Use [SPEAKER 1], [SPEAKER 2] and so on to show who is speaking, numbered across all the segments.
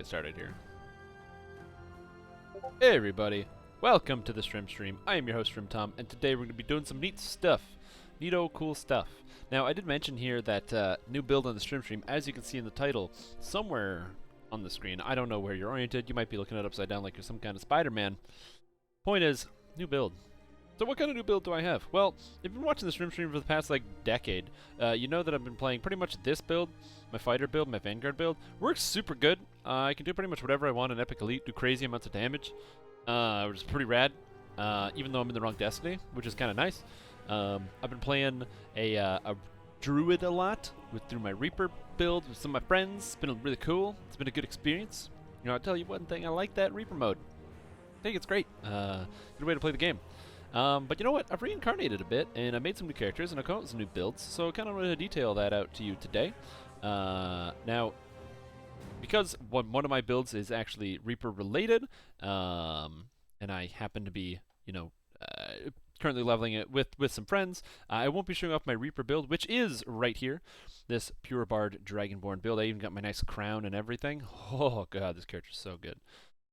[SPEAKER 1] get started here. Hey everybody, welcome to the Strimstream. I am your host Strimtom, and today we're going to be doing some neat stuff. Neato, cool stuff. Now, I did mention here that new build on the Strimstream, as you can see in the title, somewhere on the screen. I don't know where you're oriented. You might be looking at it upside down like you're some kind of Spider-Man. Point is, new build. So what kind of new build do I have? Well, if you've been watching the Strimstream for the past, decade, you know that I've been playing pretty much this build, my fighter build, my vanguard build. Works super good. I can do pretty much whatever I want in Epic Elite, do crazy amounts of damage, which is pretty rad, even though I'm in the wrong destiny, which is kind of nice. I've been playing a druid a lot through my Reaper build with some of my friends. It's been really cool. It's been a good experience. You know, I'll tell you one thing, I like that Reaper mode. I think it's great. Good way to play the game. But you know what? I've reincarnated a bit, and I made some new characters, and I've come up with some new builds, so I kind of want to detail that out to you today. Now, because one of my builds is actually Reaper-related, and I happen to be, currently leveling it with some friends, I won't be showing off my Reaper build, which is right here, this Pure Bard Dragonborn build. I even got my nice crown and everything. Oh god, this character's so good.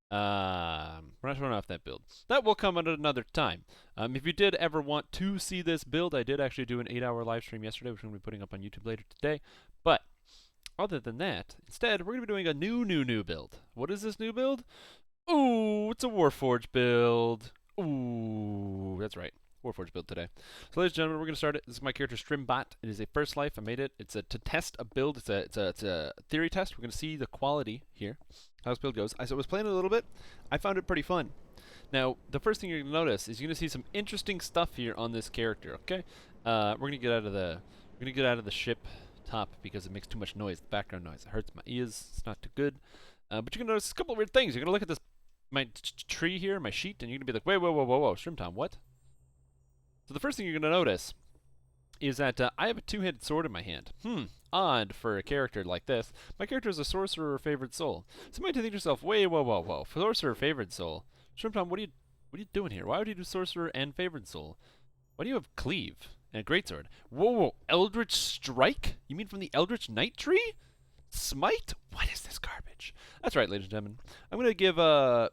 [SPEAKER 1] We're not showing off that build. That will come at another time. If you did ever want to see this build, I did actually do an 8-hour live stream yesterday, which I'm going to be putting up on YouTube later today. But other than that, instead, we're going to be doing a new build. What is this new build? Ooh, it's a Warforged build. Ooh, that's right. Warforged build today. So, ladies and gentlemen, we're going to start it. This is my character Strimbot. It is a first life. I made it. It's to test a build. It's a theory test. We're going to see the quality here, how this build goes. I was playing it a little bit. I found it pretty fun. Now, the first thing you're going to notice is you're going to see some interesting stuff here on this character. Okay, we're going to get out of the ship top because it makes too much noise. The background noise. It hurts my ears. It's not too good. But you're going to notice a couple of weird things. You're going to look at this my tree here, my sheet, and you're going to be like, wait, whoa, Strimtom, what? So the first thing you're going to notice is that I have a two-handed sword in my hand. Odd for a character like this. My character is a Sorcerer Favored Soul. So you might think to yourself, whoa. Sorcerer Favored Soul? Strimtom, what are you doing here? Why would you do Sorcerer and Favored Soul? Why do you have Cleave and a Greatsword? Whoa, Eldritch Strike? You mean from the Eldritch Knight tree? Smite? What is this garbage? That's right, ladies and gentlemen. I'm going to give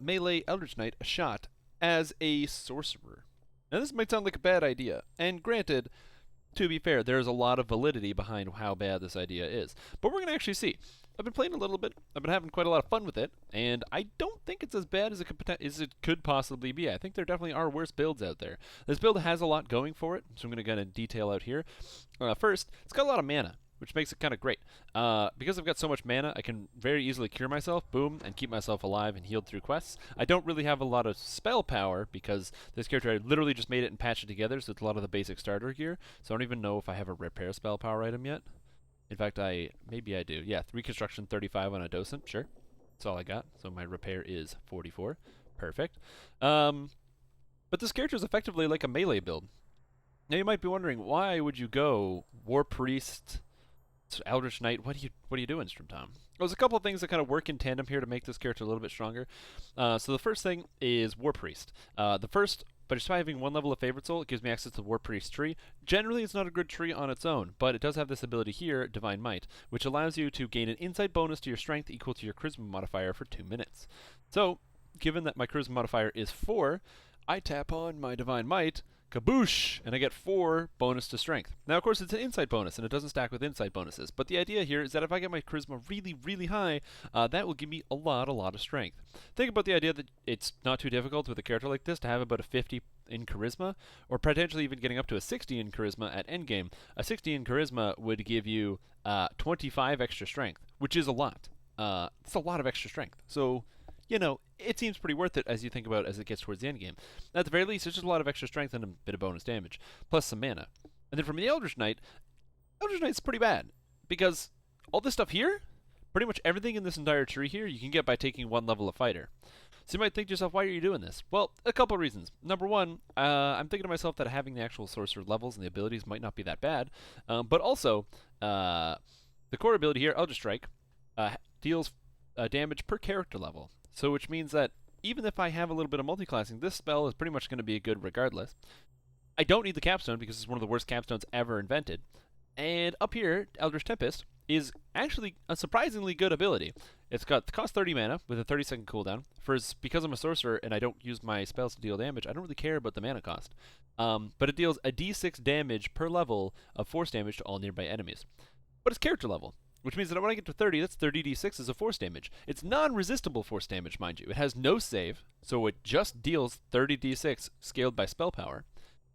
[SPEAKER 1] Melee Eldritch Knight a shot as a Sorcerer. Now, this might sound like a bad idea, and granted, to be fair, there's a lot of validity behind how bad this idea is. But we're going to actually see. I've been playing a little bit. I've been having quite a lot of fun with it, and I don't think it's as bad as it could possibly be. I think there definitely are worse builds out there. This build has a lot going for it, so I'm going to go into detail out here. First, it's got a lot of mana, which makes it kind of great. Because I've got so much mana, I can very easily cure myself, boom, and keep myself alive and healed through quests. I don't really have a lot of spell power because this character, I literally just made it and patched it together, so it's a lot of the basic starter gear. So I don't even know if I have a repair spell power item yet. In fact, maybe I do. Yeah, 3 construction, 35 on a docent, sure. That's all I got. So my repair is 44. Perfect. But this character is effectively like a melee build. Now you might be wondering, why would you go War Priest, Eldritch Knight? What are you doing, Strimtom? There's a couple of things that kind of work in tandem here to make this character a little bit stronger. So the first thing is War Priest. But just by having one level of Favored Soul, it gives me access to the War Priest tree. Generally, it's not a good tree on its own, but it does have this ability here, Divine Might, which allows you to gain an insight bonus to your strength equal to your charisma modifier for 2 minutes. So, given that my charisma modifier is 4, I tap on my Divine Might, kaboosh, and I get 4 bonus to strength. Now, of course, it's an insight bonus, and it doesn't stack with insight bonuses. But the idea here is that if I get my charisma really, really high, that will give me a lot of strength. Think about the idea that it's not too difficult with a character like this to have about a 50 in charisma, or potentially even getting up to a 60 in charisma at endgame. A 60 in charisma would give you 25 extra strength, which is a lot. It's a lot of extra strength. So, you know, it seems pretty worth it as you think about it as it gets towards the end game. At the very least, it's just a lot of extra strength and a bit of bonus damage, plus some mana. And then from the Eldritch Knight's pretty bad, because all this stuff here, pretty much everything in this entire tree here, you can get by taking 1 level of fighter. So you might think to yourself, why are you doing this? Well, a couple of reasons. Number one, I'm thinking to myself that having the actual sorcerer levels and the abilities might not be that bad, but also, the core ability here, Eldritch Strike, deals damage per character level. So which means that even if I have a little bit of multiclassing, this spell is pretty much going to be good regardless. I don't need the capstone because it's one of the worst capstones ever invented. And up here, Eldritch Tempest is actually a surprisingly good ability. It's got cost 30 mana with a 30-second cooldown. Because I'm a sorcerer and I don't use my spells to deal damage, I don't really care about the mana cost. But it deals a d6 damage per level of force damage to all nearby enemies. But it's character level, which means that when I get to 30, that's 30 d6s of force damage. It's non-resistible force damage, mind you. It has no save, so it just deals 30 d6 scaled by spell power,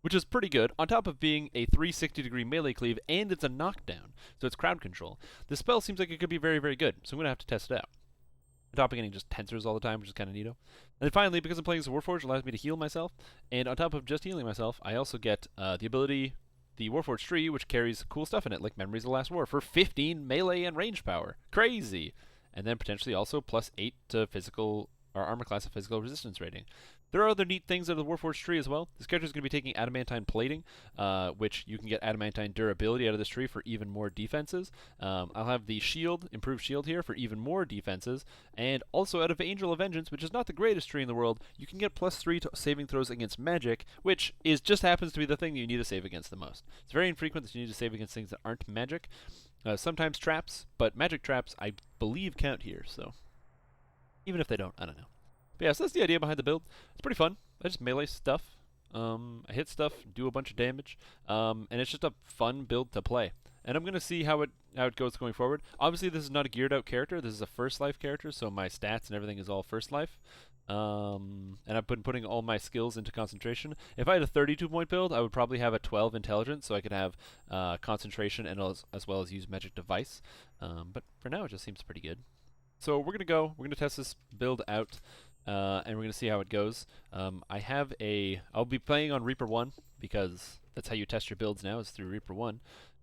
[SPEAKER 1] which is pretty good, on top of being a 360-degree melee cleave, and it's a knockdown, so it's crowd control. This spell seems like it could be very, very good, so I'm going to have to test it out. On top of getting just tensors all the time, which is kind of neato. And then finally, because I'm playing as a Warforged, it allows me to heal myself, and on top of just healing myself, I also get the ability, the Warforged tree, which carries cool stuff in it, like Memories of the Last War, for 15 melee and range power. Crazy! And then potentially also plus 8 to physical, or armor class of physical resistance rating. There are other neat things out of the Warforged tree as well. This character is going to be taking adamantine plating, which you can get adamantine durability out of this tree for even more defenses. I'll have the shield, improved shield here for even more defenses, and also out of Angel of Vengeance, which is not the greatest tree in the world, you can get +3 to saving throws against magic, which just happens to be the thing that you need to save against the most. It's very infrequent that you need to save against things that aren't magic. Sometimes traps, but magic traps, I believe, count here, so even if they don't, I don't know. But yeah, so that's the idea behind the build. It's pretty fun. I just melee stuff. I hit stuff, do a bunch of damage, and it's just a fun build to play. And I'm gonna see how it goes going forward. Obviously, this is not a geared out character. This is a first life character, so my stats and everything is all first life. And I've been putting all my skills into concentration. If I had a 32-point build, I would probably have a 12 intelligence, so I could have concentration and as well as use magic device. But for now, it just seems pretty good. So we're gonna test this build out. And we're going to see how it goes. I'll be playing on Reaper 1, because that's how you test your builds now, is through Reaper 1.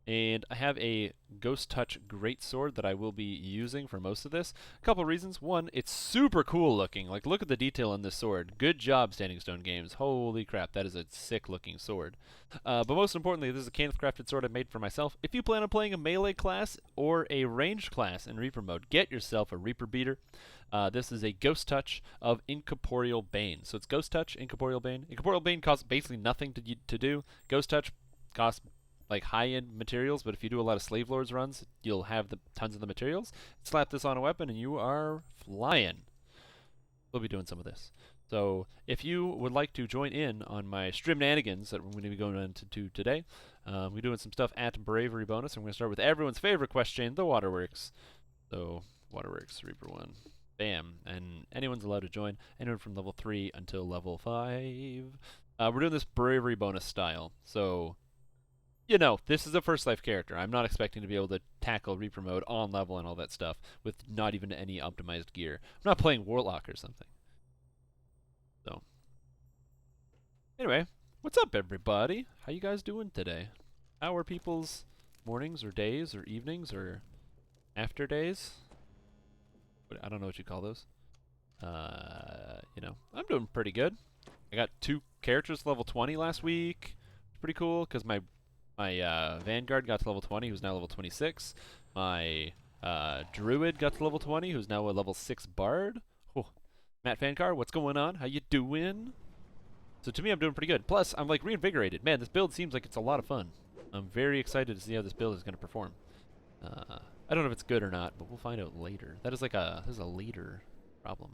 [SPEAKER 1] And I have a Ghost Touch Greatsword that I will be using for most of this. A couple reasons. One, it's super cool looking. Like, look at the detail on this sword. Good job, Standing Stone Games. Holy crap, that is a sick looking sword. But most importantly, this is a handcrafted sword I made for myself. If you plan on playing a melee class or a ranged class in Reaper mode, get yourself a Reaper Beater. This is a Ghost Touch of Incorporeal Bane. So it's Ghost Touch, Incorporeal Bane. Incorporeal Bane costs basically nothing to do. Ghost Touch costs like high-end materials, but if you do a lot of Slave Lords runs, you'll have tons of the materials. Slap this on a weapon and you are flying. We'll be doing some of this. So if you would like to join in on my Strimnanigans that we're going to be going into today, we're doing some stuff at Bravery Bonus. I'm going to start with everyone's favorite question, the Waterworks. So Waterworks, Reaper 1. Bam. And anyone's allowed to join. Anyone from level 3 until level 5. We're doing this Bravery Bonus style. So, you know, this is a first life character. I'm not expecting to be able to tackle Reaper mode on level and all that stuff with not even any optimized gear. I'm not playing Warlock or something. So, anyway, what's up, everybody? How you guys doing today? How are people's mornings or days or evenings or after days? I don't know what you call those. You know, I'm doing pretty good. I got 2 characters level 20 last week. Pretty cool, because my Vanguard got to level 20, who's now level 26. My Druid got to level 20, who's now a level 6 Bard. Oh. Matt Fankar, what's going on? How you doing? So to me, I'm doing pretty good. Plus, I'm like reinvigorated. Man, this build seems like it's a lot of fun. I'm very excited to see how this build is going to perform. I don't know if it's good or not, but we'll find out later. This is a later problem.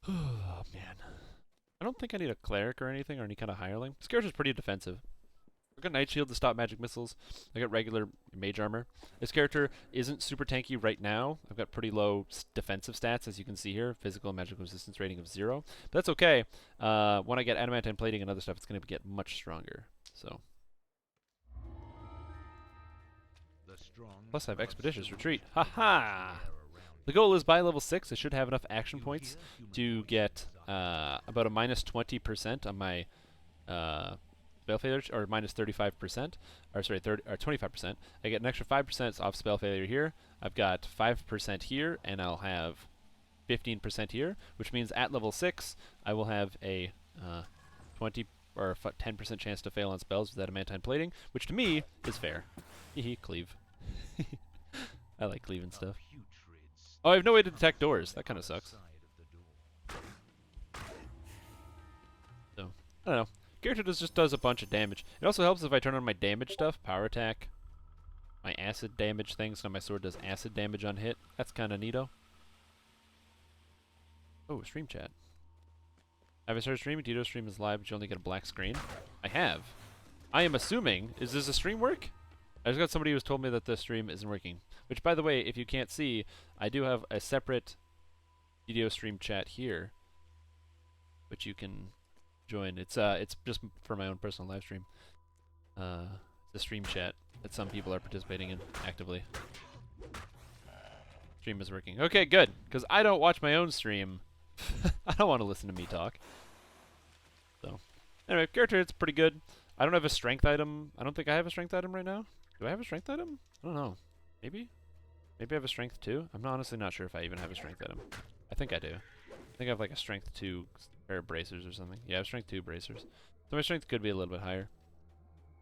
[SPEAKER 1] Oh, man. I don't think I need a cleric or anything, or any kind of hireling. This character's pretty defensive. I've got Night Shield to stop magic missiles. I got regular mage armor. This character isn't super tanky right now. I've got pretty low defensive stats, as you can see here. Physical and magical resistance rating of 0. But that's okay. When I get adamantine plating and other stuff, it's going to get much stronger. So. Plus I have Expeditious Retreat. Haha! The goal is by level 6, I should have enough action points to get about a minus 20% on my spell failure, or minus 35%, or sorry, 25%. I get an extra 5% off spell failure here. I've got 5% here, and I'll have 15% here, which means at level 6, I will have a 20 or 10% chance to fail on spells with adamantine plating, which to me is fair. Hehe, cleave. I like cleaving stuff. Oh, I have no way to detect doors. That kind of sucks. So, I don't know. Character just does a bunch of damage. It also helps if I turn on my damage stuff, power attack, my acid damage thing, so my sword does acid damage on hit. That's kind of neato. Oh, stream chat. Have I started streaming? Dito stream is live, but you only get a black screen. I have. I am assuming, is this a stream work? I just got somebody who's told me that the stream isn't working. Which, by the way, if you can't see, I do have a separate video stream chat here, which you can join. It's just for my own personal live stream. The stream chat that some people are participating in actively. Stream is working. Okay, good, because I don't watch my own stream. I don't want to listen to me talk. So, anyway, character, it's pretty good. I don't have a strength item. I don't think I have a strength item right now. Do I have a strength item? I don't know. Maybe? Maybe I have a strength 2? I'm honestly not sure if I even have a strength item. I think I do. I think I have like a strength 2 pair of bracers or something. Yeah, I have strength 2 bracers. So my strength could be a little bit higher.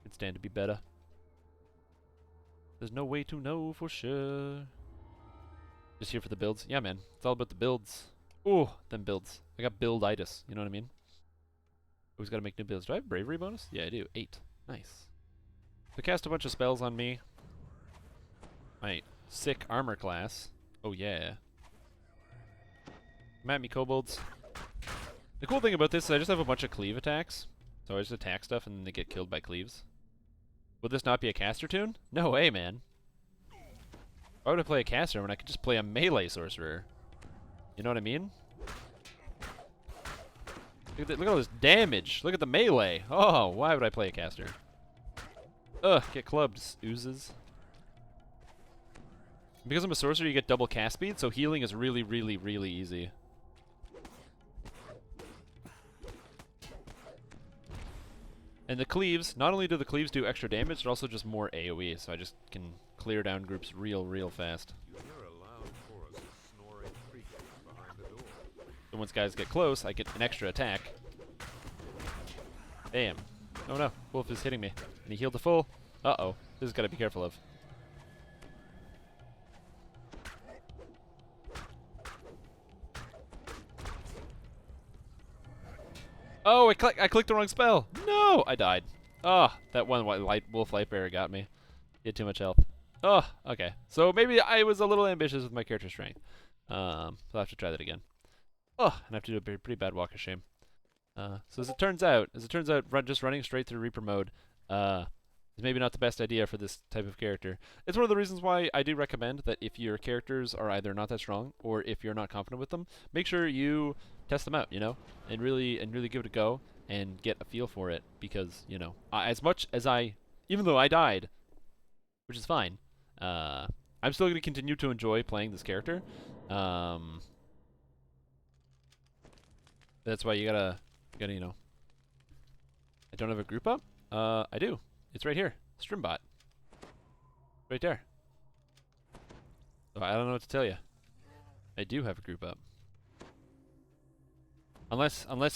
[SPEAKER 1] Could stand to be better. There's no way to know for sure. Just here for the builds. Yeah, man. It's all about the builds. Ooh, them builds. I got builditis. You know what I mean? Always gotta make new builds. Do I have bravery bonus? Yeah, I do. 8. Nice. So cast a bunch of spells on me. My sick armor class. Oh yeah. Come at me, kobolds. The cool thing about this is I just have a bunch of cleave attacks. So I just attack stuff and then they get killed by cleaves. Would this not be a caster tune? No way, man. Why would I play a caster when I could just play a melee sorcerer? You know what I mean? Look at all this damage. Look at the melee. Oh, why would I play a caster? Ugh, get clubbed, oozes. Because I'm a sorcerer, you get double cast speed, so healing is really, really, really easy. And the cleaves, not only do the cleaves do extra damage, they're also just more AoE, so I just can clear down groups real fast. So once guys get close, I get an extra attack. Bam. Oh no, Wolf is hitting me. And he healed to full. Uh-oh. This is gotta be careful of. Oh, I clicked the wrong spell. No, I died. Oh, that one Wolf Lightbearer got me. He had too much health. Oh, okay. So maybe I was a little ambitious with my character strength. So I'll have to try that again. Oh, and I have to do a pretty bad walk of shame. So as it turns out, just running straight through Reaper mode is maybe not the best idea for this type of character. It's one of the reasons why I do recommend that if your characters are either not that strong or if you're not confident with them, make sure you test them out, you know, and really give it a go and get a feel for it, because, you know, as much as even though I died, which is fine, I'm still going to continue to enjoy playing this character. That's why you gotta, you know. I don't have a group up? I do. It's right here. Strimbot. Right there. So I don't know what to tell you. I do have a group up. Unless I'm on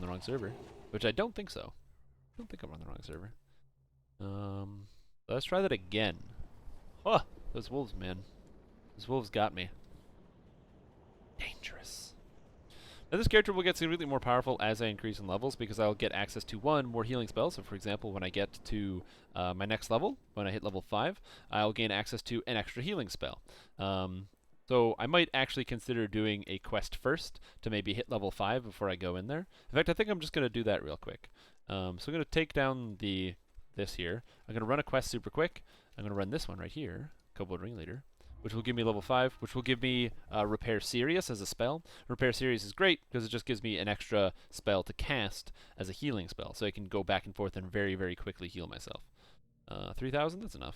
[SPEAKER 1] the wrong server, which I don't think so. I don't think I'm on the wrong server. Let's try that again. Oh, those wolves, man. Those wolves got me. Dangerous. Now this character will get significantly more powerful as I increase in levels, because I'll get access to more healing spells. So for example, when I get to my next level, when I hit level 5, I'll gain access to an extra healing spell. So I might actually consider doing a quest first to maybe hit level 5 before I go in there. In fact, I think I'm just going to do that real quick. So I'm going to take down this here. I'm going to run a quest super quick. I'm going to run this one right here, Kobold Ringleader, which will give me level 5, which will give me Repair Serious as a spell. Repair Serious is great because it just gives me an extra spell to cast as a healing spell, so I can go back and forth and very, very quickly heal myself. 3,000, that's enough.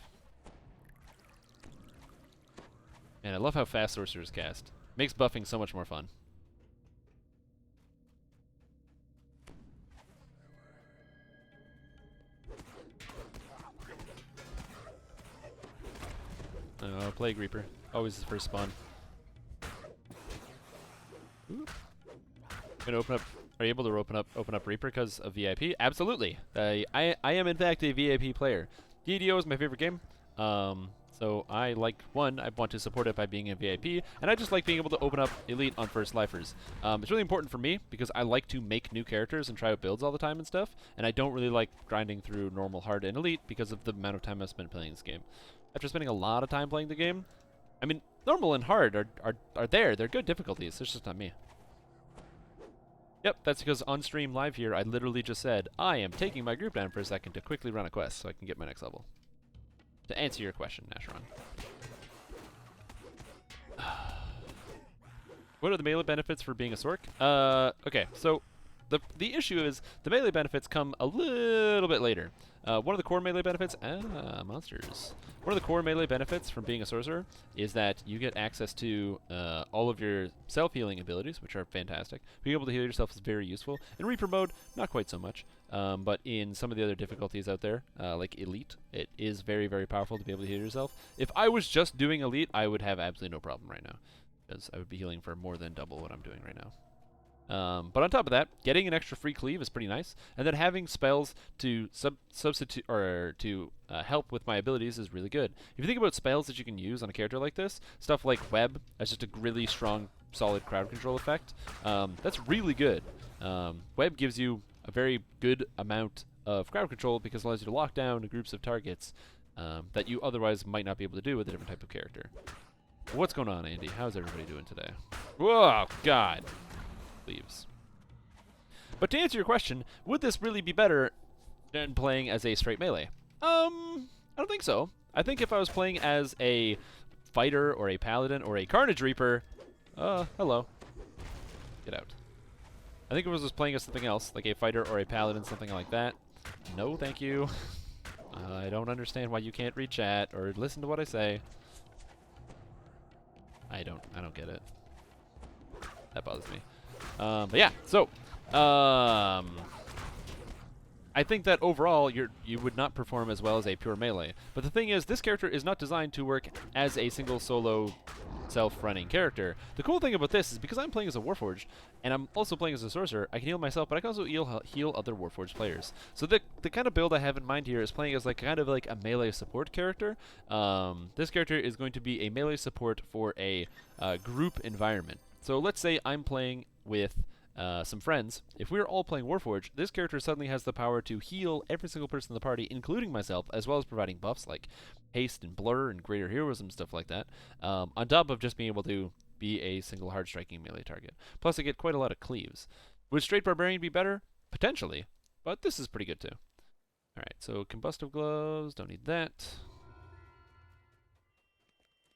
[SPEAKER 1] Man, I love how fast Sorcerers cast. Makes buffing so much more fun. Plague Reaper. Always the first spawn. Ooh. Gonna open up. Are you able to open up Reaper because of VIP? Absolutely. I am in fact a VIP player. DDO is my favorite game. So I like, one, I want to support it by being a VIP, and I just like being able to open up Elite on first lifers. It's really important for me because I like to make new characters and try out builds all the time and stuff, and I don't really like grinding through normal, hard, and Elite because of the amount of time I've spent playing this game. After spending a lot of time playing the game, I mean, normal and hard are there. They're good difficulties. It's just not me. Yep, that's because on stream live here, I literally just said, I am taking my group down for a second to quickly run a quest so I can get my next level. To answer your question, Nasharon. What are the melee benefits for being a Sorc? Okay, so the issue is the melee benefits come a little bit later. One of the core melee benefits, monsters. One of the core melee benefits from being a sorcerer is that you get access to all of your self-healing abilities, which are fantastic. Being able to heal yourself is very useful. In Reaper mode, not quite so much. But in some of the other difficulties out there, like Elite, it is very, very powerful to be able to heal yourself. If I was just doing Elite, I would have absolutely no problem right now, because I would be healing for more than double what I'm doing right now. But on top of that, getting an extra free cleave is pretty nice, and then having spells to substitute or to help with my abilities is really good. If you think about spells that you can use on a character like this, stuff like Web as just a really strong, solid crowd control effect, that's really good. Web gives you a very good amount of crowd control because it allows you to lock down groups of targets that you otherwise might not be able to do with a different type of character. What's going on, Andy? How's everybody doing today? Whoa, God. Leaves. But to answer your question, would this really be better than playing as a straight melee? I don't think so. I think if I was playing as a fighter or a paladin or a carnage reaper, hello. Get out. I think if I was just playing as something else, like a fighter or a paladin, something like that. No, thank you. I don't understand why you can't read chat or listen to what I say. I don't get it. That bothers me. But yeah, so I think that overall you would not perform as well as a pure melee. But the thing is, this character is not designed to work as a single solo self-running character. The cool thing about this is because I'm playing as a Warforged, and I'm also playing as a Sorcerer, I can heal myself, but I can also heal other Warforged players. So the kind of build I have in mind here is playing as kind of like a melee support character. This character is going to be a melee support for a group environment. So let's say I'm playing with some friends. If we're all playing Warforged, this character suddenly has the power to heal every single person in the party, including myself, as well as providing buffs like haste and blur and greater heroism, stuff like that, on top of just being able to be a single hard striking melee target. Plus I get quite a lot of cleaves. Would straight barbarian be better? Potentially, but this is pretty good too. Alright, so combustive gloves, don't need that.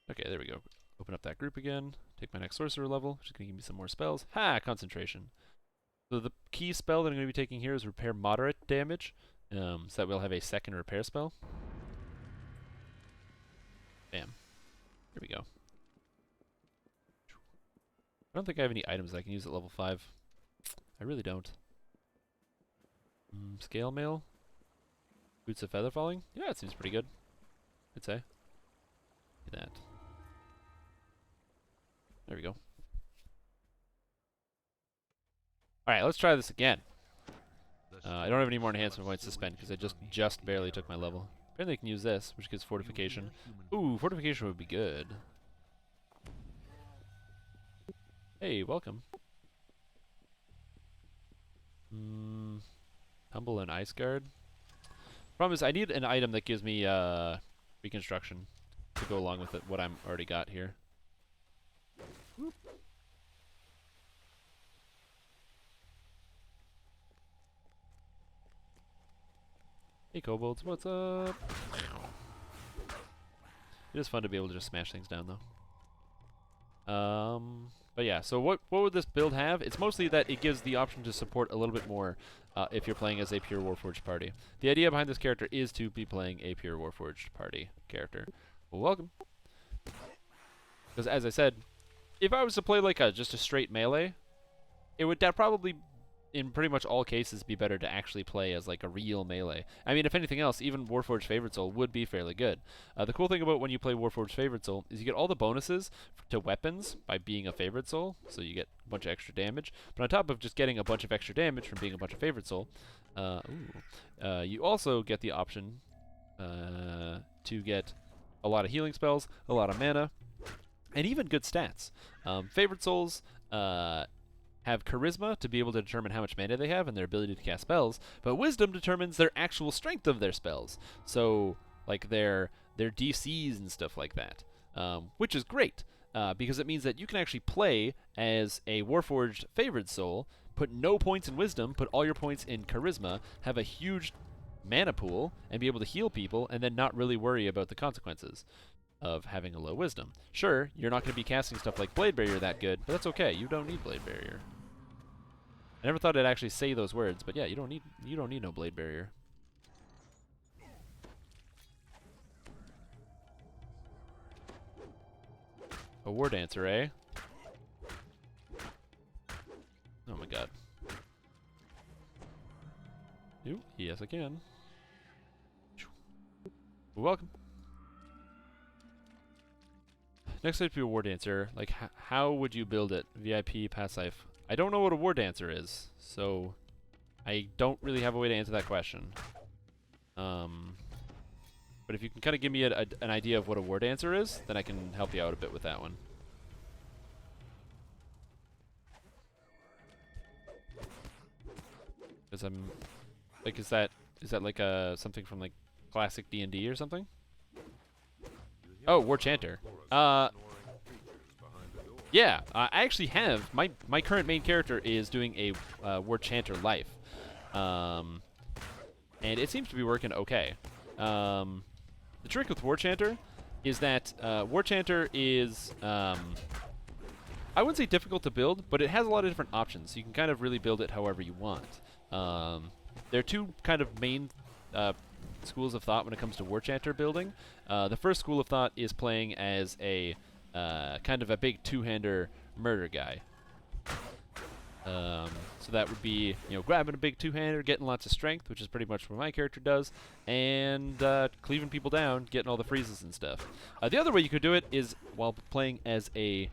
[SPEAKER 1] Okay, there we go. Open up that group again. Take my next sorcerer level, which is going to give me some more spells. Ha! Concentration. So the key spell that I'm going to be taking here is repair moderate damage, so that we'll have a second repair spell. Bam. Here we go. I don't think I have any items that I can use at level 5. I really don't. Scale mail. Boots of feather falling. Yeah, it seems pretty good. I'd say. Look at that. There we go. Alright, let's try this again. I don't have any more enhancement points to spend because I just barely took my level. Apparently I can use this, which gives fortification. Ooh, fortification would be good. Hey, welcome. Humble and Ice Guard. Problem is, I need an item that gives me reconstruction to go along with what I'm already got here. Whoop. Hey kobolds, what's up? It is fun to be able to just smash things down though. But yeah, so what would this build have? It's mostly that it gives the option to support a little bit more if you're playing as a pure Warforged party. The idea behind this character is to be playing a pure Warforged party character. Well, welcome. Because as I said, if I was to play like just a straight melee, it would probably, in pretty much all cases, be better to actually play as like a real melee. I mean, if anything else, even Warforged Favorite Soul would be fairly good. The cool thing about when you play Warforged Favorite Soul is you get all the bonuses to weapons by being a Favorite Soul, so you get a bunch of extra damage. But on top of just getting a bunch of extra damage from being a bunch of Favorite Soul, you also get the option to get a lot of healing spells, a lot of mana, and even good stats. Favorite souls have charisma to be able to determine how much mana they have and their ability to cast spells, but wisdom determines their actual strength of their spells. So, like their DCs and stuff like that, which is great because it means that you can actually play as a Warforged favored soul, put no points in wisdom, put all your points in charisma, have a huge mana pool, and be able to heal people, and then not really worry about the consequences of having a low wisdom. Sure, you're not going to be casting stuff like Blade Barrier that good, but that's okay. You don't need Blade Barrier. I never thought I'd actually say those words, but yeah, you don't need no Blade Barrier. A War Dancer, eh? Oh my god. Ooh, yes I can. Welcome. Next up to be a War Dancer. Like, how would you build it? VIP, pass life. I don't know what a War Dancer is, so I don't really have a way to answer that question. But if you can kind of give me an idea of what a War Dancer is, then I can help you out a bit with that one. Because I'm like, is that like something from like classic D&D or something? Oh, warchanter. Yeah, I actually have my current main character is doing a warchanter life, and it seems to be working okay. The trick with warchanter is that warchanter is I wouldn't say difficult to build, but it has a lot of different options. So you can kind of really build it however you want. There are two kind of main schools of thought when it comes to warchanter building. The first school of thought is playing as a kind of a big two-hander murder guy. So that would be, grabbing a big two-hander, getting lots of strength, which is pretty much what my character does, and cleaving people down, getting all the freezes and stuff. The other way you could do it is while playing as a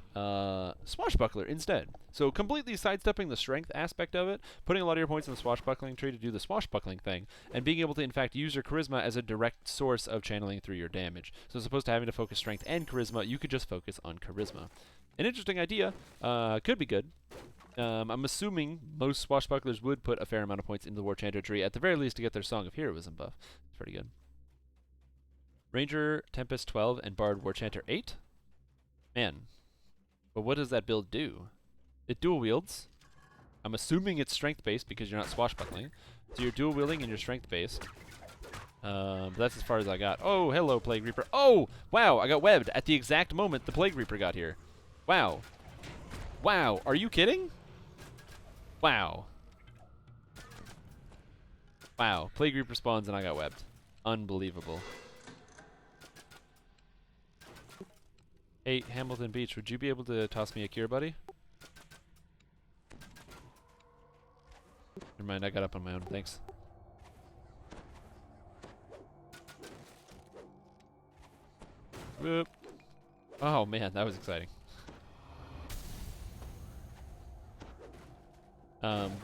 [SPEAKER 1] swashbuckler instead. So completely sidestepping the strength aspect of it, putting a lot of your points in the swashbuckling tree to do the swashbuckling thing, and being able to, in fact, use your charisma as a direct source of channeling through your damage. So as opposed to having to focus strength and charisma, you could just focus on charisma. An interesting idea. Could be good. I'm assuming most swashbucklers would put a fair amount of points into the warchanter tree, at the very least to get their Song of Heroism buff. It's pretty good. Ranger, Tempest 12, and Bard Warchanter 8? Man. But what does that build do? It dual wields. I'm assuming it's strength-based because you're not swashbuckling. So you're dual wielding and you're strength-based. That's as far as I got. Oh, hello, Plague Reaper. Oh, wow, I got webbed at the exact moment the Plague Reaper got here. Wow. Wow, are you kidding? Wow. Wow, Plague Reaper spawns and I got webbed. Unbelievable. Hey, Hamilton Beach, would you be able to toss me a cure, buddy? Never mind, I got up on my own, thanks. Whoop. Oh man, that was exciting.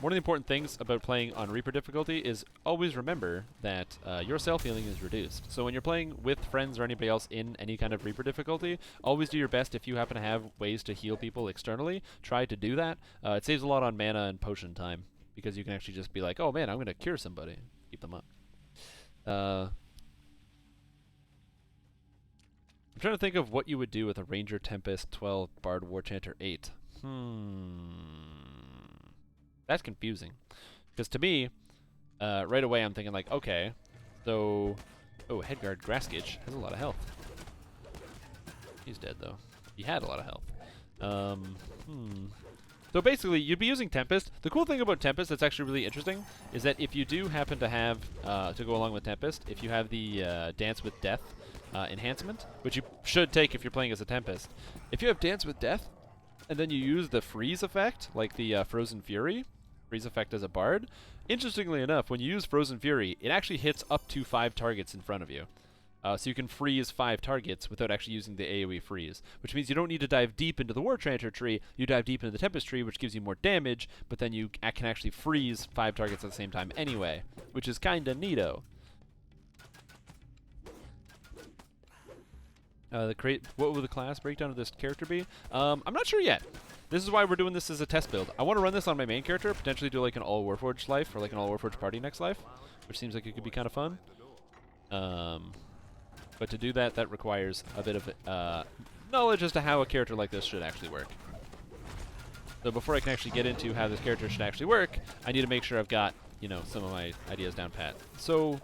[SPEAKER 1] One of the important things about playing on Reaper difficulty is always remember that your self-healing is reduced. So when you're playing with friends or anybody else in any kind of Reaper difficulty, always do your best if you happen to have ways to heal people externally. Try to do that. It saves a lot on mana and potion time, because you can actually just be like, oh man, I'm going to cure somebody. Keep them up. I'm trying to think of what you would do with a Ranger, Tempest, 12, Bard, Warchanter, 8. That's confusing. Because to me, right away I'm thinking like, okay, so... Oh, Headguard Graskitch has a lot of health. He's dead though. He had a lot of health. So basically, you'd be using Tempest. The cool thing about Tempest that's actually really interesting is that if you do happen to have, to go along with Tempest, if you have the Dance with Death enhancement, which you should take if you're playing as a Tempest, if you have Dance with Death, and then you use the freeze effect, like the Frozen Fury, freeze effect as a bard, interestingly enough, when you use Frozen Fury, it actually hits up to 5 targets in front of you. So you can freeze 5 targets without actually using the AoE freeze, which means you don't need to dive deep into the Warchanter tree, you dive deep into the Tempest tree, which gives you more damage, but then you can actually freeze 5 targets at the same time anyway, which is kinda neato. What will the class breakdown of this character be? I'm not sure yet. This is why we're doing this as a test build. I want to run this on my main character, potentially do like an all Warforged life or like an all Warforged party next life, which seems like it could be kind of fun. But to do that, that requires a bit of knowledge as to how a character like this should actually work. So before I can actually get into how this character should actually work, I need to make sure I've got, you know, some of my ideas down pat. So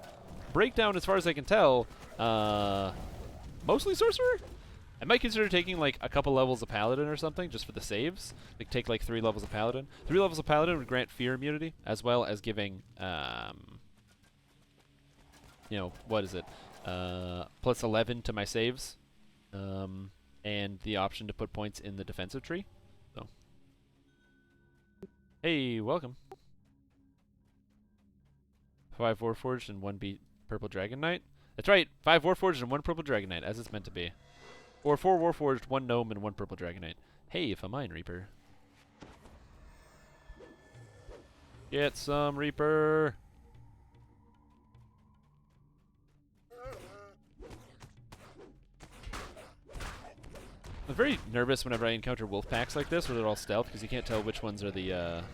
[SPEAKER 1] breakdown, as far as I can tell, mostly Sorcerer? I might consider taking like a couple levels of Paladin or something just for the saves. Like take like 3 levels of Paladin. 3 levels of Paladin would grant fear immunity as well as giving, you know, what is it? Plus 11 to my saves. And the option to put points in the defensive tree. So, hey, welcome. 5 Warforged and 1 Purple Dragon Knight. That's right, 5 Warforged and 1 Purple Dragon Knight, as it's meant to be. Or 4 Warforged, 1 Gnome, and 1 Purple Dragon Knight. Hey, if a Mind Reaper. Get some Reaper. I'm very nervous whenever I encounter wolf packs like this, where they're all stealth, because you can't tell which ones are the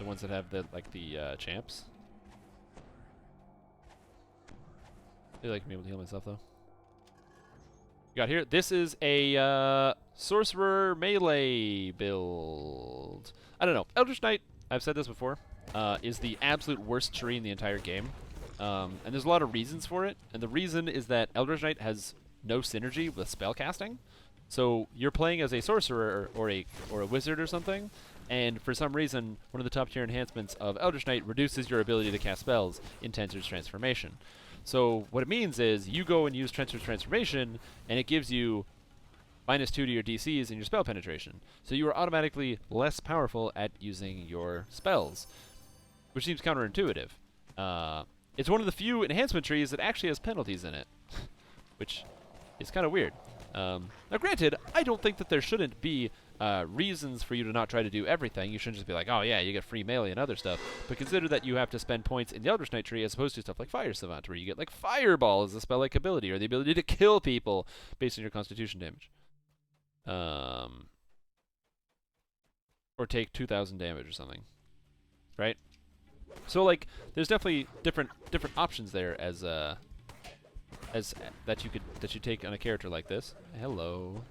[SPEAKER 1] ones that have the champs. I feel like I'm able to heal myself though. Got here. This is a Sorcerer melee build. I don't know. Eldritch Knight, I've said this before, is the absolute worst tree in the entire game. And there's a lot of reasons for it. And the reason is that Eldritch Knight has no synergy with spellcasting. So you're playing as a sorcerer or a wizard or something, and for some reason, one of the top tier enhancements of Eldritch Knight reduces your ability to cast spells in Tensor's Transformation. So what it means is you go and use Tensor's Transformation, and it gives you -2 to your DCs and your spell penetration. So you are automatically less powerful at using your spells, which seems counterintuitive. It's one of the few enhancement trees that actually has penalties in it, which is kind of weird. Now granted, I don't think that there shouldn't be reasons for you to not try to do everything. You shouldn't just be like, oh yeah, you get free melee and other stuff. But consider that you have to spend points in the Eldritch Knight tree as opposed to stuff like Fire Savant, where you get like Fireball as a spell-like ability, or the ability to kill people based on your Constitution damage. Or take 2,000 damage or something. Right? So like, there's definitely different options there as that you take on a character like this. Hello.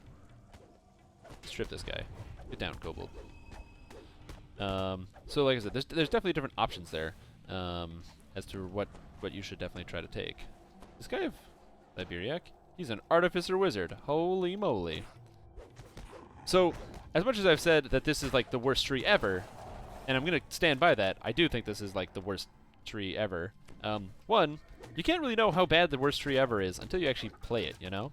[SPEAKER 1] Strip this guy. Get down, Kobold. So like I said, there's definitely different options there as to what you should definitely try to take. This guy of Liberiac, he's an artificer wizard. Holy moly. So, as much as I've said that this is like the worst tree ever, and I'm gonna stand by that, I do think this is like the worst tree ever. One, you can't really know how bad the worst tree ever is until you actually play it, you know?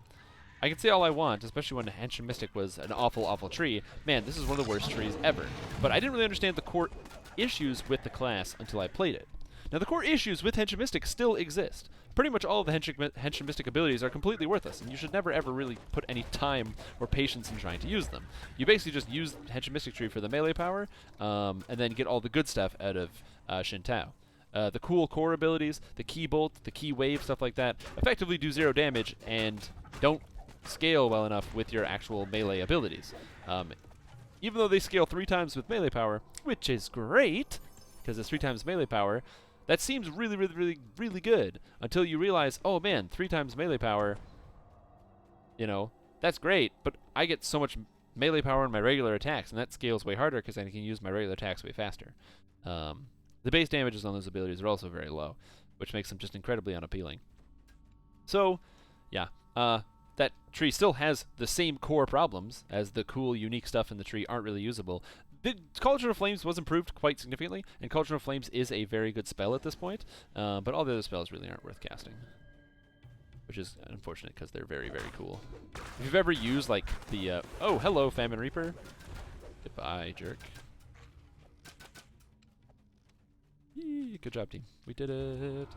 [SPEAKER 1] I can say all I want, especially when Henchman Mystic was an awful, awful tree. Man, this is one of the worst trees ever. But I didn't really understand the core issues with the class until I played it. Now, the core issues with Henchman Mystic still exist. Pretty much all of the Henchman Mystic abilities are completely worthless, and you should never, ever really put any time or patience in trying to use them. You basically just use Henchman Mystic Tree for the melee power, and then get all the good stuff out of Shin-Tao. The cool core abilities, the Key Bolt, the Key Wave, stuff like that, effectively do 0 damage and don't scale well enough with your actual melee abilities. Even though they scale 3 times with melee power, which is great, because it's 3 times melee power, that seems really, really, really, really good until you realize, oh man, 3 times melee power, you know, that's great, but I get so much melee power in my regular attacks, and that scales way harder because I can use my regular attacks way faster. The base damages on those abilities are also very low, which makes them just incredibly unappealing. So, yeah, that tree still has the same core problems, as the cool, unique stuff in the tree aren't really usable. The Cauldron of Flames was improved quite significantly, and Cauldron of Flames is a very good spell at this point, but all the other spells really aren't worth casting, which is unfortunate because they're very, very cool. If you've ever used, like, the, oh, hello, Famine Reaper. Goodbye, jerk. Yee, good job, team. We did it.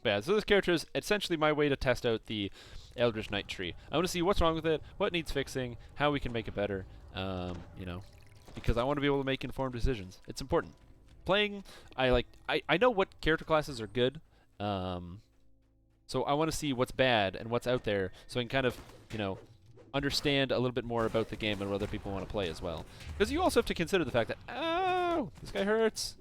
[SPEAKER 1] Yeah, so this character is essentially my way to test out the Eldritch Knight tree. I want to see what's wrong with it, what needs fixing, how we can make it better, you know, because I want to be able to make informed decisions. It's important. Playing, I know what character classes are good, So I want to see what's bad and what's out there, so I can kind of, you know, understand a little bit more about the game and what other people want to play as well. Because you also have to consider the fact that, oh, this guy hurts.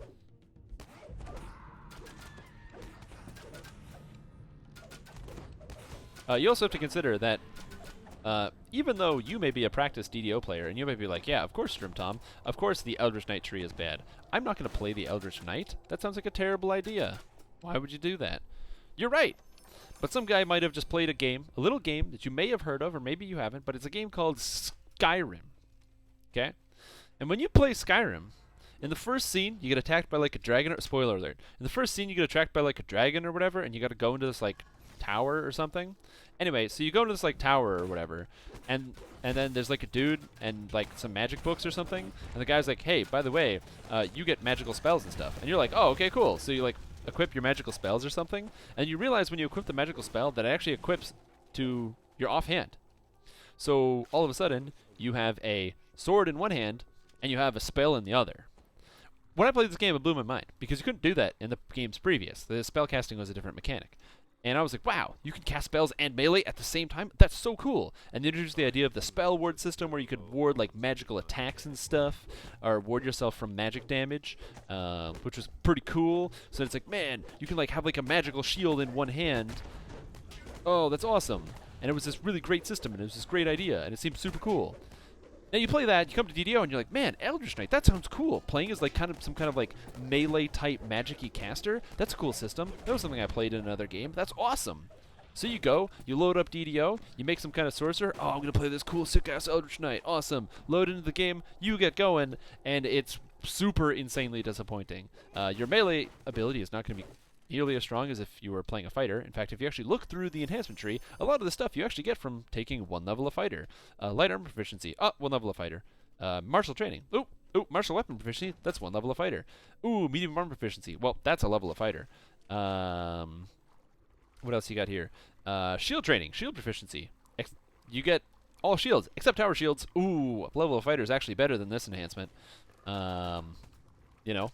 [SPEAKER 1] You also have to consider that even though you may be a practiced DDO player, and you may be like, yeah, of course, Strimtom, of course the Eldritch Knight tree is bad. I'm not going to play the Eldritch Knight. That sounds like a terrible idea. Why would you do that? You're right. But some guy might have just played a game, a little game that you may have heard of, or maybe you haven't, but it's a game called Skyrim. Okay? And when you play Skyrim, in the first scene, you get attacked by like a dragon, or spoiler alert. In the first scene, you get attacked by like a dragon or whatever, and you got to go into this like tower or something. Anyway, so you go into this like tower or whatever, and then there's like a dude and like some magic books or something, and the guy's like, hey, by the way, you get magical spells and stuff. And you're like, oh, okay, cool. So you like equip your magical spells or something, and you realize when you equip the magical spell that it actually equips to your offhand. So all of a sudden, you have a sword in one hand, and you have a spell in the other. When I played this game, it blew my mind, because you couldn't do that in the games previous. The spell casting was a different mechanic. And I was like, wow, you can cast spells and melee at the same time? That's so cool. And they introduced the idea of the spell ward system, where you could ward like magical attacks and stuff, or ward yourself from magic damage, which was pretty cool. So it's like, man, you can like have like a magical shield in one hand. Oh, that's awesome. And it was this really great system, and it was this great idea, and it seemed super cool. Now you play that, you come to DDO, and you're like, man, Eldritch Knight, that sounds cool. Playing as like kind of some kind of like melee type magic-y caster, that's a cool system. That was something I played in another game. That's awesome. So you go, you load up DDO, you make some kind of sorcerer. Oh, I'm gonna play this cool sick-ass Eldritch Knight. Awesome. Load into the game, you get going, and it's super insanely disappointing. Your melee ability is not gonna be nearly as strong as if you were playing a fighter. In fact, if you actually look through the enhancement tree, a lot of the stuff you actually get from taking one level of fighter. Light armor proficiency, one level of fighter. Martial training, ooh, martial weapon proficiency, that's one level of fighter. Ooh, medium armor proficiency, well, that's a level of fighter. What else you got here? Shield training, shield proficiency. You get all shields, except tower shields. Ooh, level of fighter is actually better than this enhancement. You know.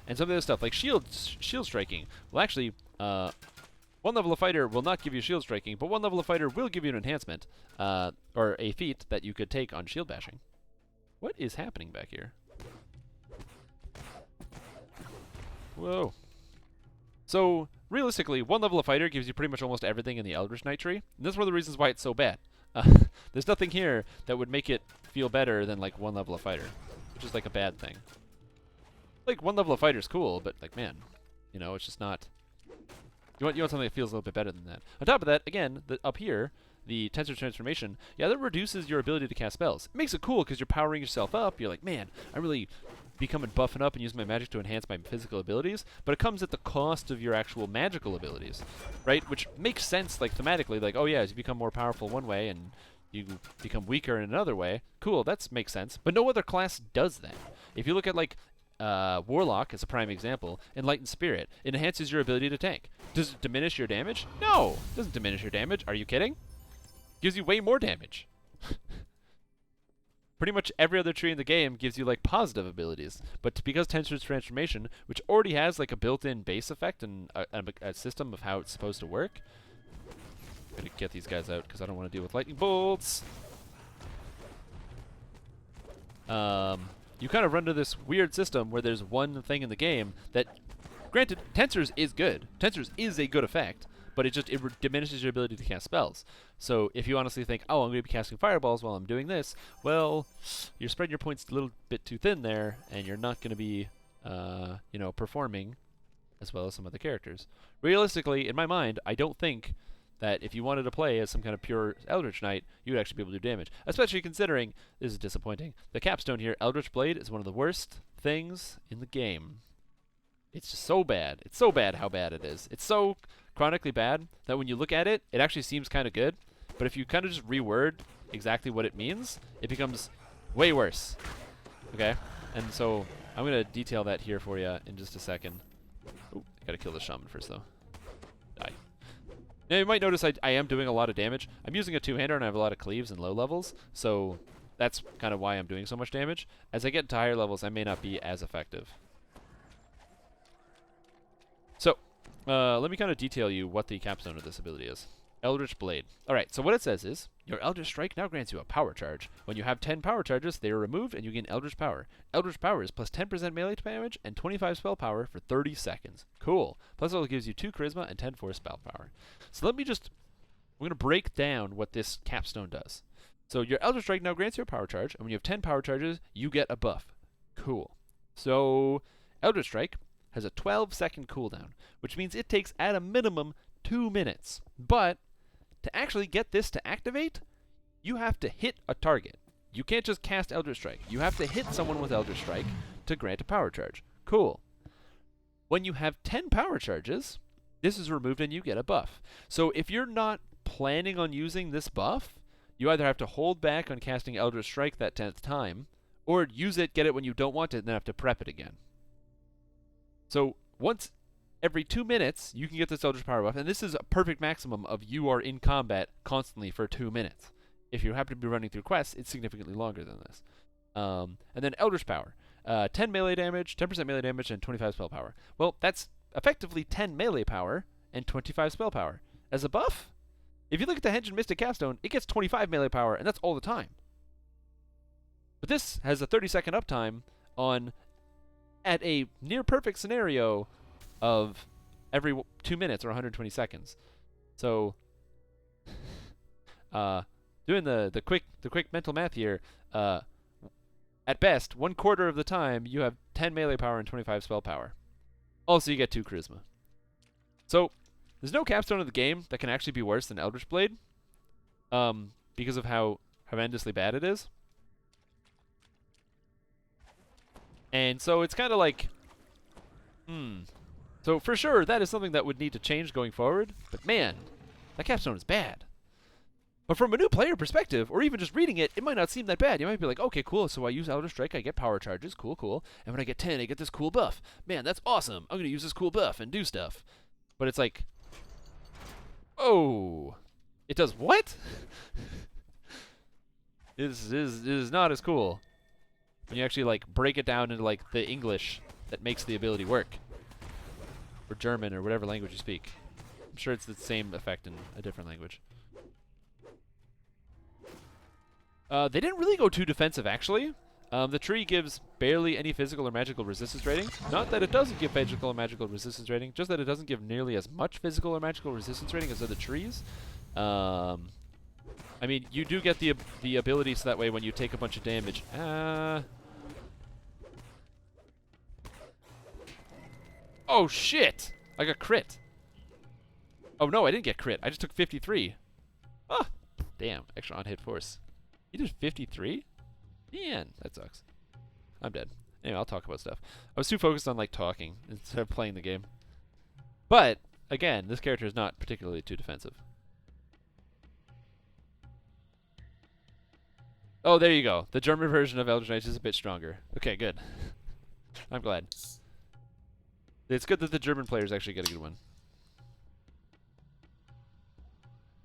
[SPEAKER 1] And some of the other stuff, like shield striking, will actually, one level of fighter will not give you shield striking, but one level of fighter will give you an enhancement, or a feat that you could take on shield bashing. What is happening back here? Whoa. So, realistically, one level of fighter gives you pretty much almost everything in the Eldritch Knight tree, and that's one of the reasons why it's so bad. There's nothing here that would make it feel better than, like, one level of fighter, which is, like, a bad thing. Like, one level of fighter is cool, but, like, man, you know, it's just not... You want something that feels a little bit better than that. On top of that, again, up here, the Tensor Transformation, yeah, that reduces your ability to cast spells. It makes it cool because you're powering yourself up. You're like, man, I'm really becoming buffing up and using my magic to enhance my physical abilities, but it comes at the cost of your actual magical abilities, right? Which makes sense, like, thematically, like, oh, yeah, as you become more powerful one way and you become weaker in another way, cool, that makes sense. But no other class does that. If you look at, like, Warlock as a prime example, Enlightened Spirit, it enhances your ability to tank. Does it diminish your damage? No! It doesn't diminish your damage. Are you kidding? Gives you way more damage. Pretty much every other tree in the game gives you like positive abilities, but because Tensor's Transformation, which already has like a built-in base effect and a system of how it's supposed to work, I'm gonna get these guys out because I don't want to deal with lightning bolts. You kind of run into this weird system where there's one thing in the game that, granted, Tensors is good. Tensors is a good effect, but it diminishes your ability to cast spells. So if you honestly think, oh, I'm going to be casting fireballs while I'm doing this, well, you're spreading your points a little bit too thin there, and you're not going to be, you know, performing as well as some other characters. Realistically, in my mind, I don't think that if you wanted to play as some kind of pure Eldritch Knight, you would actually be able to do damage. Especially considering, this is disappointing, the capstone here, Eldritch Blade, is one of the worst things in the game. It's just so bad. It's so bad how bad it is. It's so chronically bad that when you look at it, it actually seems kind of good. But if you kind of just reword exactly what it means, it becomes way worse. Okay? And so I'm going to detail that here for you in just a second. Ooh, I got to kill the shaman first, though. Die. Now, you might notice I am doing a lot of damage. I'm using a two-hander, and I have a lot of cleaves and low levels, so that's kind of why I'm doing so much damage. As I get to higher levels, I may not be as effective. So, let me kind of detail you what the capstone of this ability is. Eldritch Blade. Alright, so what it says is, your Eldritch Strike now grants you a power charge. When you have 10 power charges, they are removed and you gain Eldritch Power. Eldritch Power is plus 10% melee damage and 25 spell power for 30 seconds. Cool. Plus it gives you 2 charisma and 10 force spell power. So let me just, we're going to break down what this capstone does. So your Eldritch Strike now grants you a power charge, and when you have 10 power charges, you get a buff. Cool. So Eldritch Strike has a 12-second cooldown, which means it takes at a minimum 2 minutes. But to actually get this to activate, you have to hit a target. You can't just cast Eldritch Strike. You have to hit someone with Eldritch Strike to grant a power charge. Cool. When you have 10 power charges, this is removed and you get a buff. So if you're not planning on using this buff, you either have to hold back on casting Eldritch Strike that 10th time, or use it, get it when you don't want it, and then have to prep it again. So once every 2 minutes, you can get this Eldritch Power buff, and this is a perfect maximum of you are in combat constantly for 2 minutes. If you happen to be running through quests, it's significantly longer than this. And then Eldritch Power. 10 melee damage, 10% melee damage, and 25 spell power. Well, that's effectively 10 melee power and 25 spell power. As a buff, if you look at the Henge and Mystic Capstone, it gets 25 melee power, and that's all the time. But this has a 30-second uptime on, at a near-perfect scenario of every 2 minutes or 120 seconds. So, doing the quick mental math here, at best, 1/4 of the time, you have 10 melee power and 25 spell power. Also, you get 2 charisma. So, there's no capstone of the game that can actually be worse than Eldritch Blade, because of how horrendously bad it is. And so it's kind of like, So for sure, that is something that would need to change going forward. But man, that capstone is bad. But from a new player perspective, or even just reading it, it might not seem that bad. You might be like, okay, cool, so I use Eldritch Strike, I get power charges, cool. And when I get 10, I get this cool buff. Man, that's awesome. I'm going to use this cool buff and do stuff. But it's like, oh, it does what? This is not as cool. When you actually like break it down into like the English that makes the ability work. Or German, or whatever language you speak. I'm sure it's the same effect in a different language. They didn't really go too defensive, actually. The tree gives barely any physical or magical resistance rating. Not that it doesn't give physical or magical resistance rating, just that it doesn't give nearly as much physical or magical resistance rating as other trees. I mean, you do get the ability so that way when you take a bunch of damage. Oh, shit! I got crit. Oh, no, I didn't get crit. I just took 53. Ah! Damn, extra on-hit force. You did 53? Man, that sucks. I'm dead. Anyway, I'll talk about stuff. I was too focused on, like, talking instead of playing the game. But, again, this character is not particularly too defensive. Oh, there you go. The German version of Eldritch Knights is a bit stronger. Okay, good. I'm glad. It's good that the German players actually get a good one.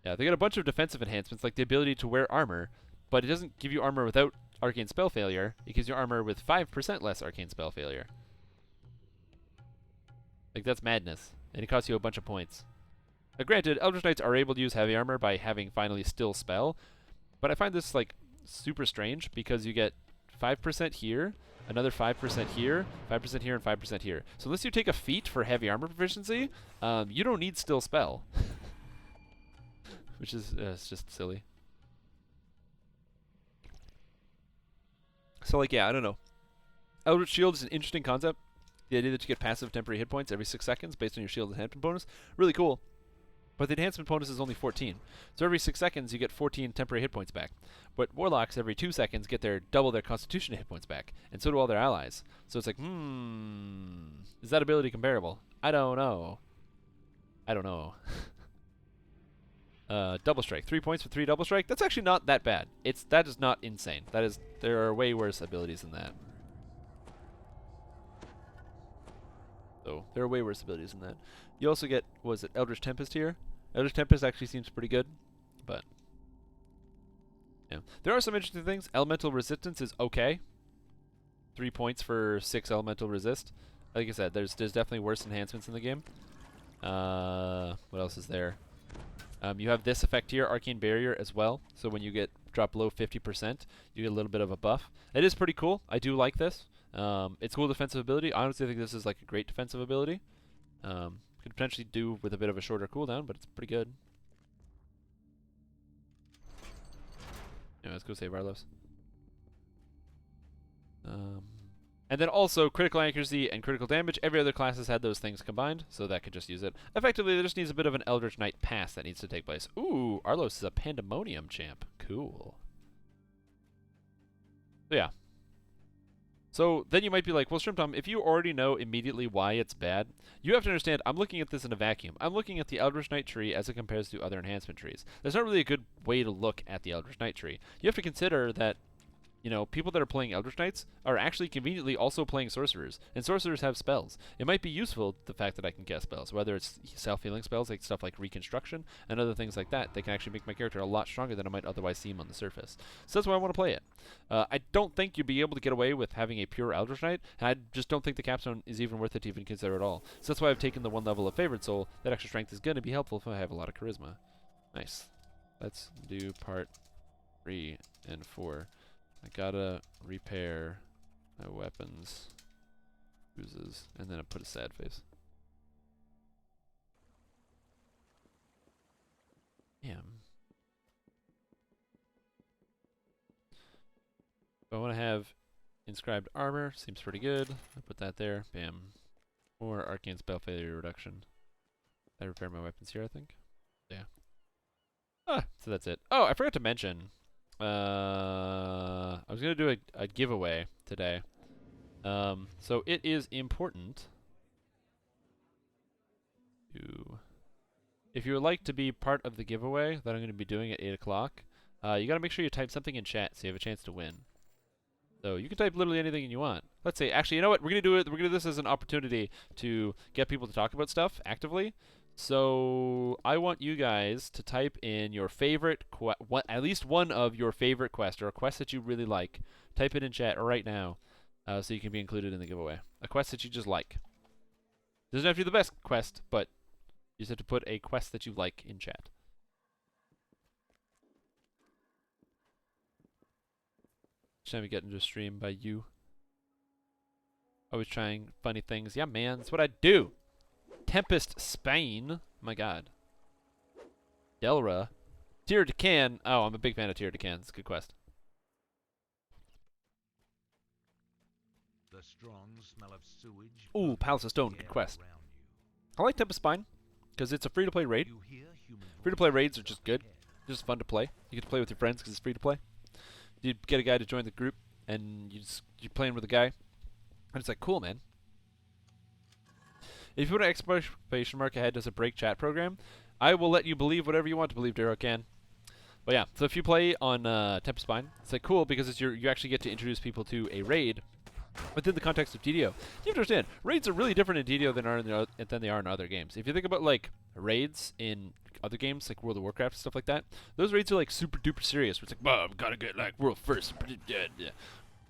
[SPEAKER 1] Yeah, they get a bunch of defensive enhancements, like the ability to wear armor, but it doesn't give you armor without arcane spell failure. It gives you armor with 5% less arcane spell failure. Like, that's madness. And it costs you a bunch of points. Now, granted, Eldritch Knights are able to use heavy armor by having finally still spell, but I find this, like, super strange because you get 5% here, another 5% here, 5% here, and 5% here. So unless you take a feat for heavy armor proficiency, you don't need still spell. Which is it's just silly. So, like, yeah, I don't know. Eldritch Shield is an interesting concept. The idea that you get passive temporary hit points every 6 seconds based on your shield enhancement bonus. Really cool. But the enhancement bonus is only 14. So every 6 seconds you get 14 temporary hit points back. But Warlocks every 2 seconds get double their Constitution hit points back. And so do all their allies. So it's like, is that ability comparable? I don't know. I don't know. Double Strike. 3 points for 3 Double Strike. That's actually not that bad. That is not insane. There are way worse abilities than that. So there are way worse abilities than that. You also get, was it Eldritch Tempest here? Eldritch Tempest actually seems pretty good, but yeah. There are some interesting things. Elemental Resistance is okay. 3 points for 6 Elemental Resist. Like I said, there's definitely worse enhancements in the game. What else is there? You have this effect here, Arcane Barrier, as well. So when you get drop below 50%, you get a little bit of a buff. It is pretty cool. I do like this. It's cool defensive ability. I honestly think this is like a great defensive ability. Could potentially do with a bit of a shorter cooldown, but it's pretty good. Yeah, let's go save Arlos. And then also critical accuracy and critical damage. Every other class has had those things combined, so that could just use it. Effectively, there just needs a bit of an Eldritch Knight pass that needs to take place. Ooh, Arlos is a Pandemonium champ. Cool. So yeah. So then you might be like, well, Strimtom, if you already know immediately why it's bad, you have to understand I'm looking at this in a vacuum. I'm looking at the Eldritch Knight tree as it compares to other enhancement trees. There's not really a good way to look at the Eldritch Knight tree. You have to consider that, you know, people that are playing Eldritch Knights are actually conveniently also playing Sorcerers, and Sorcerers have spells. It might be useful, the fact that I can cast spells, whether it's self-healing spells, like stuff like Reconstruction, and other things like that. They can actually make my character a lot stronger than it might otherwise seem on the surface. So that's why I want to play it. I don't think you'd be able to get away with having a pure Eldritch Knight, and I just don't think the capstone is even worth it to even consider at all. So that's why I've taken the one level of Favored Soul. That extra strength is going to be helpful if I have a lot of Charisma. Nice. Let's do part 3 and 4. I gotta repair my weapons, bruises, and then I put a sad face. Damn. I want to have inscribed armor. Seems pretty good. I put that there. Bam. Or arcane spell failure reduction. I repair my weapons here, I think. Yeah. Ah, so that's it. Oh, I forgot to mention. I was going to do a giveaway today. So it is important to, if you would like to be part of the giveaway that I'm going to be doing at 8 o'clock, you got to make sure you type something in chat so you have a chance to win. So you can type literally anything you want. Let's say, actually, you know what? We're going to do it. We're going to do this as an opportunity to get people to talk about stuff actively. So I want you guys to type in your favorite, at least one of your favorite quests, or a quest that you really like. Type it in chat right now, so you can be included in the giveaway. A quest that you just like. Doesn't have to be the best quest, but you just have to put a quest that you like in chat. Each time we get into a stream by you. Always trying funny things. Yeah, man, that's what I do. Tempest Spain. My god. Delra. Tyr Decan. Oh, I'm a big fan of Tyr Decan. It's a good quest.
[SPEAKER 2] The strong smell of sewage.
[SPEAKER 1] Ooh, Palace of Stone. Good quest. I like Tempest Spine because it's a free-to-play raid. Free-to-play raids are just good. Just fun to play. You get to play with your friends because it's free to play. You get a guy to join the group, and you're playing with a guy, and it's like, cool, man. If you put an exclamation mark ahead as a break chat program, I will let you believe whatever you want to believe, Daryl can. But yeah, so if you play on Tempest Spine, it's like cool because it's you actually get to introduce people to a raid within the context of DDO. You have to understand, raids are really different in DDO than they are in other games. If you think about like raids in other games like World of Warcraft and stuff like that, those raids are like super duper serious. Where it's like, "Well, I'm gotta get like world first."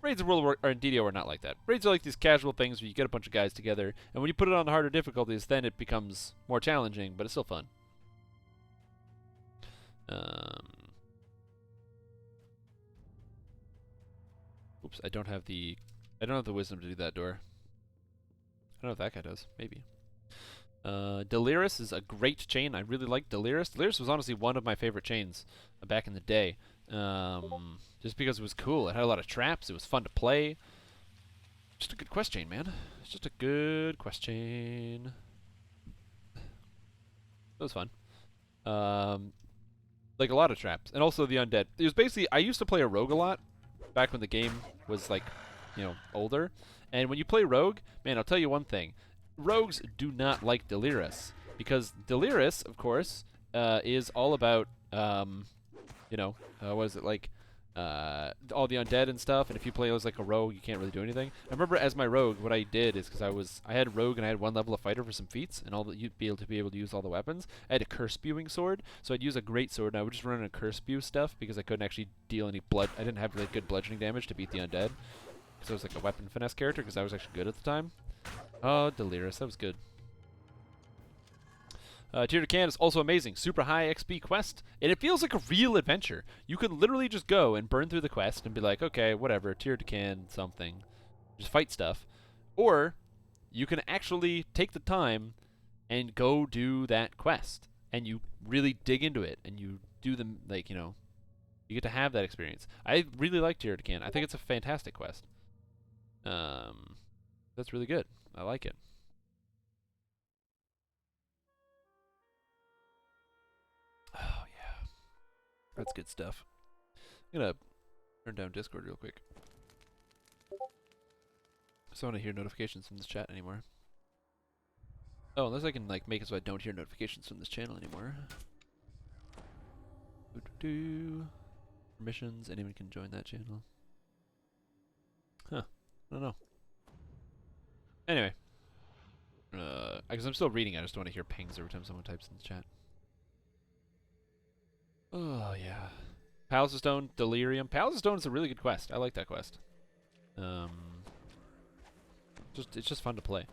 [SPEAKER 1] Raids in World of War or in DDO are not like that. Raids are like these casual things where you get a bunch of guys together, and when you put it on the harder difficulties, then it becomes more challenging, but it's still fun. Oops, I don't have the wisdom to do that door. I don't know if that guy does. Maybe. Delirious is a great chain. I really like Delirious. Delirious was honestly one of my favorite chains back in the day. Just because it was cool. It had a lot of traps. It was fun to play. Just a good quest chain, man. It's just a good quest chain. It was fun. Like a lot of traps. And also the undead. It was basically, I used to play a rogue a lot back when the game was like, you know, older. And when you play rogue, man, I'll tell you one thing. Rogues do not like Delirious. Because Delirious, of course, is all about, you know, what is it, like, all the undead and stuff, and if you play as like a rogue, you can't really do anything. I remember as my rogue, what I did is, because I had rogue and I had one level of fighter for some feats, and all that you'd be able to use all the weapons. I had a curse spewing sword, so I'd use a great sword, and I would just run in a curse spew stuff, because I couldn't actually deal any blood. I didn't have really good bludgeoning damage to beat the undead, because I was like a weapon finesse character, because I was actually good at the time. Oh, Delirious, that was good. Tear to Can is also amazing. Super high XP quest. And it feels like a real adventure. You can literally just go and burn through the quest and be like, okay, whatever, Tear to Can, something. Just fight stuff. Or you can actually take the time and go do that quest. And you really dig into it. And you do them, like, you know, you get to have that experience. I really like Tear to Can. I think it's a fantastic quest. That's really good. I like it. Oh, yeah. That's good stuff. I'm going to turn down Discord real quick. So I don't hear notifications from this chat anymore. Oh, unless I can like make it so I don't hear notifications from this channel anymore. Permissions, anyone can join that channel. Huh. I don't know. Anyway. Because I'm still reading, I just don't want to hear pings every time someone types in the chat. Oh, yeah. Palace of Stone, Delirium. Palace of Stone is a really good quest. I like that quest. It's just fun to play.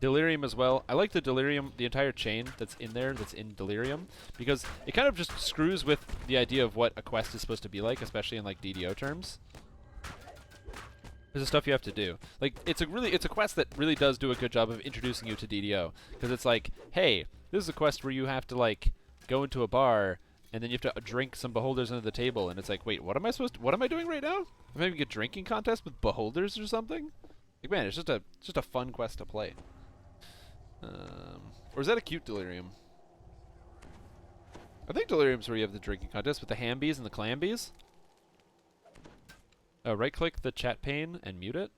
[SPEAKER 1] Delirium as well. I like the Delirium, the entire chain that's in there, that's in Delirium, because it kind of just screws with the idea of what a quest is supposed to be like, especially in like DDO terms. There's the stuff you have to do. Like, it's a quest that really does do a good job of introducing you to DDO, because it's like, hey, this is a quest where you have to like go into a bar and then you have to drink some beholders under the table, and it's like, wait, what am I doing right now? I'm having a drinking contest with beholders or something? Like, man, it's just a fun quest to play. Or is that a cute Delirium? I think Delirium's where you have the drinking contest with the Hambies and the Clambies. Oh, right-click the chat pane and mute it.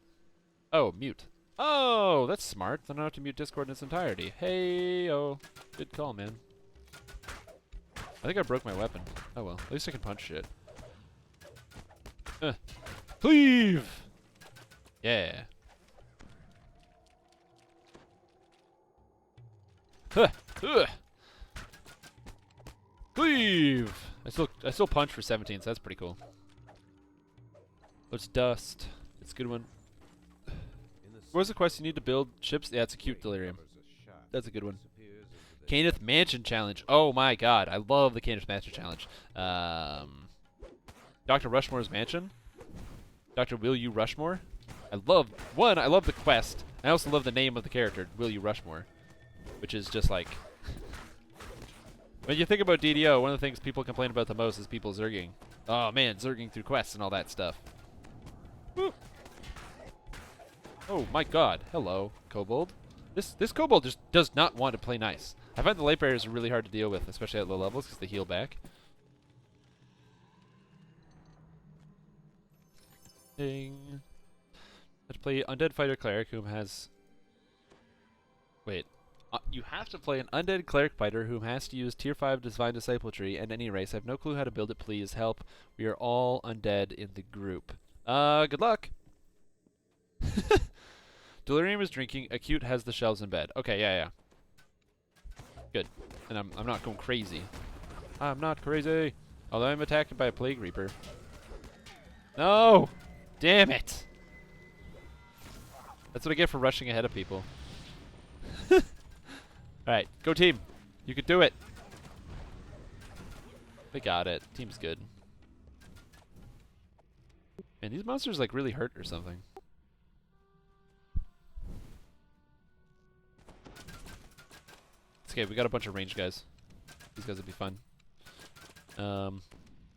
[SPEAKER 1] Oh, mute. Oh, that's smart. Then I don't have to mute Discord in its entirety. Hey, oh, good call, man. I think I broke my weapon. Oh well, at least I can punch shit. Cleave! Yeah. Cleave! I still punch for 17, so that's pretty cool. Let's dust. It's a good one. What was the quest you need to build ships? Yeah, it's a cute Delirium. That's a good one. Caneth Mansion Challenge. Oh my god, I love the Caneth Mansion Challenge. Dr. Rushmore's Mansion. Dr. Will You Rushmore. I love the quest. I also love the name of the character, Will You Rushmore. Which is just like... when you think about DDO, one of the things people complain about the most is people zerging. Oh man, zerging through quests and all that stuff. Woo. Oh my god. Hello, Kobold. This Kobold just does not want to play nice. I find the light barriers are really hard to deal with, especially at low levels, because they heal back. Ding. Let's play Undead Fighter Cleric, whom has... Wait. You have to play an Undead Cleric Fighter whom has to use Tier 5 Divine Disciple Tree and any race. I have no clue how to build it, please help. We are all undead in the group. Good luck. Delirium is drinking. Acute has the shelves in bed. Okay, yeah. Good. And I'm not going crazy. I'm not crazy. Although I'm attacked by a Plague Reaper. No! Damn it! That's what I get for rushing ahead of people. Alright, go team. You can do it. They got it. Team's good. Man, these monsters like really hurt or something. It's okay, we got a bunch of ranged guys. These guys would be fun.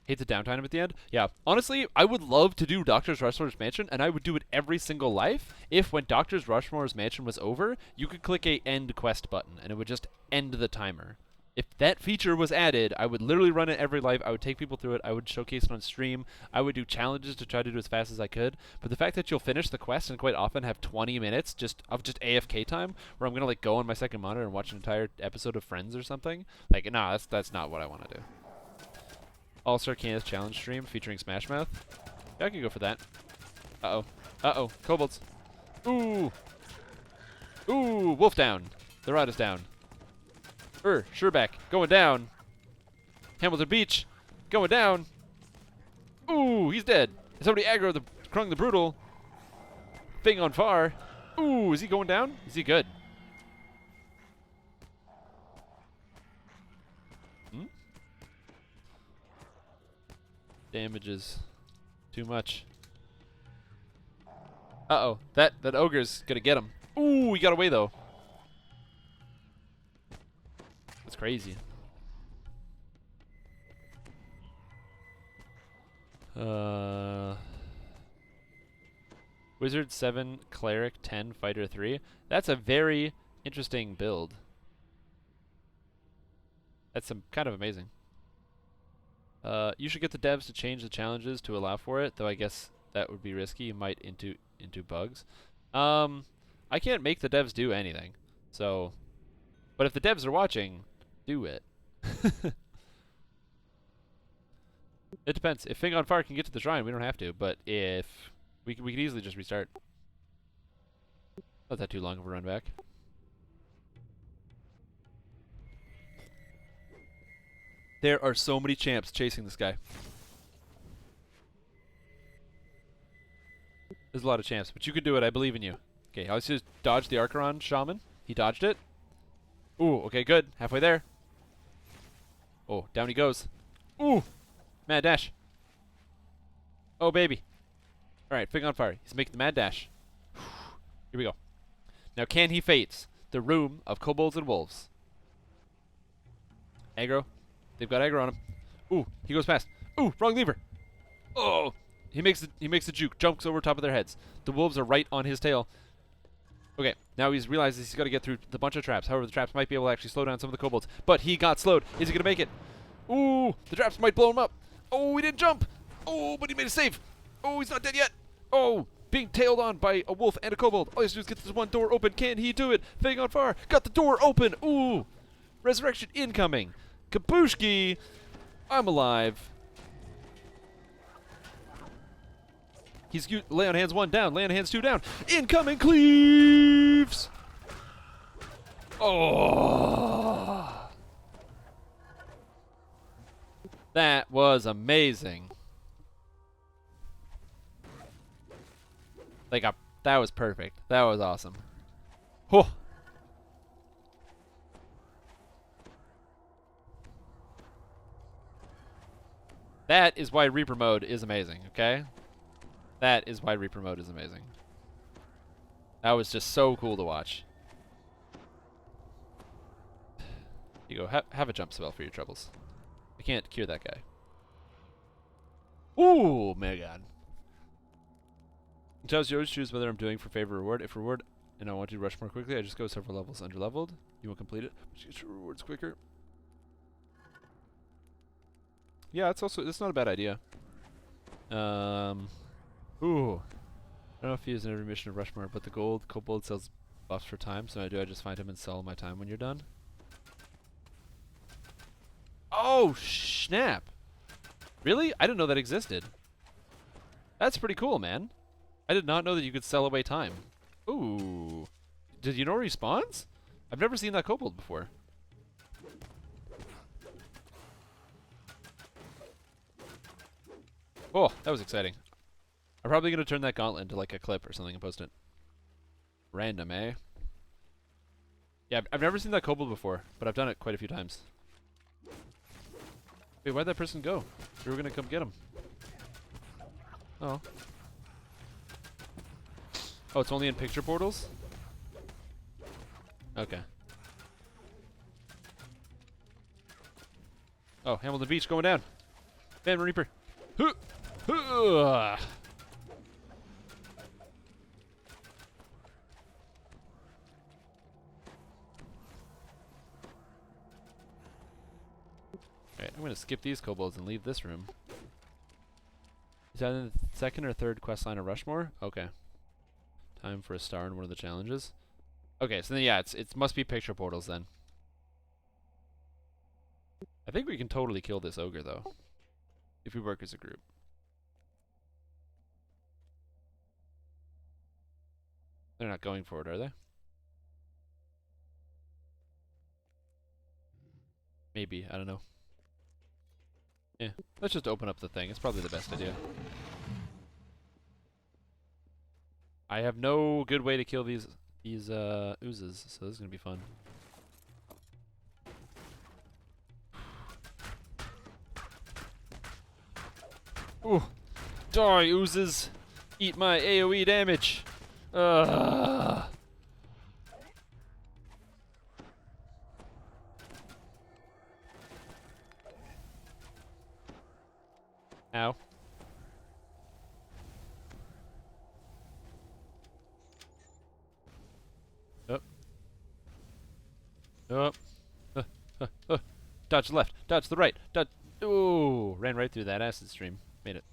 [SPEAKER 1] Hate the downtime at the end. Yeah, honestly, I would love to do Dr. Rushmore's Mansion, and I would do it every single life if when Dr. Rushmore's Mansion was over, you could click a end quest button, and it would just end the timer. If that feature was added, I would literally run it every life. I would take people through it. I would showcase it on stream. I would do challenges to try to do as fast as I could. But the fact that you'll finish the quest and quite often have 20 minutes of just AFK time, where I'm gonna like go on my second monitor and watch an entire episode of Friends or something, like nah, that's not what I want to do. All-Star Candace Challenge stream featuring Smash Mouth. Yeah, I can go for that. Uh-oh. Kobolds. Ooh. Wolf down. The rod is down. Sherback. Going down. Hamilton Beach. Going down. Ooh, he's dead. Somebody aggro the Krung the Brutal. Thing on far. Ooh, is he going down? Is he good? damage is too much. Uh-oh. That ogre's gonna get him. Ooh, he got away, though. That's crazy. Wizard 7, Cleric 10, Fighter 3. That's a very interesting build. That's kind of amazing. You should get the devs to change the challenges to allow for it, though I guess that would be risky. You might into bugs. I can't make the devs do anything. So, but if the devs are watching, do it. It depends. If Fing on Fire can get to the shrine, we don't have to. But if we could easily just restart. Not that too long of a run back. There are so many champs chasing this guy. There's a lot of champs, but you can do it. I believe in you. Okay, let's just dodge the Archeron Shaman. He dodged it. Ooh, okay, good. Halfway there. Oh, down he goes. Ooh! Mad dash. Oh, baby. Alright, Fing on Fire. He's making the mad dash. Here we go. Now, can he face the room of kobolds and wolves? Aggro. They've got aggro on him. Ooh, he goes past. Ooh, wrong lever. Oh! He makes the juke, jumps over top of their heads. The wolves are right on his tail. Okay, now he's realizes he's got to get through the bunch of traps. However, the traps might be able to actually slow down some of the kobolds. But he got slowed. Is he going to make it? Ooh, the traps might blow him up. Oh, he didn't jump. Oh, but he made a save. Oh, he's not dead yet. Oh, being tailed on by a wolf and a kobold. All he has to do is get this one door open. Can he do it? Fang on Fire. Got the door open. Ooh, resurrection incoming. Kabushki. I'm alive. He's lay on hands 1 down, lay on hands 2 down. Incoming cleaves. Oh, that was amazing. Like that was perfect. That was awesome. Oh. That is why Reaper mode is amazing. Okay. That is why Reaper mode is amazing. That was just so cool to watch. You go, have a jump spell for your troubles. I can't cure that guy. Ooh, my god. It tells you always choose whether I'm doing for favor or reward. If reward and I want you to rush more quickly, I just go several levels underleveled. You won't complete it, but you get your rewards quicker. Yeah, that's not a bad idea. Ooh. I don't know if he is in every mission of Rushmore, but the gold kobold sells buffs for time, so I just find him and sell my time when you're done. Oh, snap. Really? I didn't know that existed. That's pretty cool, man. I did not know that you could sell away time. Ooh. Did you know where he spawns? I've never seen that kobold before. Oh, that was exciting. I'm probably going to turn that gauntlet into like a clip or something and post it. Random, eh? Yeah, I've never seen that kobold before, but I've done it quite a few times. Wait, where'd that person go? We were going to come get him. Oh. Oh, it's only in picture portals? Okay. Oh, Hamilton Beach going down. Van Reaper. Huh! Huh! Alright, I'm gonna skip these kobolds and leave this room. Is that in the second or third quest line of Rushmore? Okay. Time for a star in one of the challenges. Okay, so then yeah, it must be picture portals then. I think we can totally kill this ogre though, if we work as a group. They're not going for it, are they? Maybe, I don't know. Yeah, let's just open up the thing. It's probably the best idea. I have no good way to kill these oozes, so this is gonna be fun. Ooh. Die, oozes. Eat my AoE damage. Ugh. Ow. Up. Up. Dodge the left. Dodge the right. Dodge. Ooh. Ran right through that acid stream. Made it.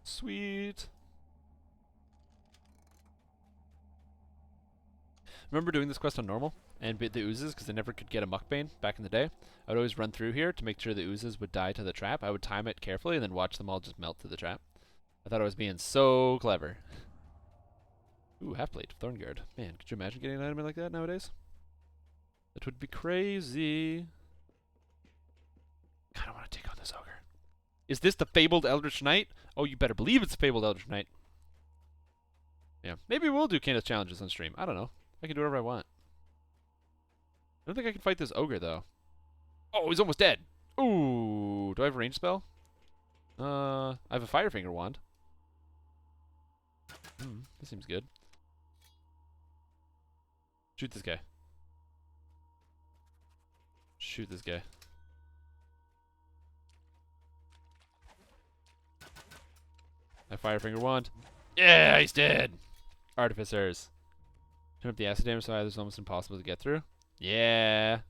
[SPEAKER 1] Sweet. Remember doing this quest on normal and beat the oozes because I never could get a mukbang back in the day? I would always run through here to make sure the oozes would die to the trap. I would time it carefully and then watch them all just melt to the trap. I thought I was being so clever. Ooh, half-plate, Thornguard. Man, could you imagine getting an item like that nowadays? That would be crazy. God, I want to take on this ogre. Is this the Fabled Eldritch Knight? Oh, you better believe it's the Fabled Eldritch Knight. Yeah, maybe we'll do Candace challenges on stream. I don't know. I can do whatever I want. I don't think I can fight this ogre, though. Oh, he's almost dead. Ooh, do I have a range spell? I have a Firefinger wand. This seems good. Shoot this guy. Shoot this guy. My Firefinger wand. Yeah, he's dead. Artificers. Turn up the acid damage so it's almost impossible to get through. Yeah.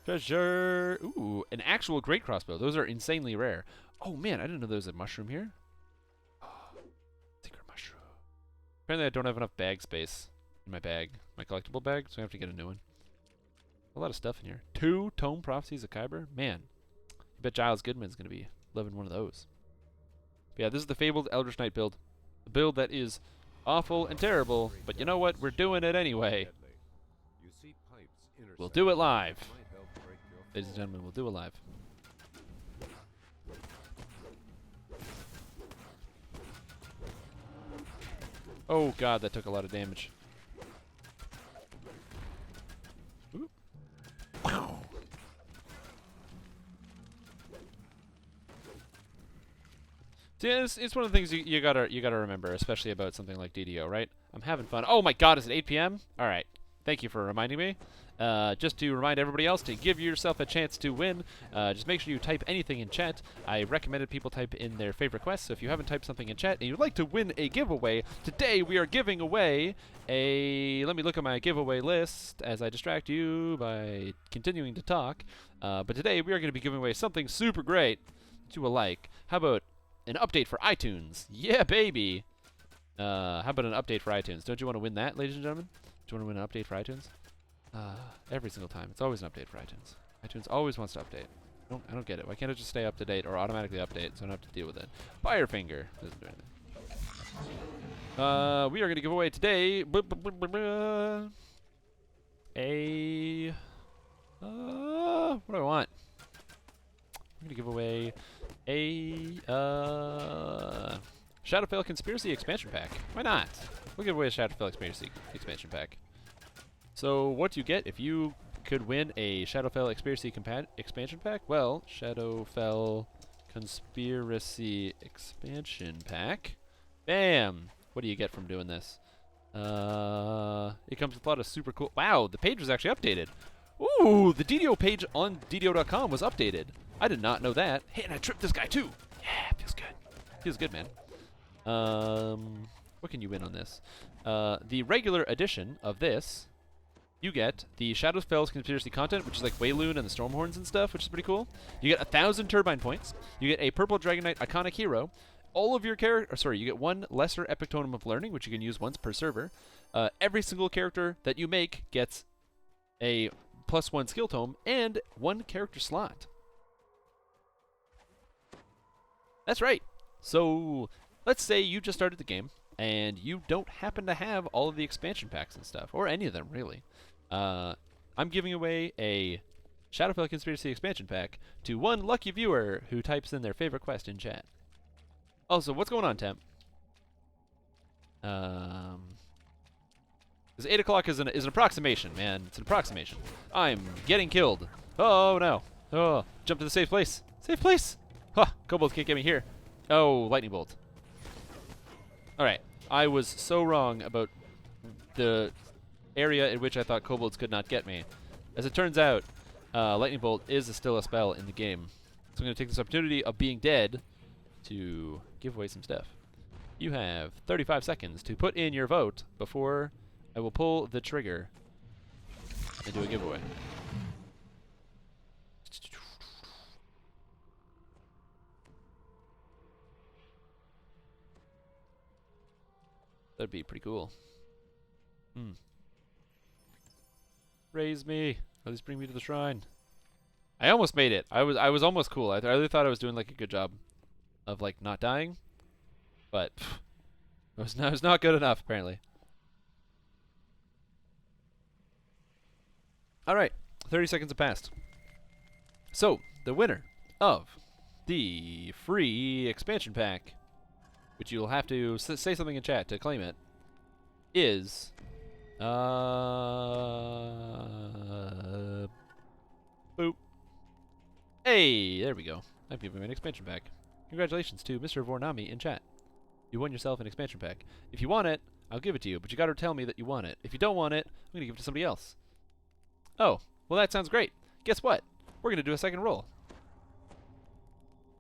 [SPEAKER 1] Treasure. Ooh, an actual great crossbow. Those are insanely rare. Oh man, I didn't know there was a mushroom here. Oh, secret mushroom. Apparently I don't have enough bag space in my bag. My collectible bag, so I have to get a new one. A lot of stuff in here. 2 Tome Prophecies of Kyber? Man. I bet Giles Goodman's going to be loving one of those. But yeah, this is the Fabled Eldritch Knight build. The build that is awful and terrible, but you know what? We're doing it anyway. We'll do it live. Ladies and gentlemen, we'll do it live. Oh god, that took a lot of damage. Ooh. See, it's one of the things you gotta remember, especially about something like DDO, right? I'm having fun. Oh my god, is it 8 p.m.? Alright. Thank you for reminding me. Just to remind everybody else to give yourself a chance to win, just make sure you type anything in chat. I recommended people type in their favorite quests, so if you haven't typed something in chat and you'd like to win a giveaway, today we are giving away a... Let me look at my giveaway list as I distract you by continuing to talk. But today we are going to be giving away something super great that you will like. How about an update for iTunes? Yeah, baby! How about an update for iTunes? Don't you want to win that, ladies and gentlemen? Do you want to win an update for iTunes? Every single time. It's always an update for iTunes. iTunes always wants to update. I don't get it. Why can't it just stay up to date or automatically update so I don't have to deal with it? Firefinger doesn't do anything. We are going to give away today what do I want? I'm going to give away a Shadowfell Conspiracy expansion pack. Why not? We'll give away a Shadowfell Conspiracy expansion pack. So what do you get if you could win a Shadowfell expansion pack? Well, Shadowfell Conspiracy expansion pack. Bam! What do you get from doing this? It comes with a lot of super cool... Wow, the page was actually updated. Ooh, the DDO page on DDO.com was updated. I did not know that. Hey, and I tripped this guy too. Yeah, feels good. Feels good, man. What can you win on this? The regular edition of this, you get the Shadowfell's Conspiracy content, which is like Wayloon and the Stormhorns and stuff, which is pretty cool. You get 1,000 Turbine points. You get a Purple Dragon Knight Iconic Hero. All of your you get 1 Lesser Epic Totem of Learning, which you can use once per server. Every single character that you make gets a +1 skill tome and 1 character slot. That's right. So let's say you just started the game and you don't happen to have all of the expansion packs and stuff, or any of them really. I'm giving away a Shadowfell Conspiracy expansion pack to 1 lucky viewer who types in their favorite quest in chat. Also, what's going on, Temp? Because 8 o'clock is an approximation, man. It's an approximation. I'm getting killed. Oh, no. Oh, jump to the safe place. Safe place. Ha! Kobolds can't get me here. Oh, lightning bolt. Alright. I was so wrong about the area in which I thought kobolds could not get me. As it turns out, lightning bolt is still a spell in the game. So I'm going to take this opportunity of being dead to give away some stuff. You have 35 seconds to put in your vote before I will pull the trigger and do a giveaway. That'd be pretty cool. Raise me. At least bring me to the shrine. I almost made it. I was almost cool. I really thought I was doing like a good job of like not dying, but it was not good enough apparently. All right, 30 seconds have passed. So the winner of the free expansion pack, which you'll have to say something in chat to claim it, is boop. Hey, there we go. I've given him an expansion pack. Congratulations to Mr. Vornami in chat. You won yourself an expansion pack. If you want it, I'll give it to you, but you gotta tell me that you want it. If you don't want it, I'm gonna give it to somebody else. Oh, well that sounds great. Guess what? We're gonna do a second roll.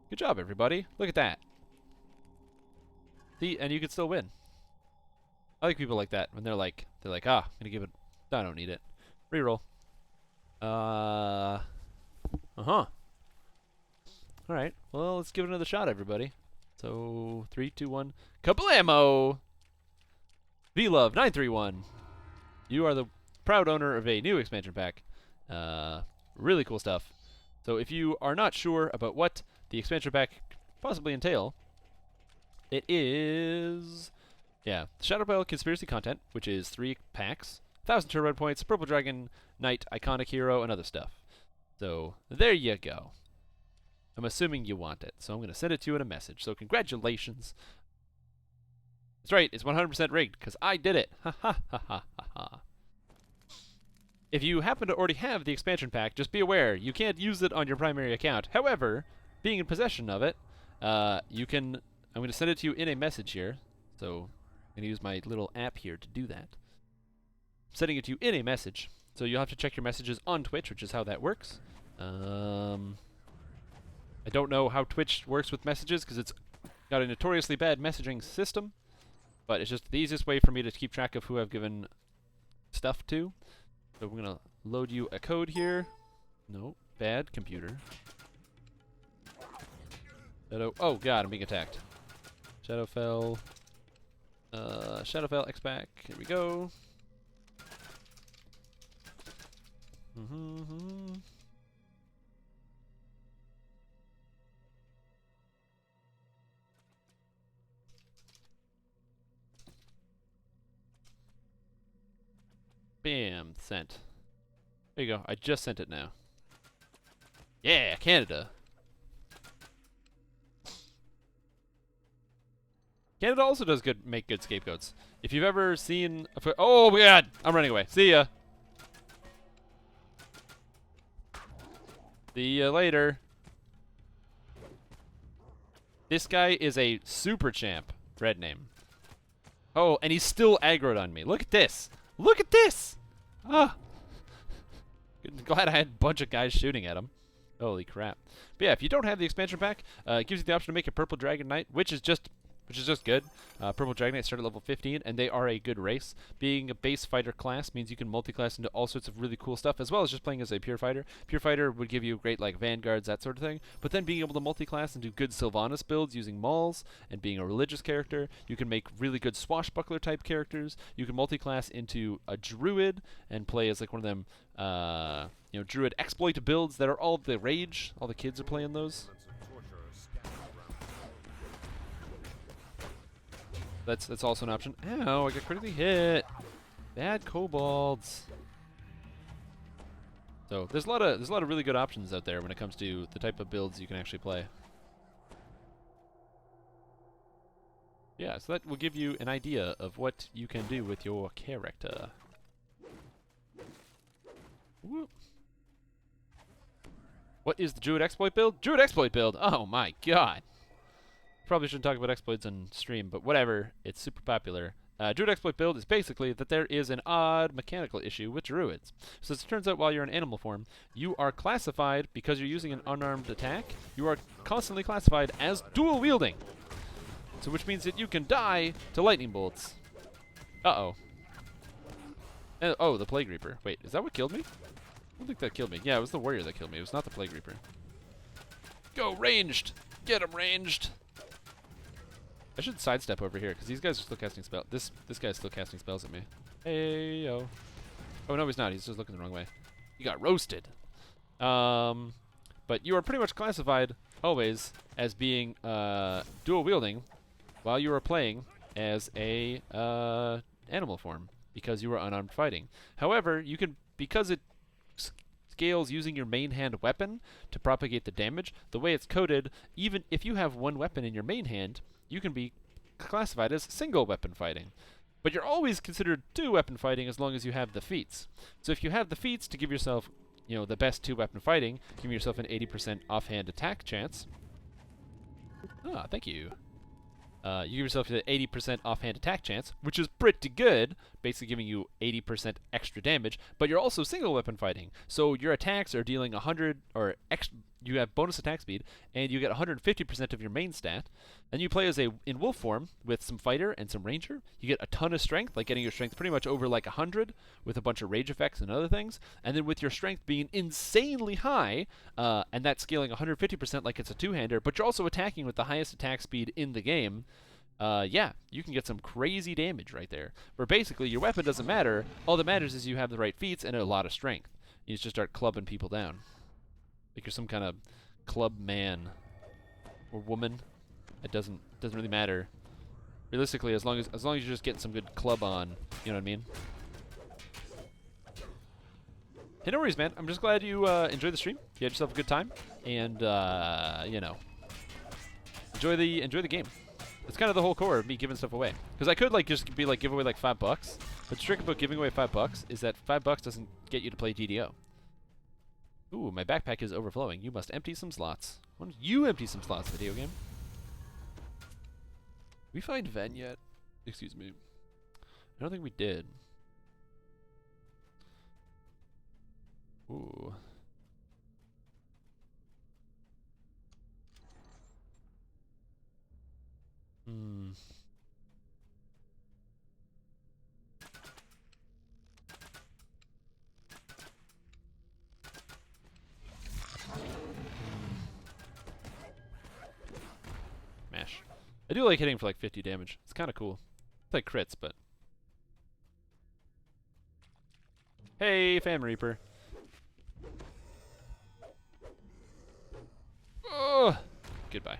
[SPEAKER 1] Good job, everybody. Look at that. See, and you can still win. I like people like that when they're like, ah, I'm gonna give it. I don't need it. Reroll. All right. Well, let's give it another shot, everybody. So 3, 2, 1. Kablamo! VLove931. You are the proud owner of a new expansion pack. Really cool stuff. So if you are not sure about what the expansion pack possibly entail, it is, Shadowbell Conspiracy content, which is 3 packs, 1,000 turbo points, Purple Dragon, Knight, Iconic Hero, and other stuff. So there you go. I'm assuming you want it, so I'm going to send it to you in a message. So congratulations. That's right, it's 100% rigged, because I did it. Ha ha ha ha ha ha. If you happen to already have the expansion pack, just be aware, you can't use it on your primary account. However, being in possession of it, you can, I'm going to send it to you in a message here. So I'm going to use my little app here to do that. I'm sending it to you in a message. So you'll have to check your messages on Twitch, which is how that works. I don't know how Twitch works with messages because it's got a notoriously bad messaging system, but it's just the easiest way for me to keep track of who I've given stuff to. So we're going to load you a code here. No, bad computer. Shadow, oh god, I'm being attacked. Shadowfell. Shadowfell X-Pack. Here we go. Bam, sent. There you go. I just sent it now. Yeah, Canada. Canada also does make good scapegoats. If you've ever seen oh my god, I'm running away. See ya. See ya later. This guy is a super champ. Red name. Oh, and he's still aggroed on me. Look at this. Look at this! Ah! Glad I had a bunch of guys shooting at him. Holy crap. But yeah, if you don't have the expansion pack, it gives you the option to make a Purple Dragon Knight, which is just good. Purple Dragon Knights start at level 15, and they are a good race. Being a base fighter class means you can multi-class into all sorts of really cool stuff, as well as just playing as a pure fighter. Pure fighter would give you great, like, vanguards, that sort of thing. But then being able to multi-class and do good Sylvanas builds using mauls, and being a religious character, you can make really good swashbuckler-type characters. You can multi-class into a druid and play as, like, one of them, druid exploit builds that are all the rage. All the kids are playing those. That's also an option. Ow, I got critically hit. Bad kobolds. So there's a lot of really good options out there when it comes to the type of builds you can actually play. Yeah, so that will give you an idea of what you can do with your character. Whoop. What is the Druid exploit build? Druid exploit build! Oh my god! Probably shouldn't talk about exploits on stream, but whatever. It's super popular. Druid exploit build is basically that there is an odd mechanical issue with druids. So as it turns out, while you're in animal form, you are classified, because you're using an unarmed attack, you are constantly classified as dual wielding. So which means that you can die to lightning bolts. Uh-oh. Oh, the Plague Reaper. Wait, is that what killed me? I don't think that killed me. Yeah, it was the warrior that killed me. It was not the Plague Reaper. Go, ranged! Get him, ranged! I should sidestep over here, because these guys are still casting spells. This guy's still casting spells at me. Hey, yo. Oh, no, he's not. He's just looking the wrong way. You got roasted. But you are pretty much classified, always, as being dual wielding while you are playing as a animal form, because you are unarmed fighting. However, you can, because it scales using your main hand weapon to propagate the damage, the way it's coded, even if you have one weapon in your main hand, you can be classified as single weapon fighting. But you're always considered two weapon fighting as long as you have the feats. So if you have the feats to give yourself, you know, the best two weapon fighting, give yourself an 80% offhand attack chance. Ah, thank you. You give yourself the 80% offhand attack chance, which is pretty good, basically giving you 80% extra damage, but you're also single weapon fighting. So your attacks are dealing 100, or you have bonus attack speed, and you get 150% of your main stat. And you play as in wolf form with some fighter and some ranger. You get a ton of strength, like getting your strength pretty much over like 100 with a bunch of rage effects and other things. And then with your strength being insanely high, and that scaling 150% like it's a two-hander, but you're also attacking with the highest attack speed in the game. Yeah, you can get some crazy damage right there. Where basically your weapon doesn't matter. All that matters is you have the right feats and a lot of strength. You just start clubbing people down. Like you're some kind of club man or woman. It doesn't really matter. Realistically, as long as you're just getting some good club on, you know what I mean? Hey, no worries, man. I'm just glad you enjoyed the stream. You had yourself a good time, and you know, enjoy the game. It's kind of the whole core of me giving stuff away. Because I could like just be like give away like $5, but the trick about giving away $5 is that $5 doesn't get you to play GDO. Ooh, my backpack is overflowing. You must empty some slots. Why don't you empty some slots, video game? Did we find Ven yet? Excuse me. I don't think we did. Ooh. Hmm. Mash. I do like hitting for like 50 damage. It's kind of cool. It's like crits, but... Hey, Fam Reaper. Oh! Goodbye.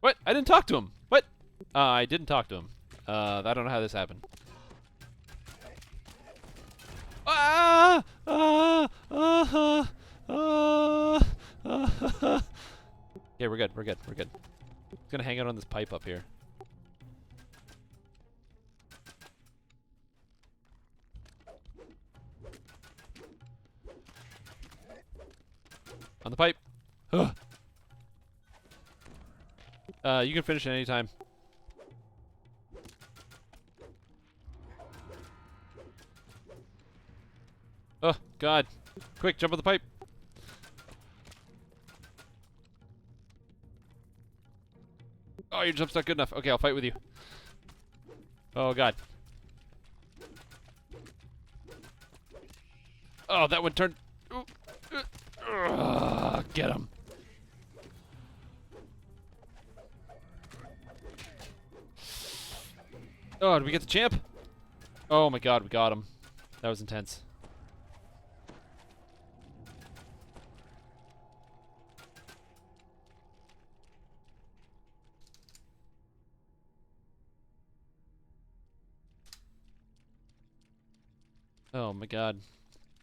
[SPEAKER 1] What? I didn't talk to him. What? I didn't talk to him. I don't know how this happened. Ah! Ah! Ah! Yeah, we're good. We're good. We're good. Just gonna hang out on this pipe up here. On the pipe. Ugh. You can finish it anytime. Oh, God. Quick, jump on the pipe. Oh, your jump's not good enough. Okay, I'll fight with you. Oh, God. Oh, that one turned... Get him. Oh, did we get the champ? Oh my God, we got him. That was intense. Oh my God.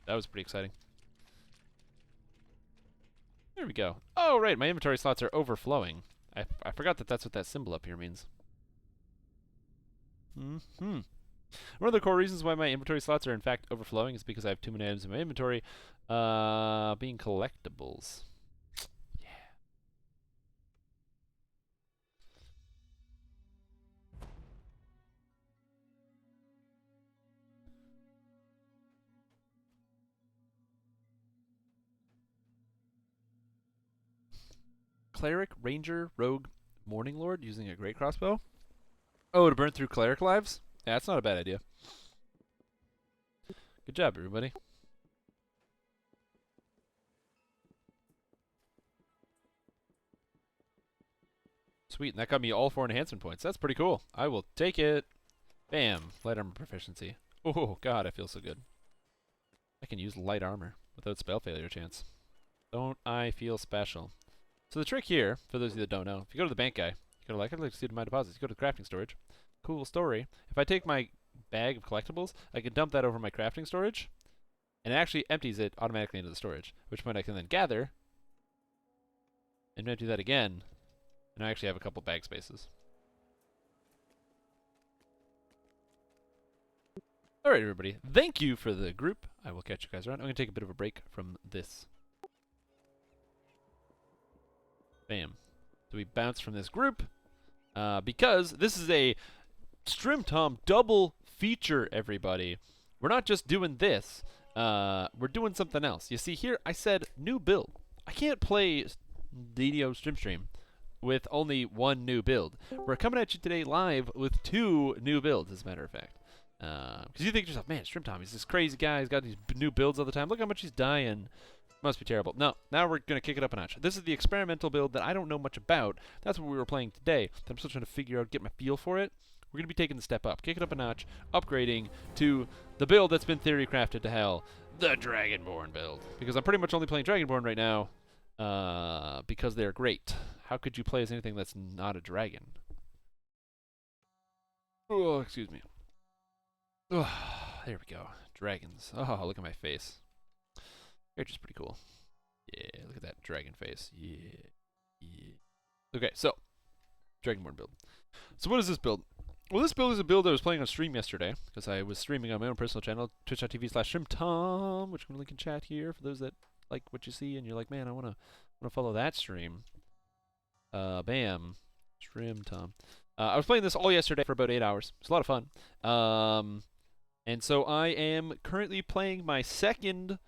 [SPEAKER 1] That was pretty exciting. There we go. Oh, right, my inventory slots are overflowing. I forgot that that's what that symbol up here means. Mm-hmm. One of the core reasons why my inventory slots are in fact overflowing is because I have too many items in my inventory being collectibles. Yeah. Cleric, Ranger, Rogue, Morning Lord using a great crossbow. Oh, to burn through cleric lives? Yeah, that's not a bad idea. Good job, everybody. Sweet, and that got me all 4 enhancement points. That's pretty cool. I will take it. Bam. Light armor proficiency. Oh, God, I feel so good. I can use light armor without spell failure chance. Don't I feel special? So the trick here, for those of you that don't know, if you go to the bank guy, you go to I'd like to see my deposits. You go to the crafting storage. Cool story. If I take my bag of collectibles, I can dump that over my crafting storage, and it actually empties it automatically into the storage, at which point I can then gather and empty that again, and I actually have a couple bag spaces. Alright, everybody. Thank you for the group. I will catch you guys around. I'm going to take a bit of a break from this. Bam. So we bounce from this group because this is a Strimtom double feature, everybody. We're not just doing this. We're doing something else. You see here, I said new build. I can't play DDO Strimstream with only one new build. We're coming at you today live with 2 new builds, as a matter of fact. Because you think to yourself, man, Strimtom, he's this crazy guy. He's got these new builds all the time. Look how much he's dying. Must be terrible. No, now we're going to kick it up a notch. This is the experimental build that I don't know much about. That's what we were playing today. I'm still trying to figure out, get my feel for it. We're going to be taking the step up, kick it up a notch, upgrading to the build that's been theory crafted to hell, the Dragonborn build. Because I'm pretty much only playing Dragonborn right now because they're great. How could you play as anything that's not a dragon? Oh, excuse me. Oh, there we go. Dragons. Oh, look at my face. They're just pretty cool. Yeah, look at that dragon face. Yeah. Yeah. Okay, so Dragonborn build. So what is this build? Well, this build is a build I was playing on stream yesterday, because I was streaming on my own personal channel, twitch.tv/Strimtom, which I'm going to link in chat here for those that like what you see and you're like, man, I want to follow that stream. Bam. Strimtom. I was playing this all yesterday for about 8 hours. It's a lot of fun. And so I am currently playing my second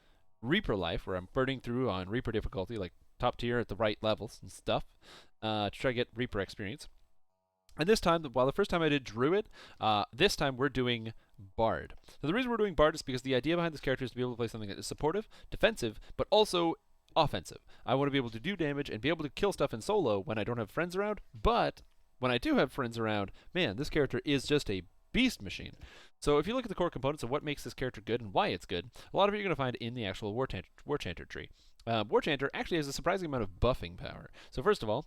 [SPEAKER 1] Reaper life, where I'm burning through on Reaper difficulty, like top tier at the right levels and stuff, to try to get Reaper experience. And this time, while the first time I did Druid, this time we're doing Bard. So the reason we're doing Bard is because the idea behind this character is to be able to play something that is supportive, defensive, but also offensive. I want to be able to do damage and be able to kill stuff in solo when I don't have friends around, but when I do have friends around, man, this character is just a beast machine. So if you look at the core components of what makes this character good and why it's good, a lot of it you're going to find in the actual warchanter tree. Warchanter actually has a surprising amount of buffing power. So first of all,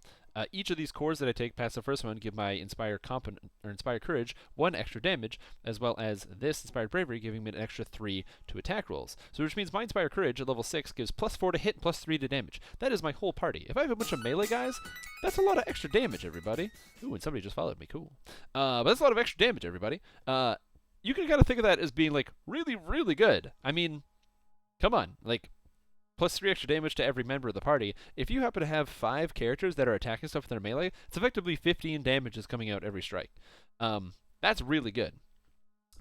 [SPEAKER 1] each of these cores that I take past the first one give my Inspire Courage 1 extra damage, as well as this Inspired Bravery giving me an extra 3 to attack rolls. So which means my Inspire Courage at level 6 gives +4 to hit and +3 to damage. That is my whole party. If I have a bunch of melee guys, that's a lot of extra damage, everybody. Ooh, and somebody just followed me. Cool. But that's a lot of extra damage, everybody. You can kind of think of that as being like really, really good. I mean, come on, like +3 extra damage to every member of the party. If you happen to have 5 characters that are attacking stuff with their melee, it's effectively 15 damage is coming out every strike. That's really good.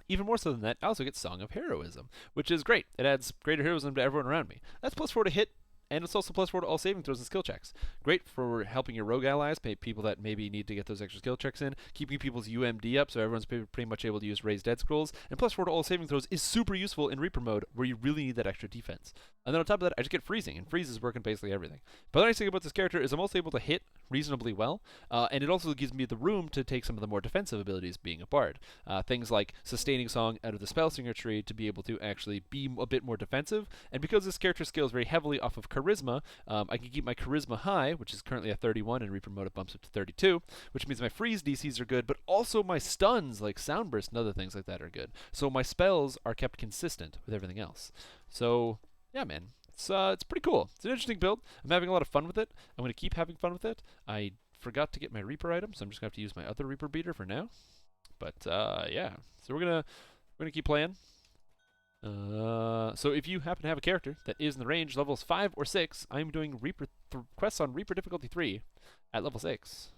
[SPEAKER 1] Even more so than that, I also get Song of Heroism, which is great. It adds greater heroism to everyone around me. That's +4 to hit, and it's also +4 to all saving throws and skill checks. Great for helping your rogue allies, people that maybe need to get those extra skill checks in, keeping people's UMD up so everyone's pretty much able to use raised dead scrolls, and +4 to all saving throws is super useful in Reaper mode where you really need that extra defense. And then on top of that, I just get freezing, and freeze is working basically everything. But the nice thing about this character is I'm also able to hit reasonably well, and it also gives me the room to take some of the more defensive abilities being a bard. Things like sustaining song out of the spellsinger tree to be able to actually be a bit more defensive, and because this character scales very heavily off of charisma, I can keep my charisma high, which is currently at 31, and Reaper mode it bumps up to 32, which means my freeze DCs are good, but also my stuns like Soundburst and other things like that are good. So my spells are kept consistent with everything else. So yeah, man, it's pretty cool. It's an interesting build. I'm having a lot of fun with it. I'm going to keep having fun with it. I forgot to get my Reaper item, so I'm just going to have to use my other Reaper beater for now. But yeah, so we're gonna keep playing. So if you happen to have a character that is in the range levels 5 or 6, I'm doing Reaper quests on Reaper difficulty 3 at level 6.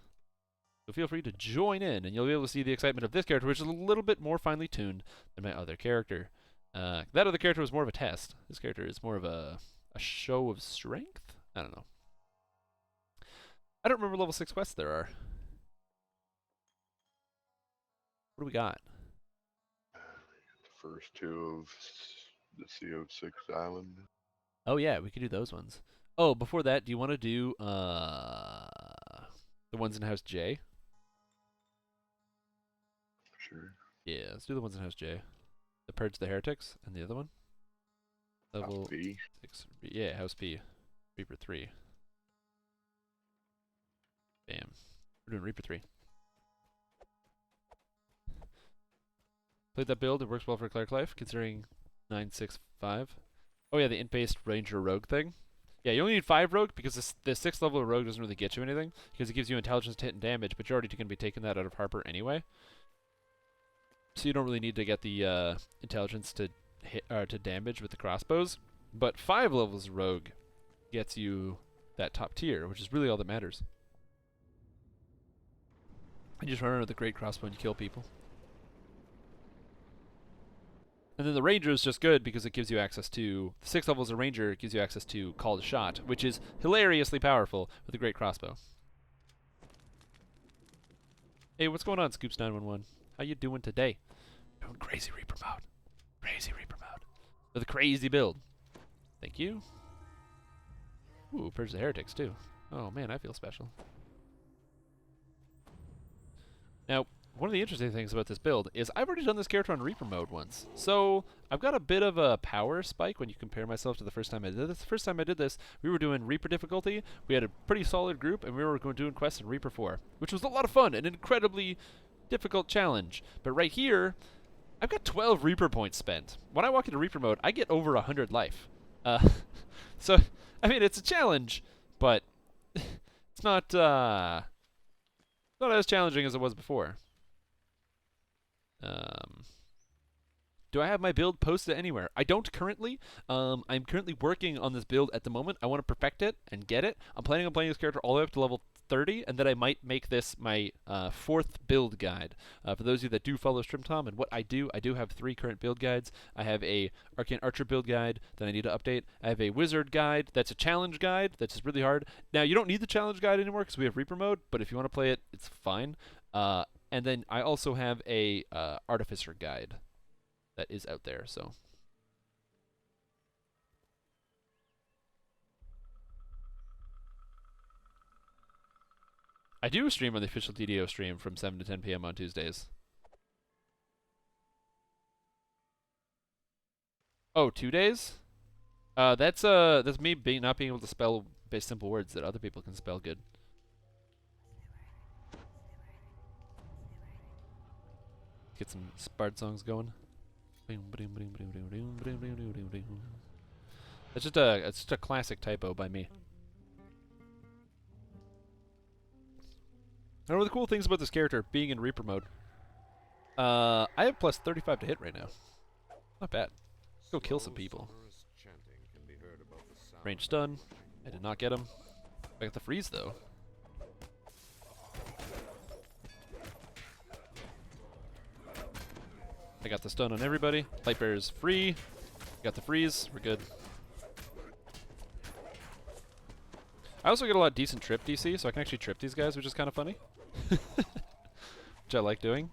[SPEAKER 1] So feel free to join in, and you'll be able to see the excitement of this character, which is a little bit more finely tuned than my other character. That other character was more of a test. This character is more of a show of strength? I don't know. I don't remember level 6 quests there are. What do we got?
[SPEAKER 3] First two of the CO6 Island.
[SPEAKER 1] Oh yeah, we could do those ones. Oh, before that, do you want to do the ones in House J?
[SPEAKER 3] Sure.
[SPEAKER 1] Yeah, let's do the ones in House J. The Purge the Heretics, and the other one? Level
[SPEAKER 3] P.
[SPEAKER 1] 6. Yeah, House P. Reaper 3. Bam. We're doing Reaper 3. Played that build, it works well for Cleric Life, considering 965. Oh yeah, the int-based Ranger Rogue thing. Yeah, you only need 5 Rogue, because the 6th level of Rogue doesn't really get you anything, because it gives you intelligence to hit and damage, but you're already going to be taking that out of Harper anyway. So you don't really need to get the intelligence to hit to damage with the crossbows. But 5 levels of Rogue gets you that top tier, which is really all that matters. You just run around with a great crossbow and you kill people. And then the Ranger is just good because it gives you access to... The 6 levels of Ranger gives you access to Call to Shot, which is hilariously powerful with a great crossbow. Hey, what's going on, Scoops911? How you doing today? Doing crazy Reaper mode. Crazy Reaper mode. With a crazy build. Thank you. Ooh, Purge the Heretics too. Oh man, I feel special. Now, one of the interesting things about this build is I've already done this character on Reaper mode once. So, I've got a bit of a power spike when you compare myself to the first time I did this. The first time I did this, we were doing Reaper difficulty, we had a pretty solid group, and we were doing quests in Reaper 4, which was a lot of fun, an incredibly difficult challenge. But right here, I've got 12 Reaper points spent. When I walk into Reaper mode, I get over 100 life. So, I mean, it's a challenge, but it's not as challenging as it was before. Do I have my build posted anywhere? I don't currently. I'm currently working on this build at the moment. I want to perfect it and get it. I'm planning on playing this character all the way up to level 30, and then I might make this my 4th build guide. For those of you that do follow Strimtom and what I do have 3 current build guides. I have a Arcane Archer build guide that I need to update. I have a Wizard guide that's a challenge guide that's just really hard. Now, you don't need the challenge guide anymore because we have Reaper mode, but if you want to play it, it's fine. And then I also have a Artificer guide that is out there, so. I do stream on the official DDO stream from 7 to 10 p.m. on Tuesdays. Oh, 2 days? That's me not being able to spell simple words that other people can spell good. Get some Spard songs going. It's just a classic typo by me. One of the cool things about this character being in Reaper mode, I have plus 35 to hit right now. Not bad. Go kill some people. Range stun. I did not get him. I got the freeze though. I got the stun on everybody. Lightbearer is free. Got the freeze. We're good. I also get a lot of decent trip DC, so I can actually trip these guys, which is kind of funny. Which I like doing.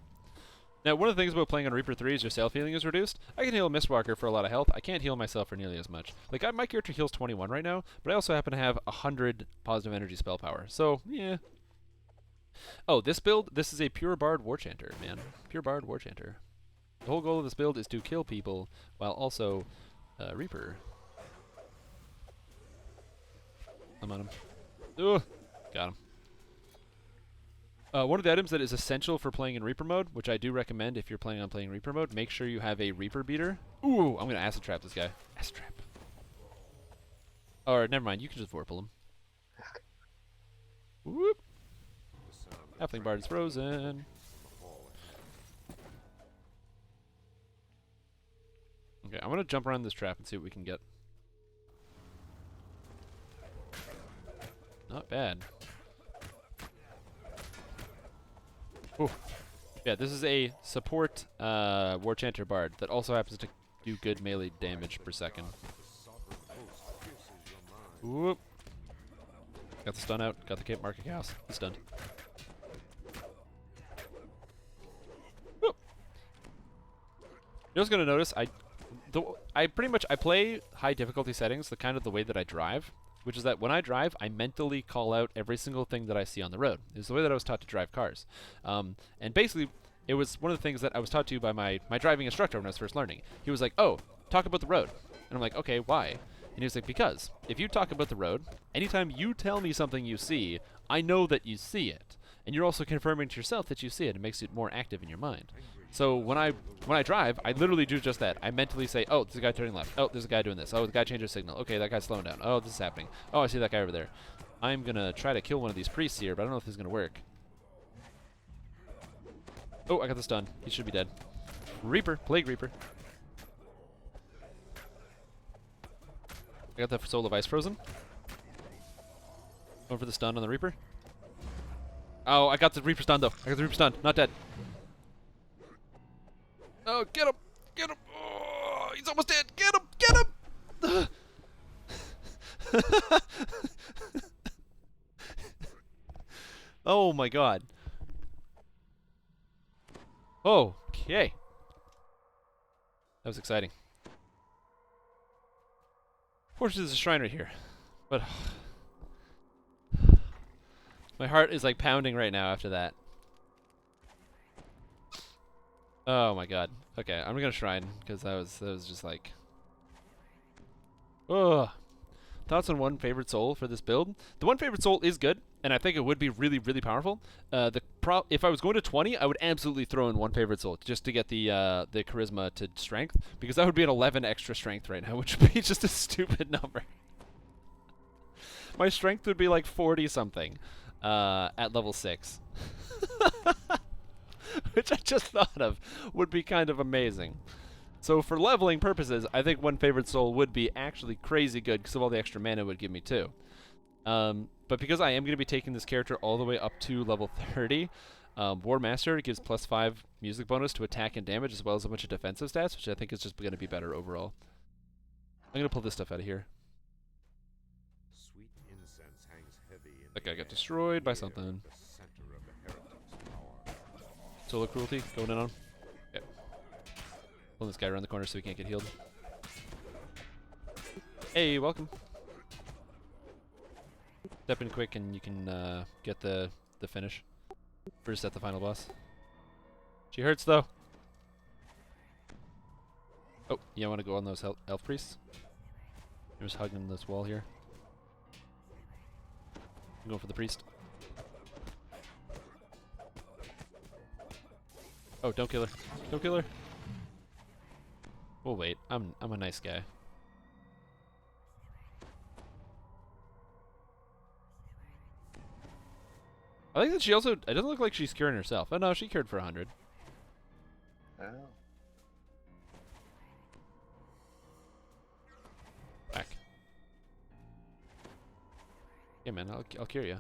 [SPEAKER 1] Now, one of the things about playing on Reaper 3 is your self-healing is reduced. I can heal a Mistwalker for a lot of health. I can't heal myself for nearly as much. Like, my character heals 21 right now, but I also happen to have 100 positive energy spell power. So, yeah. Oh, this build, this is a pure Bard warchanter, man. Pure Bard warchanter. The whole goal of this build is to kill people while also Reaper. I'm on him. Ooh, got him. One of the items that is essential for playing in Reaper mode, which I do recommend if you're planning on playing Reaper mode, make sure you have a Reaper beater. Ooh, I'm going to acid trap this guy. Acid trap. Or, never mind, you can just vorpal him. Whoop. Halfling Bard is frozen. Okay, I'm gonna jump around this trap and see what we can get. Not bad. Ooh. Yeah, this is a support warchanter bard that also happens to do good melee damage per second. Whoop. Got the stun out. Got the cape marking house. He's stunned. Whoop. You're just gonna notice I pretty much play high difficulty settings the kind of the way that I drive, which is that when I drive, I mentally call out every single thing that I see on the road. It's the way that I was taught to drive cars. And basically, it was one of the things that I was taught to by my driving instructor when I was first learning. He was like, oh, talk about the road. And I'm like, okay, why? And he was like, because if you talk about the road, anytime you tell me something you see, I know that you see it. And you're also confirming to yourself that you see it. It makes it more active in your mind. So when I drive, I literally do just that. I mentally say, oh, there's a guy turning left. Oh, there's a guy doing this. Oh, the guy changed his signal. Okay, that guy's slowing down. Oh, this is happening. Oh, I see that guy over there. I'm going to try to kill one of these priests here, but I don't know if this is going to work. Oh, I got the stun. He should be dead. Reaper. Plague Reaper. I got the Soul of Ice frozen. Going for the stun on the Reaper. Oh, I got the Reaper stun, though. I got the Reaper stun. Not dead. Oh, get him! Get him! Oh, he's almost dead! Get him! Get him! Oh my god. Okay. That was exciting. Fortunately, there's a shrine right here. But my heart is like pounding right now after that. Oh my god. Okay, I'm gonna shrine because that was just like. Ugh. Thoughts on one favorite soul for this build? The one favorite soul is good, and I think it would be really, really powerful. If I was going to 20, I would absolutely throw in one favorite soul just to get the charisma to strength, because that would be an 11 extra strength right now, which would be just a stupid number. My strength would be like 40 something at level 6. Which I just thought of would be kind of amazing. So for leveling purposes, I think one favorite soul would be actually crazy good because of all the extra mana it would give me too. But because I am going to be taking this character all the way up to level 30, War Master gives +5 music bonus to attack and damage as well as a bunch of defensive stats, which I think is just going to be better overall. I'm going to pull this stuff out of here.
[SPEAKER 2] Sweet incense hangs heavy in
[SPEAKER 1] That guy got destroyed by something. Solar Cruelty going in on him. Yep. Pulling this guy around the corner so he can't get healed. Hey, welcome. Step in quick and you can get the finish. First at the final boss. She hurts though. Oh, yeah, I want to go on those elf priests. I'm just hugging this wall here. I'm going for the priest. Oh, don't kill her. Don't kill her. We'll wait. I'm a nice guy. I think that she also... It doesn't look like she's curing herself. Oh no, she cured for 100.
[SPEAKER 3] Ow.
[SPEAKER 1] Back. Yeah, man, I'll cure you.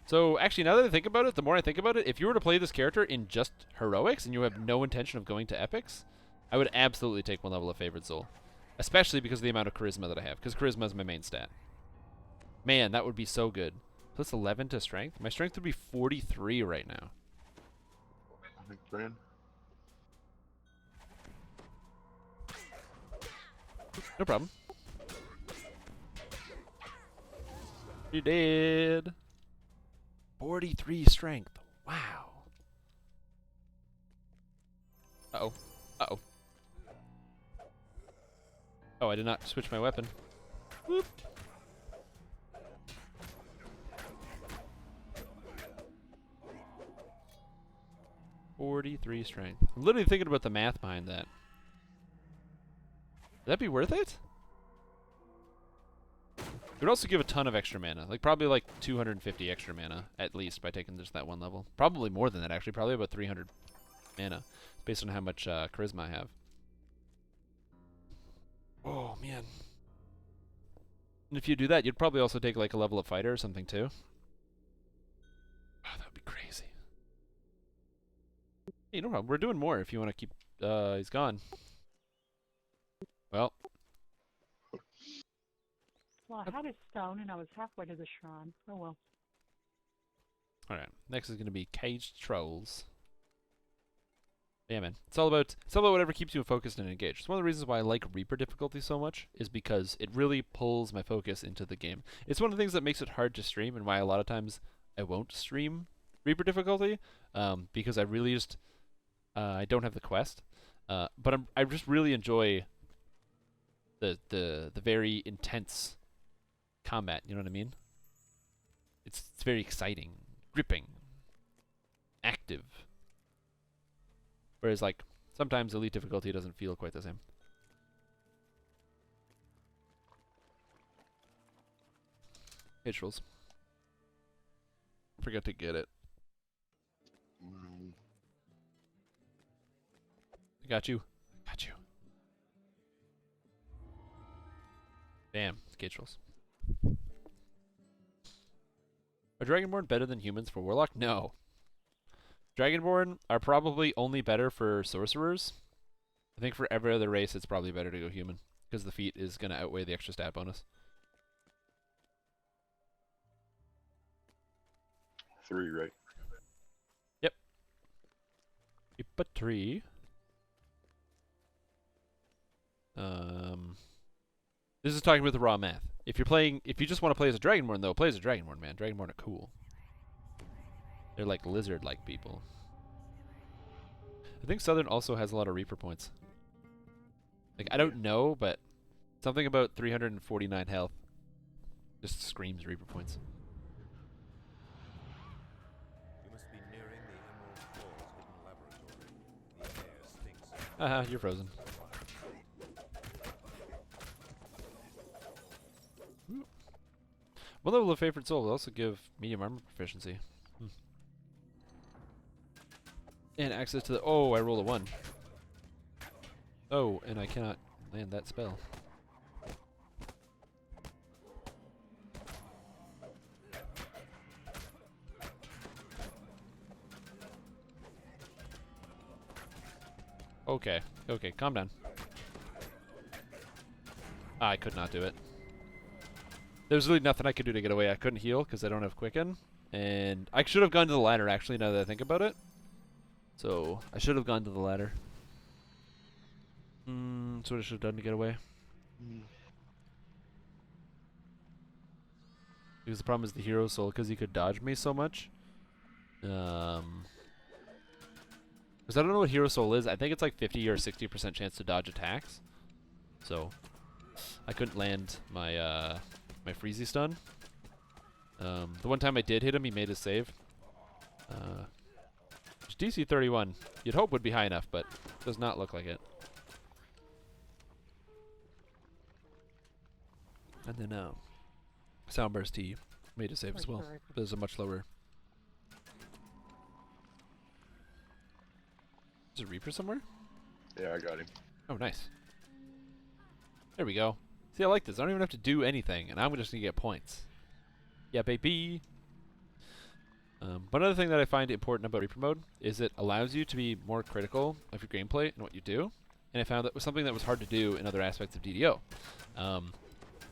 [SPEAKER 1] So, actually, now that I think about it, the more I think about it, if you were to play this character in just heroics and you have no intention of going to epics, I would absolutely take one level of favorite soul. Especially because of the amount of charisma that I have, because charisma is my main stat. Man, that would be so good. Plus 11 to strength? My strength would be 43 right now.
[SPEAKER 3] Thanks, friend.
[SPEAKER 1] No problem. You did. 43 strength. Wow. Uh-oh. Uh-oh. Oh, I did not switch my weapon. Whoop. .43 strength. I'm literally thinking about the math behind that. Would that be worth it? It would also give a ton of extra mana. Like, probably like 250 extra mana, at least, by taking just that one level. Probably more than that, actually. Probably about 300 mana, based on how much charisma I have. And if you do that, you'd probably also take like a level of fighter or something too. Oh, that would be crazy. Hey, no problem. We're doing more if you want to keep. He's gone. Well.
[SPEAKER 4] Well, I had a stone and I was halfway to the shrine. Oh well.
[SPEAKER 1] Alright. Next is going to be caged trolls. Yeah, man. It's all about whatever keeps you focused and engaged. It's one of the reasons why I like Reaper difficulty so much, is because it really pulls my focus into the game. It's one of the things that makes it hard to stream, and why a lot of times I won't stream Reaper difficulty, because I really just I don't have the quest. But I just really enjoy the very intense combat. You know what I mean? It's very exciting, gripping, active. Whereas, like, sometimes elite difficulty doesn't feel quite the same. Hey, trolls. Forgot to get it. I got you. I got you. Damn, skate trolls. Are Dragonborn better than humans for Warlock? No. Dragonborn are probably only better for Sorcerers. I think for every other race, it's probably better to go human, because the feat is going to outweigh the extra stat bonus.
[SPEAKER 3] 3, right?
[SPEAKER 1] Yep. Keep a tree. This is talking about the raw math. If you just want to play as a Dragonborn, though, play as a Dragonborn, man. Dragonborn are cool. They're like lizard-like people. I think Southern also has a lot of Reaper points. Like, I don't know, but something about 349 health just screams Reaper points.
[SPEAKER 2] You must be nearing the Emerald Falls hidden laboratory. The air stinks.
[SPEAKER 1] Haha, you're frozen. One level of favorite soul will also give medium armor proficiency. And access to the... Oh, I rolled a 1. Oh, and I cannot land that spell. Okay, okay, calm down. I could not do it. There's really nothing I could do to get away. I couldn't heal because I don't have Quicken. And I should have gone to the ladder, actually, now that I think about it. So, I should have gone to the ladder. That's what I should have done to get away. Because the problem is the hero soul, because he could dodge me so much. Because I don't know what hero soul is. I think it's like 50 or 60% chance to dodge attacks. So, I couldn't land my my freezy stun. The one time I did hit him, he made his save. DC 31. You'd hope would be high enough, but does not look like it. And then Soundburst T made a save as well, but it's a much lower. Is a Reaper somewhere?
[SPEAKER 3] Yeah, I got him.
[SPEAKER 1] Oh, nice. There we go. See, I like this. I don't even have to do anything, and I'm just gonna get points. Yeah, baby. But another thing that I find important about Reaper mode is it allows you to be more critical of your gameplay and what you do. And I found that was something that was hard to do in other aspects of DDO.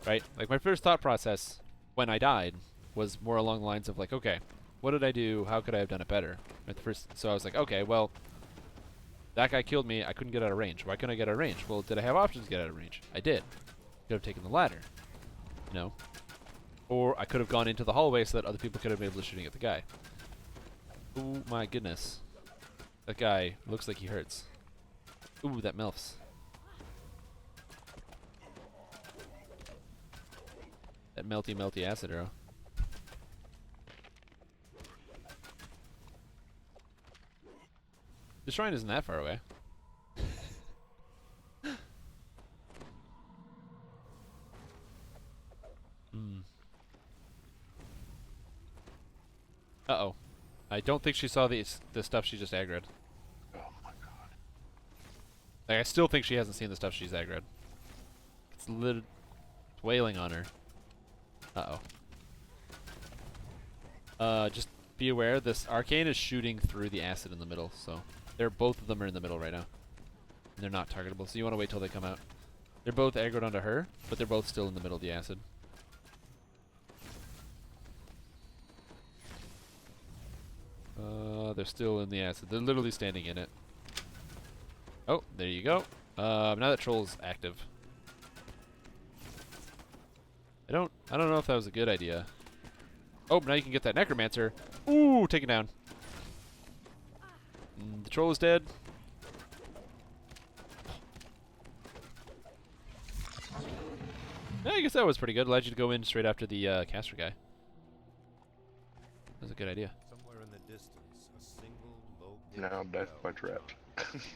[SPEAKER 1] Right? Like, my first thought process when I died was more along the lines of, like, okay, what did I do? How could I have done it better? At the first, so I was like, okay, well, that guy killed me. I couldn't get out of range. Why couldn't I get out of range? Well, did I have options to get out of range? I did. Could have taken the ladder. You know? Or I could have gone into the hallway so that other people could have been able to shooting at the guy. Ooh, my goodness. That guy looks like he hurts. Ooh, that MILFs. That melty, melty acid arrow. The shrine isn't that far away. Uh-oh. I don't think she saw the stuff she just aggroed.
[SPEAKER 3] Oh my god.
[SPEAKER 1] Like, I still think she hasn't seen the stuff she's aggroed. It's wailing on her. Uh-oh. Just be aware, this arcane is shooting through the acid in the middle, so both of them are in the middle right now. And they're not targetable, so you want to wait till they come out. They're both aggroed onto her, but they're both still in the middle of the acid. They're still in the acid. They're literally standing in it. Oh, there you go. Now that troll's active. I don't know if that was a good idea. Oh, now you can get that necromancer. Ooh, taken down. The troll is dead. Yeah, I guess that was pretty good. Allowed you to go in straight after the caster guy. That was a good idea.
[SPEAKER 2] Somewhere in the distance, a single low
[SPEAKER 3] Now I'm back by trapped.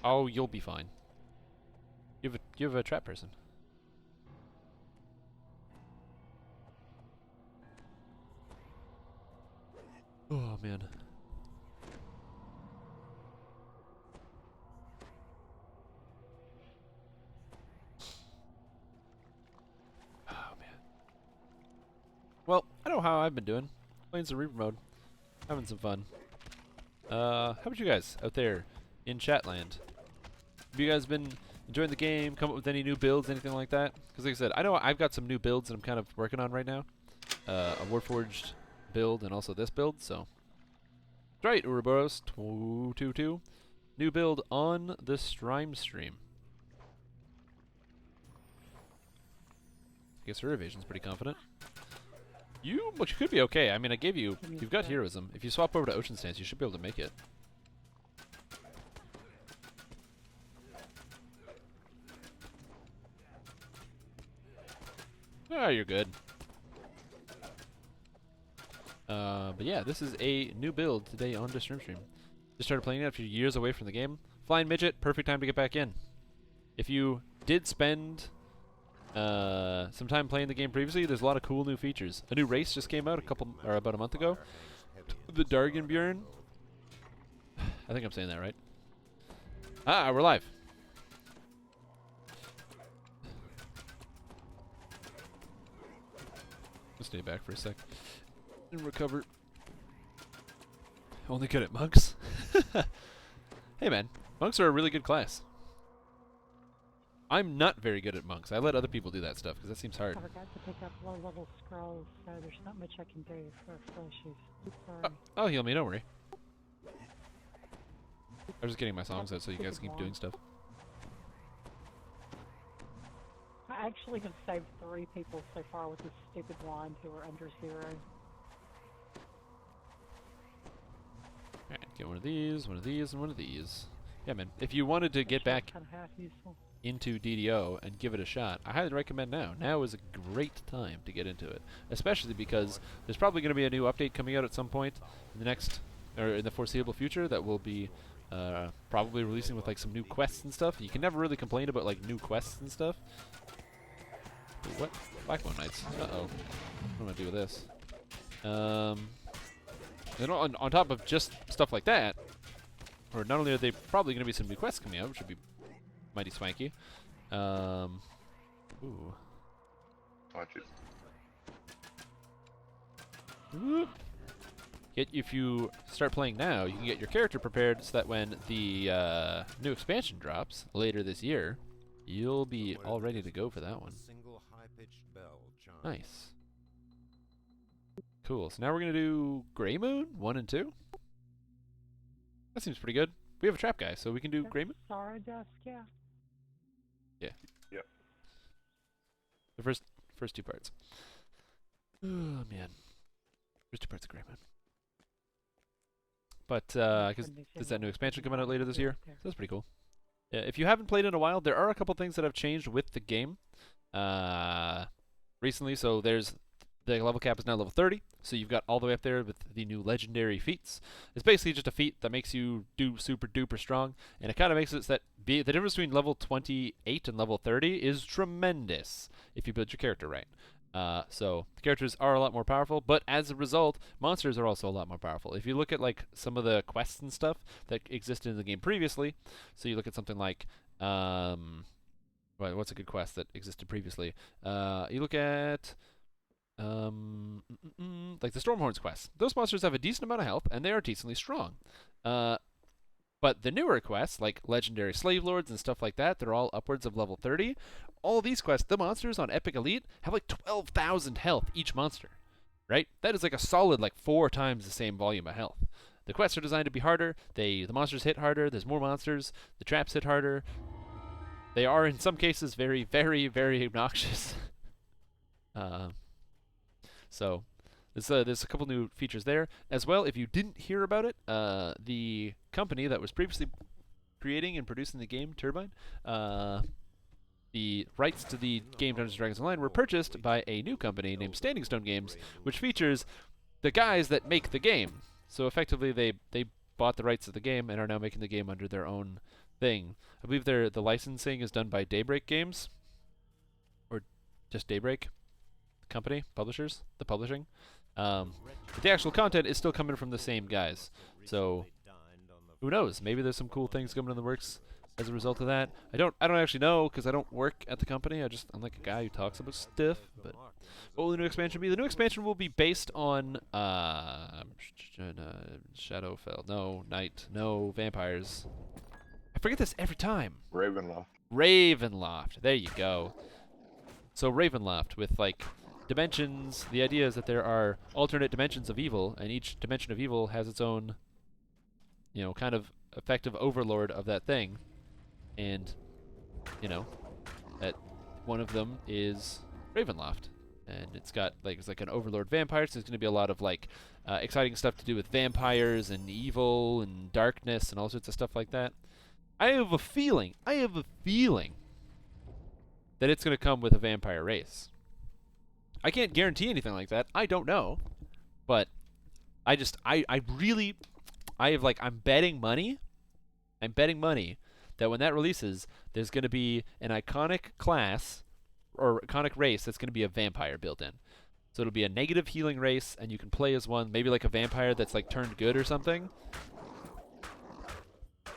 [SPEAKER 1] Oh, you'll be fine. You have a trap person. Oh man. Oh man. Well, I know how I've been doing. Playing some Reaper mode. Having some fun. How about you guys out there in chatland? Have you guys been enjoying the game? Come up with any new builds, anything like that? Because like I said, I know I've got some new builds that I'm kind of working on right now. A Warforged build and also this build, so. That's right, Ouroboros 222. New build on the Strimstream. I guess her evasion's pretty confident. You could be okay. I mean, I gave you, you've got heroism. If you swap over to Ocean Stance, you should be able to make it. Ah, you're good. But yeah, this is a new build today on the Strimstream. Just started playing it after years away from the game. Flying Midget, perfect time to get back in. If you did spend some time playing the game previously, there's a lot of cool new features. A new race just came out about a month ago. The Dargenbjorn. I think I'm saying that right. Ah, we're live. I'll stay back for a sec and recover. Only good at monks? Hey man, monks are a really good class. I'm not very good at monks. I let other people do that stuff because that seems hard.
[SPEAKER 4] I forgot to pick up low-level scrolls, so there's not much I can do for flashes. Sorry.
[SPEAKER 1] Oh, heal me, don't worry. I was just getting my songs out so you guys keep doing stuff.
[SPEAKER 4] I actually have saved 3 people so far with this stupid wand who are under 0.
[SPEAKER 1] Alright, get one of these, and one of these. Yeah, man. If you wanted to get back
[SPEAKER 4] Kind of half useful.
[SPEAKER 1] into DDO and give it a shot, I highly recommend now. Now is a great time to get into it, especially because there's probably going to be a new update coming out at some point in the next, or in the foreseeable future, that will be probably releasing with like some new quests and stuff. You can never really complain about like new quests and stuff. Ooh, what? Blackbone Knights. Uh-oh. What am I gonna do with this? And on top of just stuff like that, or not only are they probably going to be some new quests coming out, which would be mighty swanky. Ooh.
[SPEAKER 3] Watch it.
[SPEAKER 1] Whoop. If you start playing now, you can get your character prepared so that when the new expansion drops later this year, you'll be all ready to go for that one.
[SPEAKER 2] Single high-pitched bell chimes.
[SPEAKER 1] Nice. Cool. So now we're going to do Grey Moon 1 and 2. That seems pretty good. We have a trap guy, so we can do Grey Moon.
[SPEAKER 4] Sorry, Dusk, yeah.
[SPEAKER 1] Yeah.
[SPEAKER 3] Yep.
[SPEAKER 1] The first 2 parts. Oh man. First 2 parts of Grey Moon. But because there's that new expansion coming out later this year, so that's pretty cool. Yeah, if you haven't played in a while, there are a couple things that have changed with the game recently. So there's the level cap is now level 30, so you've got all the way up there with the new legendary feats. It's basically just a feat that makes you do super duper strong, and it kind of makes it so that the difference between level 28 and level 30 is tremendous if you build your character right. So the characters are a lot more powerful, but as a result, monsters are also a lot more powerful. If you look at like some of the quests and stuff that existed in the game previously, so you look at something like what's a good quest that existed previously? You look at like the Stormhorns quest. Those monsters have a decent amount of health, and they are decently strong. But the newer quests, like Legendary Slave Lords and stuff like that, they're all upwards of level 30. All these quests, the monsters on Epic Elite have like 12,000 health each monster, right? That is like a solid like 4 times the same volume of health. The quests are designed to be harder. The monsters hit harder. There's more monsters. The traps hit harder. They are in some cases very, very, very obnoxious. So there's a couple new features there as well. If you didn't hear about it, the company that was previously creating and producing the game, Turbine, the rights to the game Dungeons & Dragons Online were purchased by a new company named Standing Stone Games, which features the guys that make the game. So effectively, they bought the rights to the game and are now making the game under their own thing. I believe the licensing is done by Daybreak Games, or just Daybreak company, publishers, the publishing. But the actual content is still coming from the same guys. So who knows? Maybe there's some cool things coming in the works as a result of that. I don't actually know because I don't work at the company. I'm like a guy who talks about stuff. But what will the new expansion be? The new expansion will be based on Shadowfell. No, Night. No, vampires. I forget this every time.
[SPEAKER 3] Ravenloft.
[SPEAKER 1] Ravenloft. There you go. So Ravenloft with like dimensions. The idea is that there are alternate dimensions of evil, and each dimension of evil has its own, kind of effective overlord of that thing. And, that one of them is Ravenloft. And it's like an overlord vampire, so there's going to be a lot of like exciting stuff to do with vampires and evil and darkness and all sorts of stuff like that. I have a feeling that it's going to come with a vampire race. I can't guarantee anything like that. I don't know. But I'm betting money that when that releases, there's going to be an iconic class or iconic race that's going to be a vampire built in. So it'll be a negative healing race, and you can play as one, maybe like a vampire that's like turned good or something.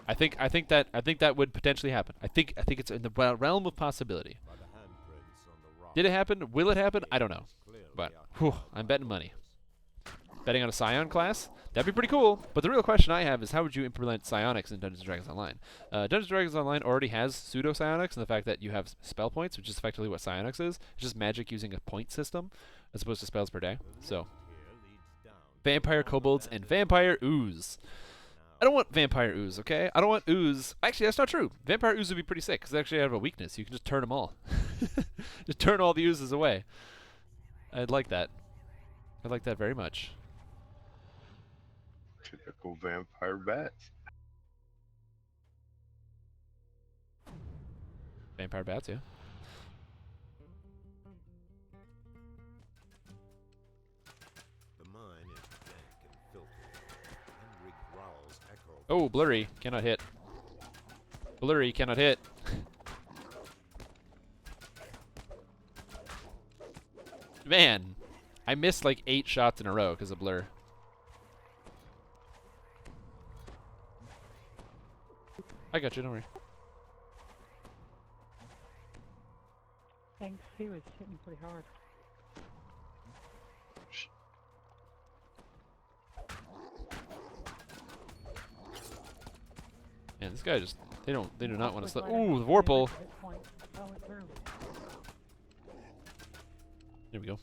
[SPEAKER 1] I think that would potentially happen. I think it's in the realm of possibility. Did it happen? Will it happen? I don't know. But I'm betting money. Betting on a Scion class? That'd be pretty cool. But the real question I have is, how would you implement psionics in Dungeons & Dragons Online? Dungeons & Dragons Online already has pseudo-psionics in the fact that you have spell points, which is effectively what psionics is. It's just magic using a point system as opposed to spells per day. So, vampire kobolds and vampire ooze. I don't want vampire ooze, okay? I don't want ooze. Actually, that's not true. Vampire ooze would be pretty sick, because they actually have a weakness. You can just turn them all. Just turn all the oozes away. I'd like that. I'd like that very much.
[SPEAKER 3] Typical vampire bats.
[SPEAKER 1] Vampire bats, yeah.
[SPEAKER 2] The mine is dank and filthy. Angry growls echo.
[SPEAKER 1] Oh, blurry. Cannot hit. Blurry cannot hit. Man, I missed like 8 shots in a row because of blur. I got you, don't worry.
[SPEAKER 4] Thanks, he was hitting pretty hard.
[SPEAKER 1] Man, this guy just, they do not want to slip. Ooh, the Vorpal. There we go.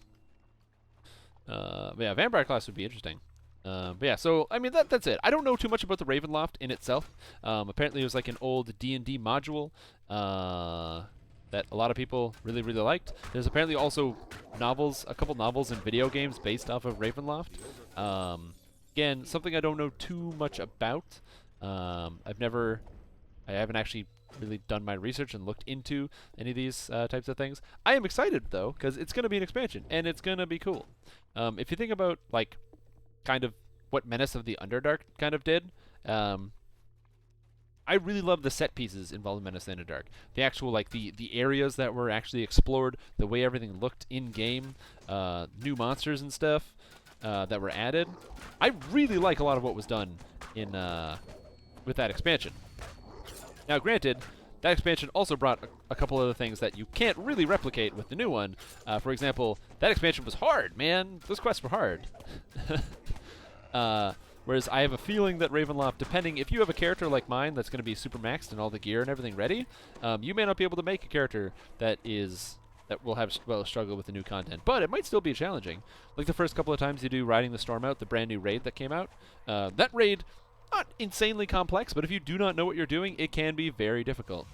[SPEAKER 1] But yeah, vampire class would be interesting. But yeah, so I mean that's it. I don't know too much about the Ravenloft in itself. Apparently, it was like an old D&D module that a lot of people really liked. There's apparently also a couple novels and video games based off of Ravenloft. Again, something I don't know too much about. I haven't actually really done my research and looked into any of these types of things. I am excited though, because it's going to be an expansion and it's going to be cool. If you think about like kind of what Menace of the Underdark kind of did, I really love the set pieces involved in Menace of the Underdark. The actual like the areas that were actually explored, the way everything looked in game, new monsters and stuff that were added. I really like a lot of what was done in with that expansion. Now, granted, that expansion also brought a couple other things that you can't really replicate with the new one. For example, that expansion was hard, man. Those quests were hard. Whereas I have a feeling that Ravenloft, depending, if you have a character like mine that's going to be super maxed and all the gear and everything ready, you may not be able to make a character that will have struggle with the new content, but it might still be challenging. Like the first couple of times you do Riding the Storm Out, the brand new raid that came out, that raid, not insanely complex, but if you do not know what you're doing, it can be very difficult.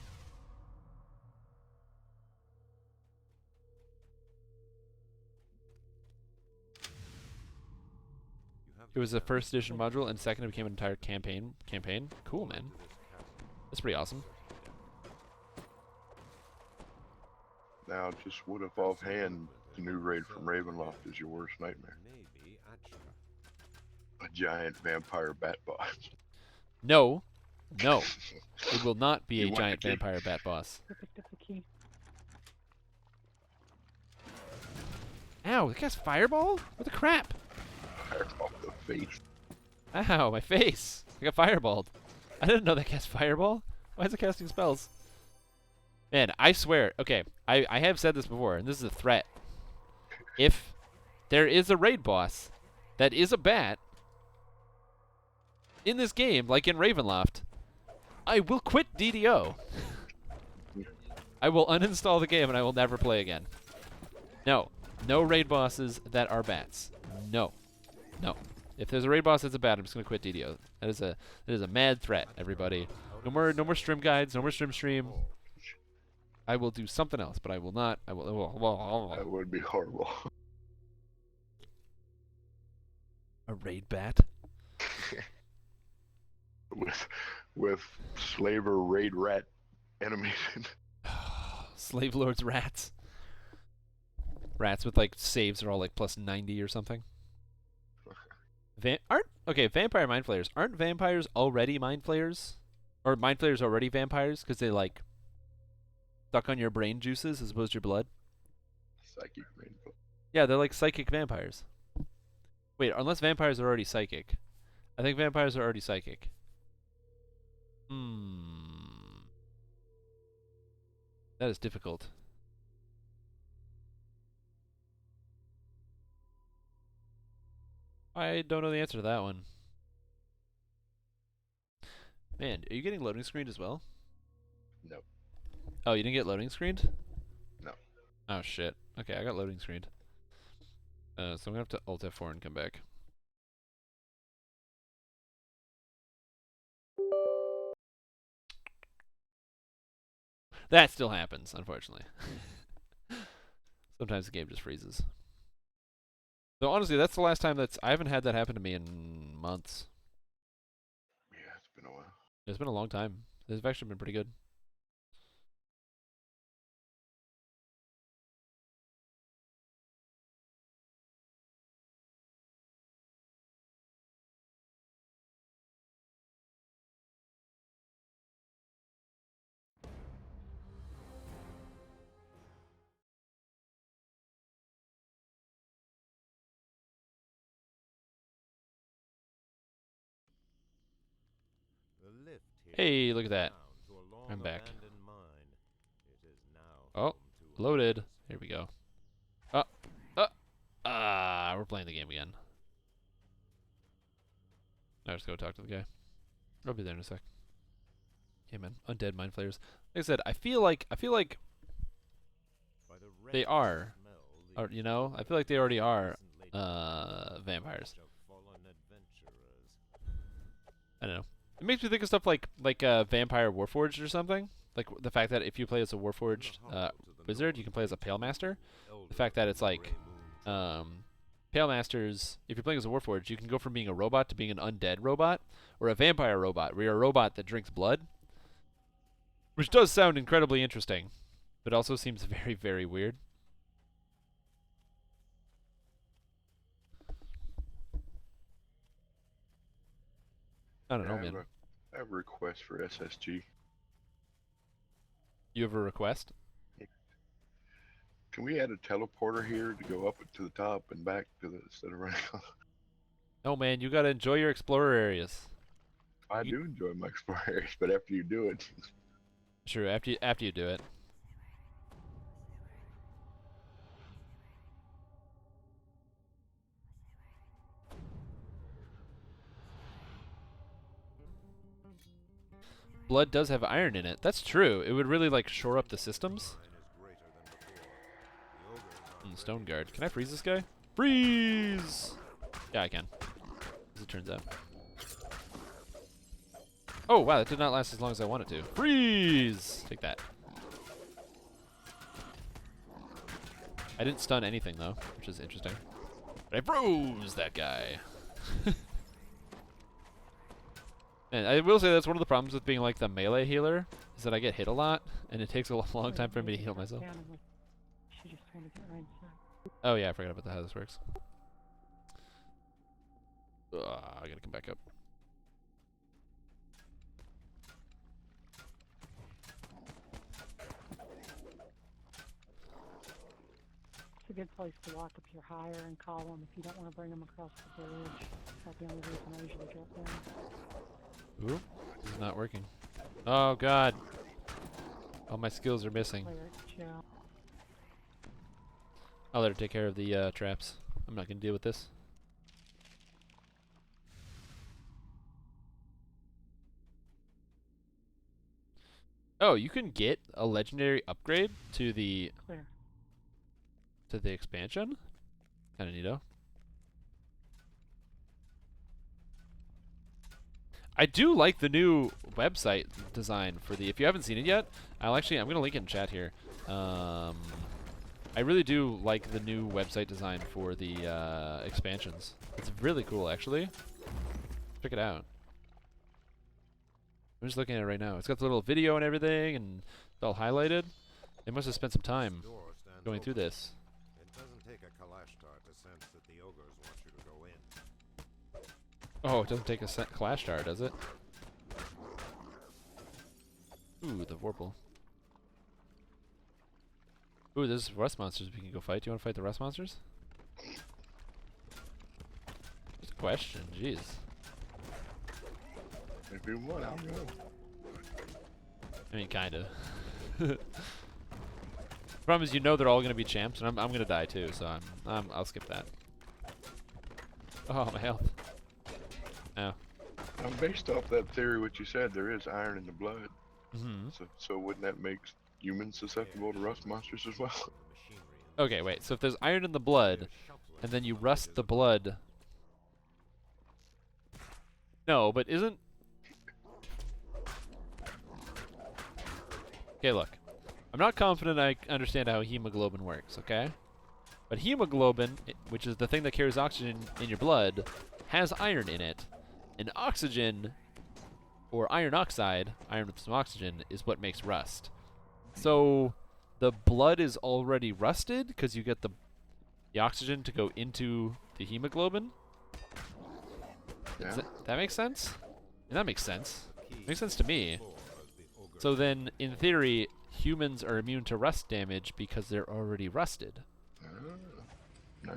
[SPEAKER 1] It was a first edition module, and second it became an entire campaign. Cool, man. That's pretty awesome.
[SPEAKER 3] Now, just what if offhand the new raid from Ravenloft is your worst nightmare?
[SPEAKER 2] Maybe
[SPEAKER 3] A giant vampire bat boss.
[SPEAKER 1] No. No. It will not be
[SPEAKER 3] You
[SPEAKER 1] a
[SPEAKER 3] want
[SPEAKER 1] giant
[SPEAKER 3] the key?
[SPEAKER 1] vampire bat boss.
[SPEAKER 4] I picked up the key.
[SPEAKER 1] Ow, it casts Fireball? What the crap?
[SPEAKER 3] Fire off the face.
[SPEAKER 1] Ow, my face. I got fireballed. I didn't know that cast Fireball. Why is it casting spells? Man, I swear. Okay, I have said this before, and this is a threat. If there is a raid boss that is a bat in this game, like in Ravenloft, I will quit DDO. I will uninstall the game and I will never play again. No. No raid bosses that are bats. No. No. If there's a raid boss that's a bat, I'm just gonna quit DDO. That is a mad threat, everybody. No more stream guides, no more Strimstream. I will do something else, but I will not.
[SPEAKER 3] That would be horrible.
[SPEAKER 1] A raid bat?
[SPEAKER 3] with slaver raid rat enemies.
[SPEAKER 1] Slave lords rats. Rats with like saves are all like plus 90 or something. Vampire mind flayers. Aren't vampires already mind flayers? Or mind flayers already vampires because they like suck on your brain juices as opposed to your blood?
[SPEAKER 3] Psychic brain.
[SPEAKER 1] Yeah, they're like psychic vampires. Wait, unless vampires are already psychic. I think vampires are already psychic. That is difficult. I don't know the answer to that one. Man, are you getting loading screened as well?
[SPEAKER 3] No.
[SPEAKER 1] Oh, you didn't get loading screened?
[SPEAKER 3] No.
[SPEAKER 1] Oh, shit. Okay, I got loading screened. So I'm gonna have to Alt F4 and come back. That still happens, unfortunately. Sometimes the game just freezes. So honestly, that's the last time I haven't had that happen to me in months.
[SPEAKER 3] Yeah, it's been a while.
[SPEAKER 1] It's been a long time. It's actually been pretty good.
[SPEAKER 2] The lift here
[SPEAKER 1] Hey, look at that.
[SPEAKER 2] down to a long
[SPEAKER 1] I'm back.
[SPEAKER 2] abandoned mine. It is now
[SPEAKER 1] Oh,
[SPEAKER 2] home to
[SPEAKER 1] loaded.
[SPEAKER 2] others.
[SPEAKER 1] Here we go. We're playing the game again. Now just go talk to the guy. I'll be there in a sec. Hey man, undead mind flayers. Like I said, I feel like
[SPEAKER 2] By the
[SPEAKER 1] they
[SPEAKER 2] wretched
[SPEAKER 1] are,
[SPEAKER 2] smell
[SPEAKER 1] or you know, I feel like they already are
[SPEAKER 2] recently
[SPEAKER 1] vampires.
[SPEAKER 2] of fallen adventurers.
[SPEAKER 1] I don't know. It makes me think of stuff like Vampire Warforged or something. Like the fact that if you play as a Warforged wizard, you can play as a Pale Master. The fact that it's like Pale Masters, if you're playing as a Warforged, you can go from being a robot to being an undead robot, or a vampire robot, where you're a robot that drinks blood. Which does sound incredibly interesting, but also seems very, very weird. I don't know, man.
[SPEAKER 3] I have a request for SSG.
[SPEAKER 1] You have a request?
[SPEAKER 3] Can we add a teleporter here to go up to the top and back to the instead of running?
[SPEAKER 1] No, man, you gotta enjoy your explorer areas.
[SPEAKER 3] I do enjoy my explorer areas, but after you do it,
[SPEAKER 1] Sure, after you do it. Blood does have iron in it. That's true. It would really like shore up the systems. Stone guard. Can I freeze this guy? Freeze! Yeah, I can. As it turns out. Oh wow, that did not last as long as I wanted to. Freeze! Take that. I didn't stun anything though, which is interesting. But I froze that guy. And I will say that's one of the problems with being like the melee healer, is that I get hit a lot, and it takes a long time for me to heal myself.
[SPEAKER 4] She just wanted to get right inside.
[SPEAKER 1] Oh yeah, I forgot about how this works. Ugh, I gotta come back up.
[SPEAKER 4] It's a good place to walk up your higher and call them if you don't want to bring them across the bridge. That's the only reason I usually drop down.
[SPEAKER 1] Ooh, this is not working. Oh god. All my skills are missing. I'll let her take care of the traps. I'm not gonna deal with this. Oh, you can get a legendary upgrade to the expansion? Kinda neato. I do like the new website design for the. If you haven't seen it yet, I'm gonna link it in chat here. I really do like the new website design for the expansions. It's really cool, actually. Check it out. I'm just looking at it right now. It's got the little video and everything, and it's all highlighted. They must have spent some time going through this.
[SPEAKER 2] It doesn't take a Kalashtar to sense that the ogres want you to go in.
[SPEAKER 1] Oh, it doesn't take a Clash Star, does it? Ooh, the Vorpal. Ooh, there's rust monsters we can go fight. Do you want to fight the rust monsters? Just a question, jeez.
[SPEAKER 3] If you want, I'll go.
[SPEAKER 1] I mean, kinda. Problem is, you know they're all gonna be champs, and I'm gonna die too, so I'll skip that. Oh, my health. Ow.
[SPEAKER 3] Based off that theory, what you said, there is iron in the blood.
[SPEAKER 1] Mm-hmm.
[SPEAKER 3] So wouldn't that make humans susceptible to rust monsters as well?
[SPEAKER 1] Okay, wait. So if there's iron in the blood, and then you rust the blood. No, but isn't. Okay, look. I'm not confident I understand how hemoglobin works, okay? But hemoglobin, which is the thing that carries oxygen in your blood, has iron in it. And oxygen, or iron oxide, iron with some oxygen, is what makes rust. So the blood is already rusted because you get the oxygen to go into the hemoglobin.
[SPEAKER 3] Yeah.
[SPEAKER 1] Does that make sense? And that makes sense. Makes sense to me. So then, in theory, humans are immune to rust damage because they're already rusted.
[SPEAKER 3] Nice.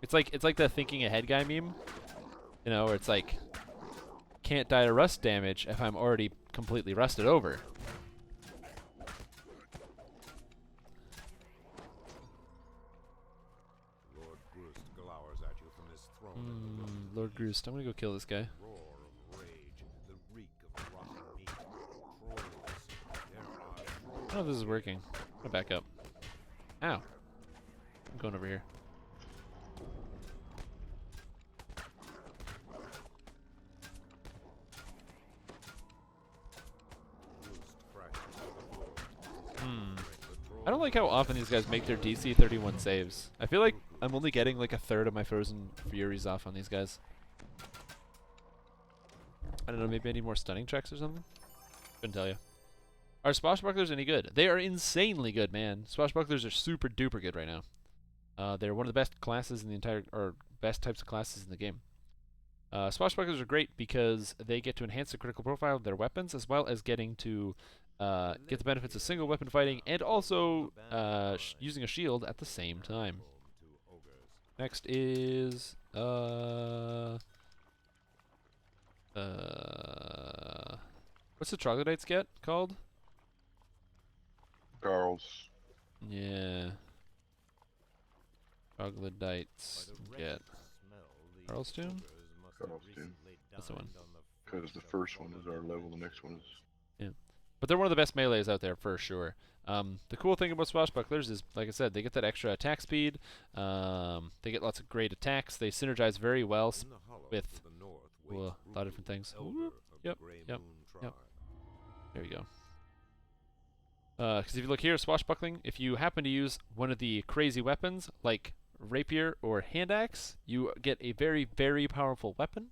[SPEAKER 1] It's like the thinking ahead guy meme, you know, where it's like, can't die to rust damage if I'm already completely rusted over.
[SPEAKER 2] Lord Groost glowers at you from his throne.
[SPEAKER 1] Lord Groost, I'm gonna go kill this guy.
[SPEAKER 2] Roar of rage, the reek of rotten meat. Trolls. There are
[SPEAKER 1] I don't know if this is working. I'm gonna back up. Ow. I'm going over here. I don't like how often these guys make their DC 31 saves. I feel like I'm only getting like a third of my Frozen Furies off on these guys. I don't know, maybe I need more stunning checks or something? Couldn't tell you. Are Swashbucklers any good? They are insanely good, man. Swashbucklers are super duper good right now. They're one of the best classes in the entire, or best types of classes in the game. Swashbucklers are great because they get to enhance the critical profile of their weapons, as well as getting to get the benefits of single weapon fighting and also using a shield at the same time. Next is What's the troglodytes get called?
[SPEAKER 3] Carl's.
[SPEAKER 1] Yeah. Troglodytes get Carlstoon?
[SPEAKER 3] Carlstoon.
[SPEAKER 1] That's the one.
[SPEAKER 3] Because the first one is our level, the next one is.
[SPEAKER 1] Yeah. But they're one of the best melees out there for sure. The cool thing about swashbucklers is, like I said, they get that extra attack speed. They get lots of great attacks. They synergize very well with a lot of different things. Yep. There you go. Because if you look here, swashbuckling, if you happen to use one of the crazy weapons, like rapier or hand axe, you get a very, very powerful weapon.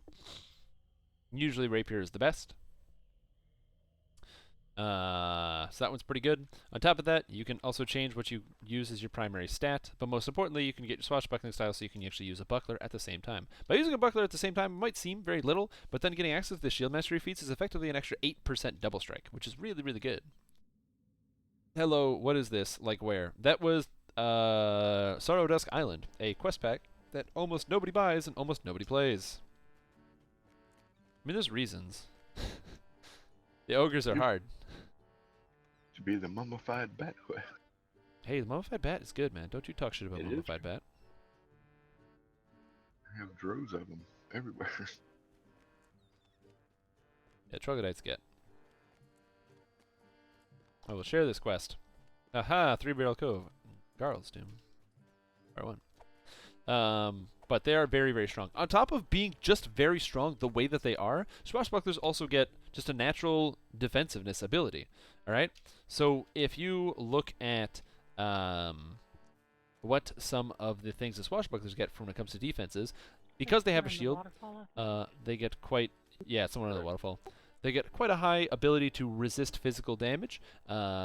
[SPEAKER 1] Usually rapier is the best. So that one's pretty good. On top of that, you can also change what you use as your primary stat, but most importantly, you can get your swashbuckling style so you can actually use a buckler at the same time. By using a buckler at the same time, it might seem very little, but then getting access to the shield mastery feats is effectively an extra 8% double strike, which is really, really good. Hello, what is this? Like where? That was Sorrow Dusk Island, a quest pack that almost nobody buys and almost nobody plays. I mean, there's reasons. The ogres are hard.
[SPEAKER 3] To be the mummified bat whale.
[SPEAKER 1] Hey, the mummified bat is good, man. Don't you talk shit about
[SPEAKER 3] It is.
[SPEAKER 1] mummified bat.
[SPEAKER 3] I have droves of them everywhere.
[SPEAKER 1] Yeah, troglodytes get. I will share this quest. Aha, 3-Barrel Cove. Garl's Doom. Part 1. But they are very, very strong. On top of being just very strong the way that they are, swashbucklers also get just a natural defensiveness ability. Alright? So if you look at what some of the things the swashbucklers get when it comes to defenses, because they have a shield, they get quite... Yeah, it's somewhere on the waterfall. They get quite a high ability to resist physical damage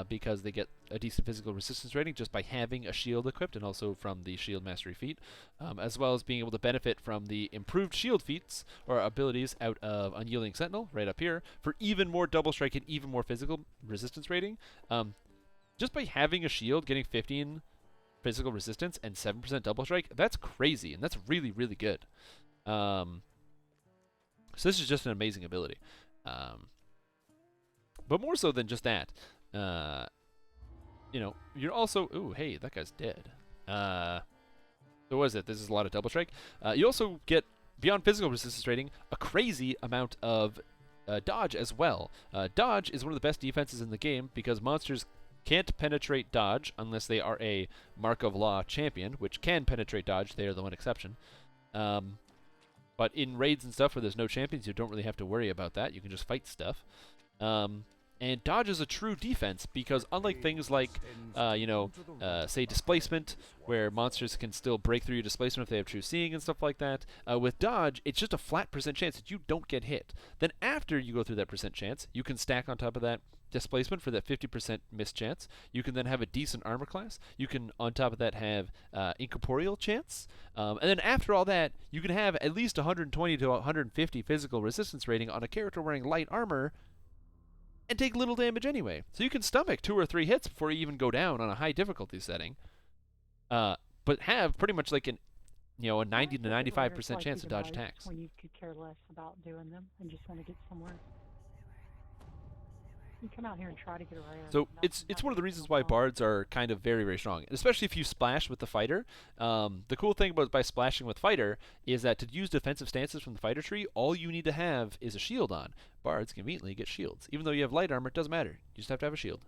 [SPEAKER 1] because they get a decent physical resistance rating just by having a shield equipped and also from the shield mastery feat, as well as being able to benefit from the improved shield feats or abilities out of Unyielding Sentinel right up here for even more double strike and even more physical resistance rating. Just by having a shield, getting 15 physical resistance and 7% double strike, that's crazy and that's really, really good. So this is just an amazing ability. But more so than just that, you know, you're also... Ooh, hey, that guy's dead. So what is it? This is a lot of double strike. You also get, beyond physical resistance rating, a crazy amount of dodge as well. Dodge is one of the best defenses in the game because monsters can't penetrate dodge unless they are a Mark of Law champion, which can penetrate dodge. They are the one exception. But in raids and stuff where there's no champions, you don't really have to worry about that. You can just fight stuff. And dodge is a true defense because unlike things like, say displacement, where monsters can still break through your displacement if they have true seeing and stuff like that, with dodge, it's just a flat % chance that you don't get hit. Then after you go through that % chance, you can stack on top of that displacement for that 50% miss chance. You can then have a decent armor class. You can, on top of that, have incorporeal chance. And then after all that, you can have at least 120 to 150 physical resistance rating on a character wearing light armor and take little damage anyway. So you can stomach 2 or 3 hits before you even go down on a high difficulty setting. But have pretty much like a 90 to 95% chance to dodge attacks.
[SPEAKER 4] When you could care less about doing them and just want to get somewhere. You come out here and try to get around.
[SPEAKER 1] So it's one of the reasons why bards are kind of very, very strong, especially if you splash with the fighter. The cool thing about by splashing with fighter is that to use defensive stances from the fighter tree, all you need to have is a shield on. Bards conveniently get shields. Even though you have light armor, it doesn't matter. You just have to have a shield.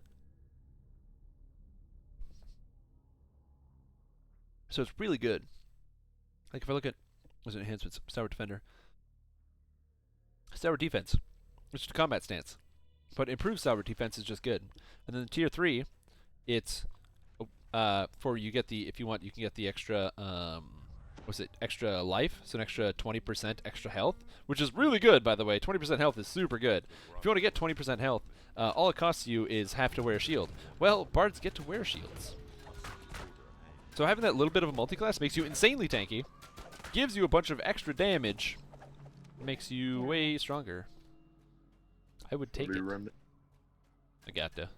[SPEAKER 1] So it's really good. Like if I look at, what's it, enhancements, Stalwart Defender. Stalwart Defense, which is a combat stance. But improved Stalwart Defense is just good. And then Tier 3, it's for you get the, if you want, you can get the extra, extra life, so an extra 20% extra health, which is really good, by the way. 20% health is super good. If you want to get 20% health, all it costs you is have to wear a shield. Well, bards get to wear shields. So having that little bit of a multi-class makes you insanely tanky, gives you a bunch of extra damage, makes you way stronger. I would take it. I got to.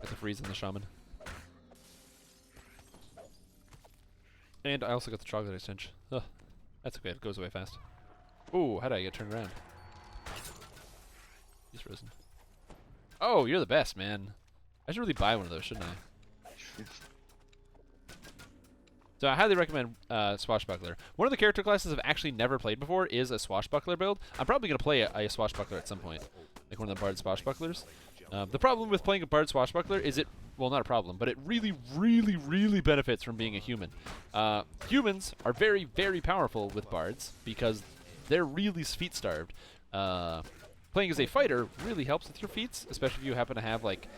[SPEAKER 1] Got the freeze on the shaman. And I also got the troglodyte stench. Ugh, that's okay. It goes away fast. Ooh, how did I get turned around? He's frozen. Oh, you're the best, man. I should really buy one of those, shouldn't I? So I highly recommend Swashbuckler. One of the character classes I've actually never played before is a Swashbuckler build. I'm probably going to play a Swashbuckler at some point, like one of the Bard Swashbucklers. The problem with playing a Bard Swashbuckler is it, well, not a problem, but it really, really, really benefits from being a human. Humans are very, very powerful with Bards because they're really feat-starved. Playing as a fighter really helps with your feats, especially if you happen to have, like,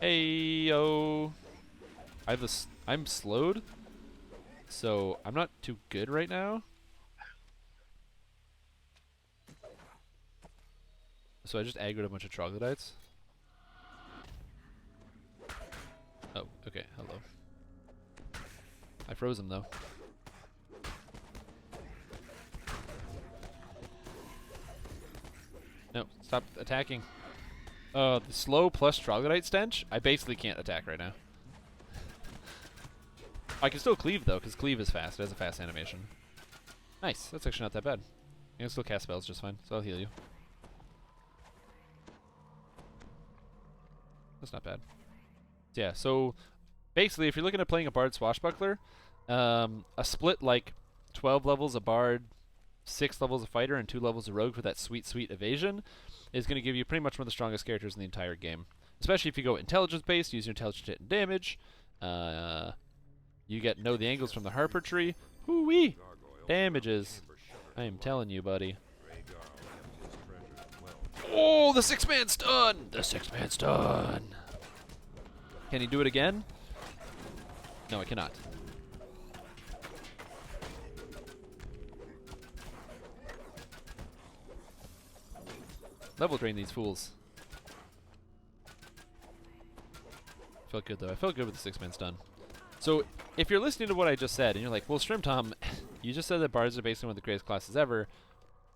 [SPEAKER 1] hey-yo. I'm slowed. So, I'm not too good right now. So I just aggroed a bunch of troglodytes. Oh, okay, hello. I froze him, though. No, stop attacking. The slow plus troglodyte stench? I basically can't attack right now. I can still cleave, though, because cleave is fast. It has a fast animation. Nice. That's actually not that bad. I can still cast spells just fine, so I'll heal you. That's not bad. Yeah, so basically, if you're looking at playing a Bard Swashbuckler, a split like 12 levels of Bard, 6 levels of Fighter, and 2 levels of Rogue for that sweet, sweet evasion is going to give you pretty much one of the strongest characters in the entire game. Especially if you go intelligence-based, use your intelligence to hit and damage. You get know the angles from the Harper tree. Hoo-wee! Damages. I am telling you, buddy. Oh, the 6-man stun! The 6-man stun! Can he do it again? No, I cannot. Level drain these fools. Felt good, though. I felt good with the 6-man stun. So, if you're listening to what I just said, and you're like, well, Strimtom, you just said that Bards are basically one of the greatest classes ever,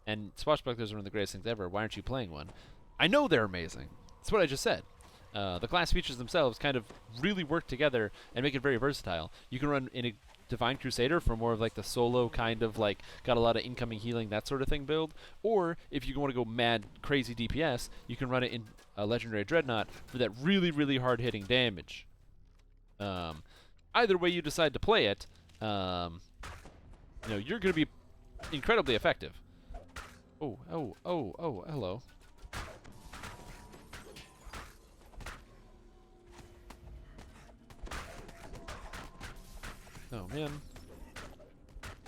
[SPEAKER 1] and Swashbucklers are one of the greatest things ever. Why aren't you playing one? I know they're amazing. That's what I just said. The class features themselves kind of really work together and make it very versatile. You can run in a Divine Crusader for more of like the solo kind of like got a lot of incoming healing, that sort of thing build. Or if you want to go mad, crazy DPS, you can run it in a Legendary Dreadnought for that really, really hard-hitting damage. Either way you decide to play it, you know, you're going to be incredibly effective. Oh, hello. Oh, man.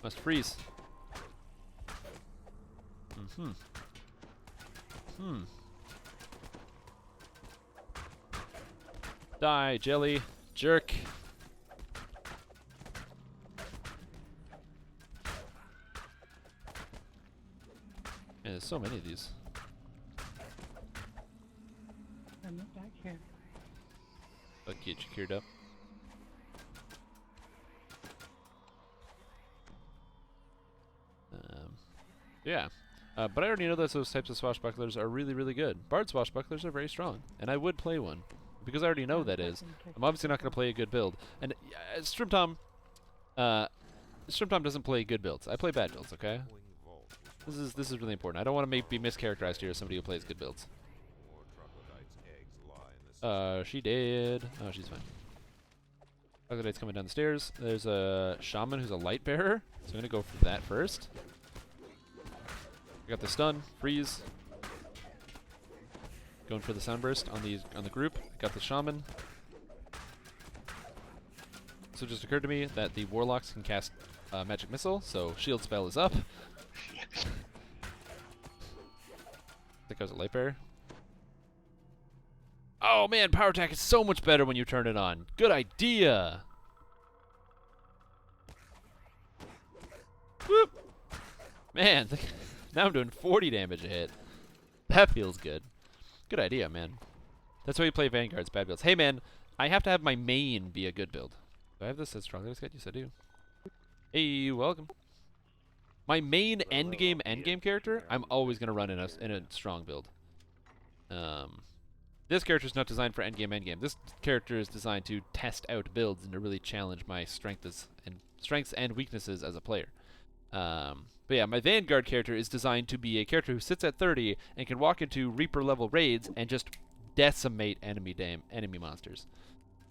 [SPEAKER 1] Must freeze. Die, jelly. Jerk. Man, there's so many of these.
[SPEAKER 4] I'm back here.
[SPEAKER 1] I'll get you cured up. Yeah. But I already know that those types of swashbucklers are really, really good. Bard swashbucklers are very strong, and I would play one. Because I already know that is. I'm obviously not going to play a good build. And Strimtom doesn't play good builds. I play bad builds, okay? This is really important. I don't want to be mischaracterized here as somebody who plays good builds. She did. Oh, she's fine. Troglodyte's coming down the stairs. There's a shaman who's a light bearer, so I'm gonna go for that first. I got the stun, freeze. Going for the sunburst on the group. Got the shaman. So it just occurred to me that the warlocks can cast magic missile, so shield spell is up. I think I was a light bearer. Oh man, power attack is so much better when you turn it on. Good idea. Whoop. Man, now I'm doing 40 damage a hit. That feels good. Good idea, man. That's why you play Vanguard's bad builds. Hey man, I have to have my main be a good build. Do I have this as strong as Yes, I do. Hey, welcome. My main endgame character, I'm always gonna run in a strong build. This character is not designed for endgame. This character is designed to test out builds and to really challenge my strengths and weaknesses as a player. But yeah, my Vanguard character is designed to be a character who sits at 30 and can walk into Reaper level raids and just decimate enemy monsters.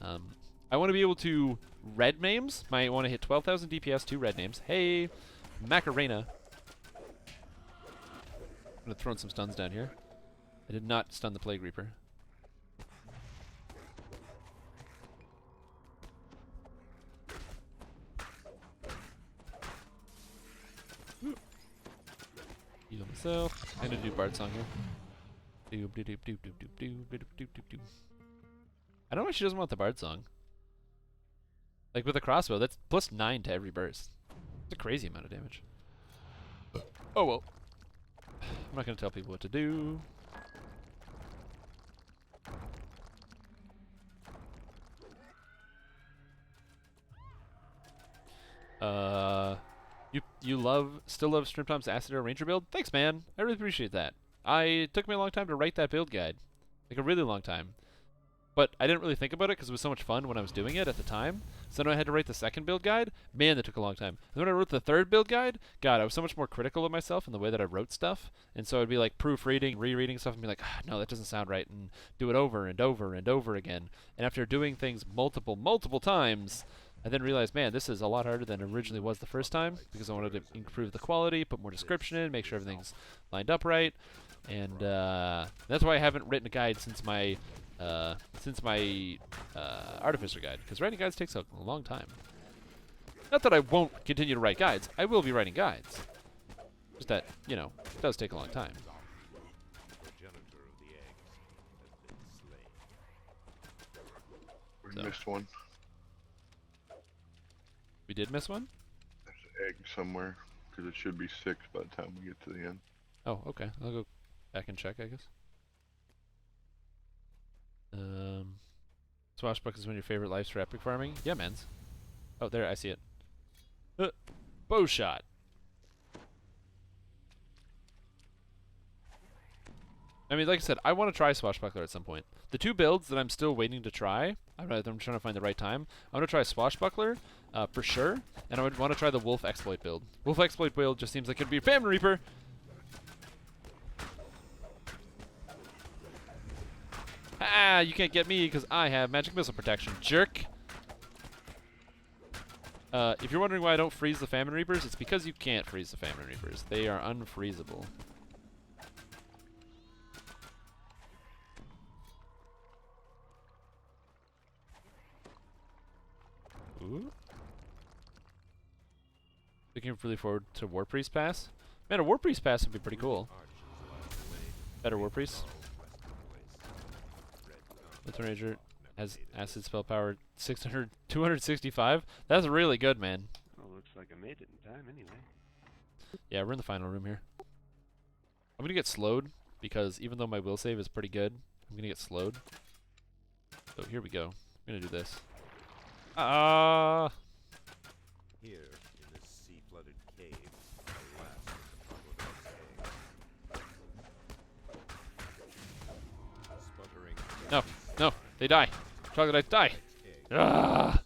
[SPEAKER 1] I want to be able to red names. I want to hit 12,000 DPS, 2 red names. Hey, Macarena. I'm gonna throw in some stuns down here. I did not stun the Plague Reaper. Heal myself. I'm gonna do Bard song here. I don't know why she doesn't want the Bard song. Like with a crossbow, that's +9 to every burst. It's a crazy amount of damage. Oh well. I'm not gonna tell people what to do. You still love Strimtom's Acid Arrow Ranger build? Thanks, man. I really appreciate that. It took me a long time to write that build guide. Like a really long time. But I didn't really think about it because it was so much fun when I was doing it at the time. So then I had to write the second build guide. Man, that took a long time. And when I wrote the third build guide, God, I was so much more critical of myself in the way that I wrote stuff. And so I'd be like proofreading, rereading stuff, and be like, no, that doesn't sound right, and do it over and over and over again. And after doing things multiple times, I then realized, man, this is a lot harder than it originally was the first time because I wanted to improve the quality, put more description in, make sure everything's lined up right. And that's why I haven't written a guide since my Artificer guide, because writing guides takes a long time. Not that I won't continue to write guides. I will be writing guides. Just that, you know, it does take a long time.
[SPEAKER 3] We missed one.
[SPEAKER 1] We did miss one?
[SPEAKER 3] There's an egg somewhere, because it should be 6 by the time we get to the end.
[SPEAKER 1] Oh, okay. I'll go back and check, I guess. Swashbuckler is one of your favorite lives for epic farming? Yeah, mans. Oh, there, I see it. Bow shot. I mean, like I said, I want to try Swashbuckler at some point. The 2 builds that I'm still waiting to try, I'm trying to find the right time. I want to try Swashbuckler, for sure, and I would want to try the Wolf Exploit build. Wolf Exploit build just seems like it'd be a Famine Reaper. Ah, you can't get me because I have magic missile protection, jerk. If you're wondering why I don't freeze the Famine Reapers, it's because you can't freeze the Famine Reapers. They are unfreezable. Ooh. Looking really forward to War Priest Pass. Man, a War Priest Pass would be pretty cool. Better War Priest. Lithern Ranger has acid spell power 265. That's really good, man.
[SPEAKER 5] Well, looks like I made it in time anyway.
[SPEAKER 1] Yeah, we're in the final room here. I'm gonna get slowed because even though my will save is pretty good, I'm gonna get slowed. So here we go. I'm gonna do this.
[SPEAKER 2] Here, in this sea-flooded cave, alas, the sputtering
[SPEAKER 1] No, no, they die. Troglodytes die. Ah!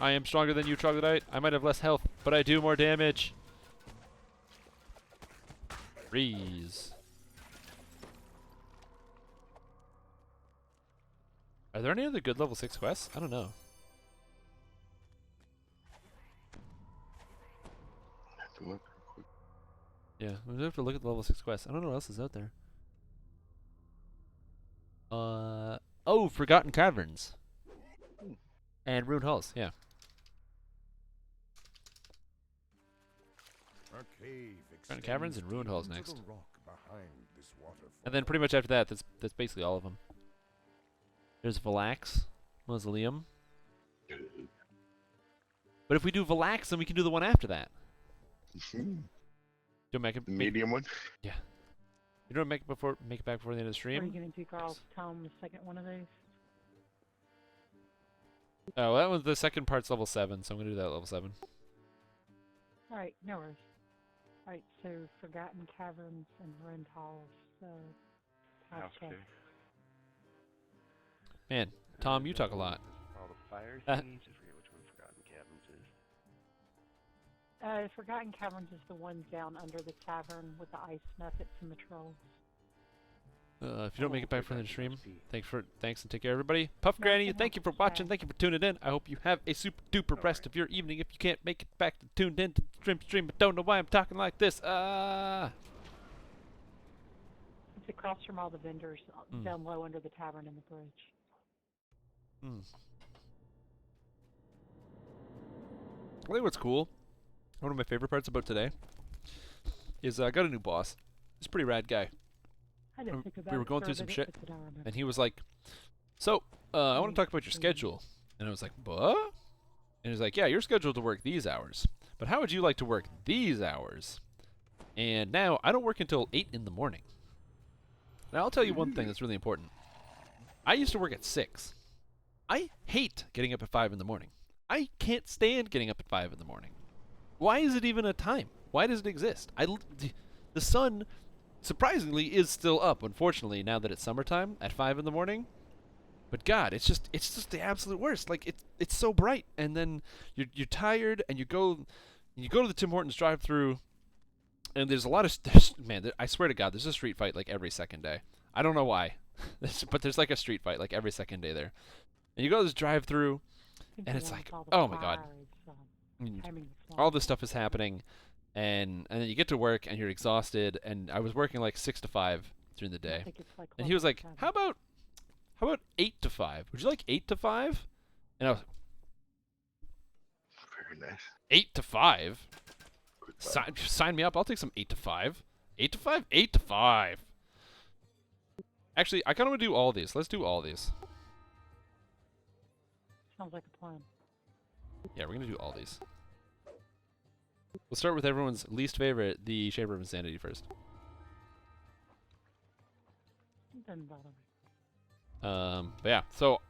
[SPEAKER 1] I am stronger than you, Troglodyte. I might have less health, but I do more damage. Freeze. Are there any other good level 6 quests? I don't know.
[SPEAKER 3] I have to look real quick.
[SPEAKER 1] Yeah, I'm gonna have to look at the level 6 quests. I don't know what else is out there. Oh, Forgotten Caverns. And Ruined Halls, yeah.
[SPEAKER 2] Forgotten
[SPEAKER 1] Caverns and Ruined Halls next. And then pretty much after that, that's basically all of them. There's Valax Mausoleum. But if we do Valax, then we can do the one after that. Do make it
[SPEAKER 3] The medium one?
[SPEAKER 1] Yeah. You don't make it back before the end of the
[SPEAKER 4] Are you
[SPEAKER 1] stream?
[SPEAKER 4] going to do Carl Tom the second one of these?
[SPEAKER 1] Oh, that was the second part's level 7, so I'm gonna do that at level 7.
[SPEAKER 4] Alright, no worries. Alright, so Forgotten Caverns and Ruined Halls, House check.
[SPEAKER 5] Okay.
[SPEAKER 1] Man, Tom, you talk a lot.
[SPEAKER 5] All the fire
[SPEAKER 1] Uh,
[SPEAKER 5] thingies. I forget which one Forgotten Caverns is.
[SPEAKER 4] Forgotten Caverns is the one down under the tavern with the ice methods and the trolls.
[SPEAKER 1] If you don't make it back from the stream,
[SPEAKER 5] must be.
[SPEAKER 1] thanks and take care, everybody. Puff Granny,
[SPEAKER 4] Nothing
[SPEAKER 1] thank you for
[SPEAKER 4] else to
[SPEAKER 1] watching.
[SPEAKER 4] say.
[SPEAKER 1] Thank you for tuning in. I hope you have a super duper rest of your evening. If you can't make it back to tuned in to the stream, but don't know why I'm talking like this.
[SPEAKER 4] It's across from all the vendors down low under the tavern and the bridge.
[SPEAKER 1] I think what's cool, one of my favorite parts about today, is I got a new boss. He's a pretty rad guy.
[SPEAKER 4] I didn't think about
[SPEAKER 1] We were
[SPEAKER 4] it
[SPEAKER 1] going through
[SPEAKER 4] for a
[SPEAKER 1] some
[SPEAKER 4] minute,
[SPEAKER 1] shit,
[SPEAKER 4] but then I remembered.
[SPEAKER 1] and he was like, so, I want to talk about your schedule. And I was like, what? And he was like, yeah, you're scheduled to work these hours. But how would you like to work these hours? And now, I don't work until 8 in the morning. Now, I'll tell you one thing that's really important. I used to work at 6. I hate getting up at 5 in the morning. I can't stand getting up at 5 in the morning. Why is it even a time? Why does it exist? The sun, surprisingly, is still up, unfortunately, now that it's summertime at 5 in the morning. But God, it's just the absolute worst. Like, it's so bright, and then you're tired, and you go to the Tim Hortons drive-thru, and there's a lot of I swear to God, there's a street fight like every second day. I don't know why, but there's like a street fight like every second day there. And you go to this drive-thru,
[SPEAKER 4] think
[SPEAKER 1] and
[SPEAKER 4] the
[SPEAKER 1] it's
[SPEAKER 4] one
[SPEAKER 1] like,
[SPEAKER 4] with all the
[SPEAKER 1] oh my God,
[SPEAKER 4] fire is, timing the
[SPEAKER 1] all
[SPEAKER 4] fly.
[SPEAKER 1] this stuff is happening, and then you get to work and you're exhausted. And I was working like 6 to 5 during the
[SPEAKER 4] I
[SPEAKER 1] day,
[SPEAKER 4] think it's like
[SPEAKER 1] and he was like,
[SPEAKER 4] 11
[SPEAKER 1] how about 8 to 5? Would you like 8 to 5? And I was
[SPEAKER 3] Very nice.
[SPEAKER 1] 8 to 5.
[SPEAKER 3] Good
[SPEAKER 1] Sign me up. I'll take some 8 to 5. 8 to 5? 8 to 5. Actually, I kind of want to do all these. Let's do all these.
[SPEAKER 4] Sounds like a plan.
[SPEAKER 1] Yeah, we're going to do all these. We'll start with everyone's least favorite, the Chamber of Insanity first.
[SPEAKER 4] Doesn't bother me.
[SPEAKER 1] But yeah, so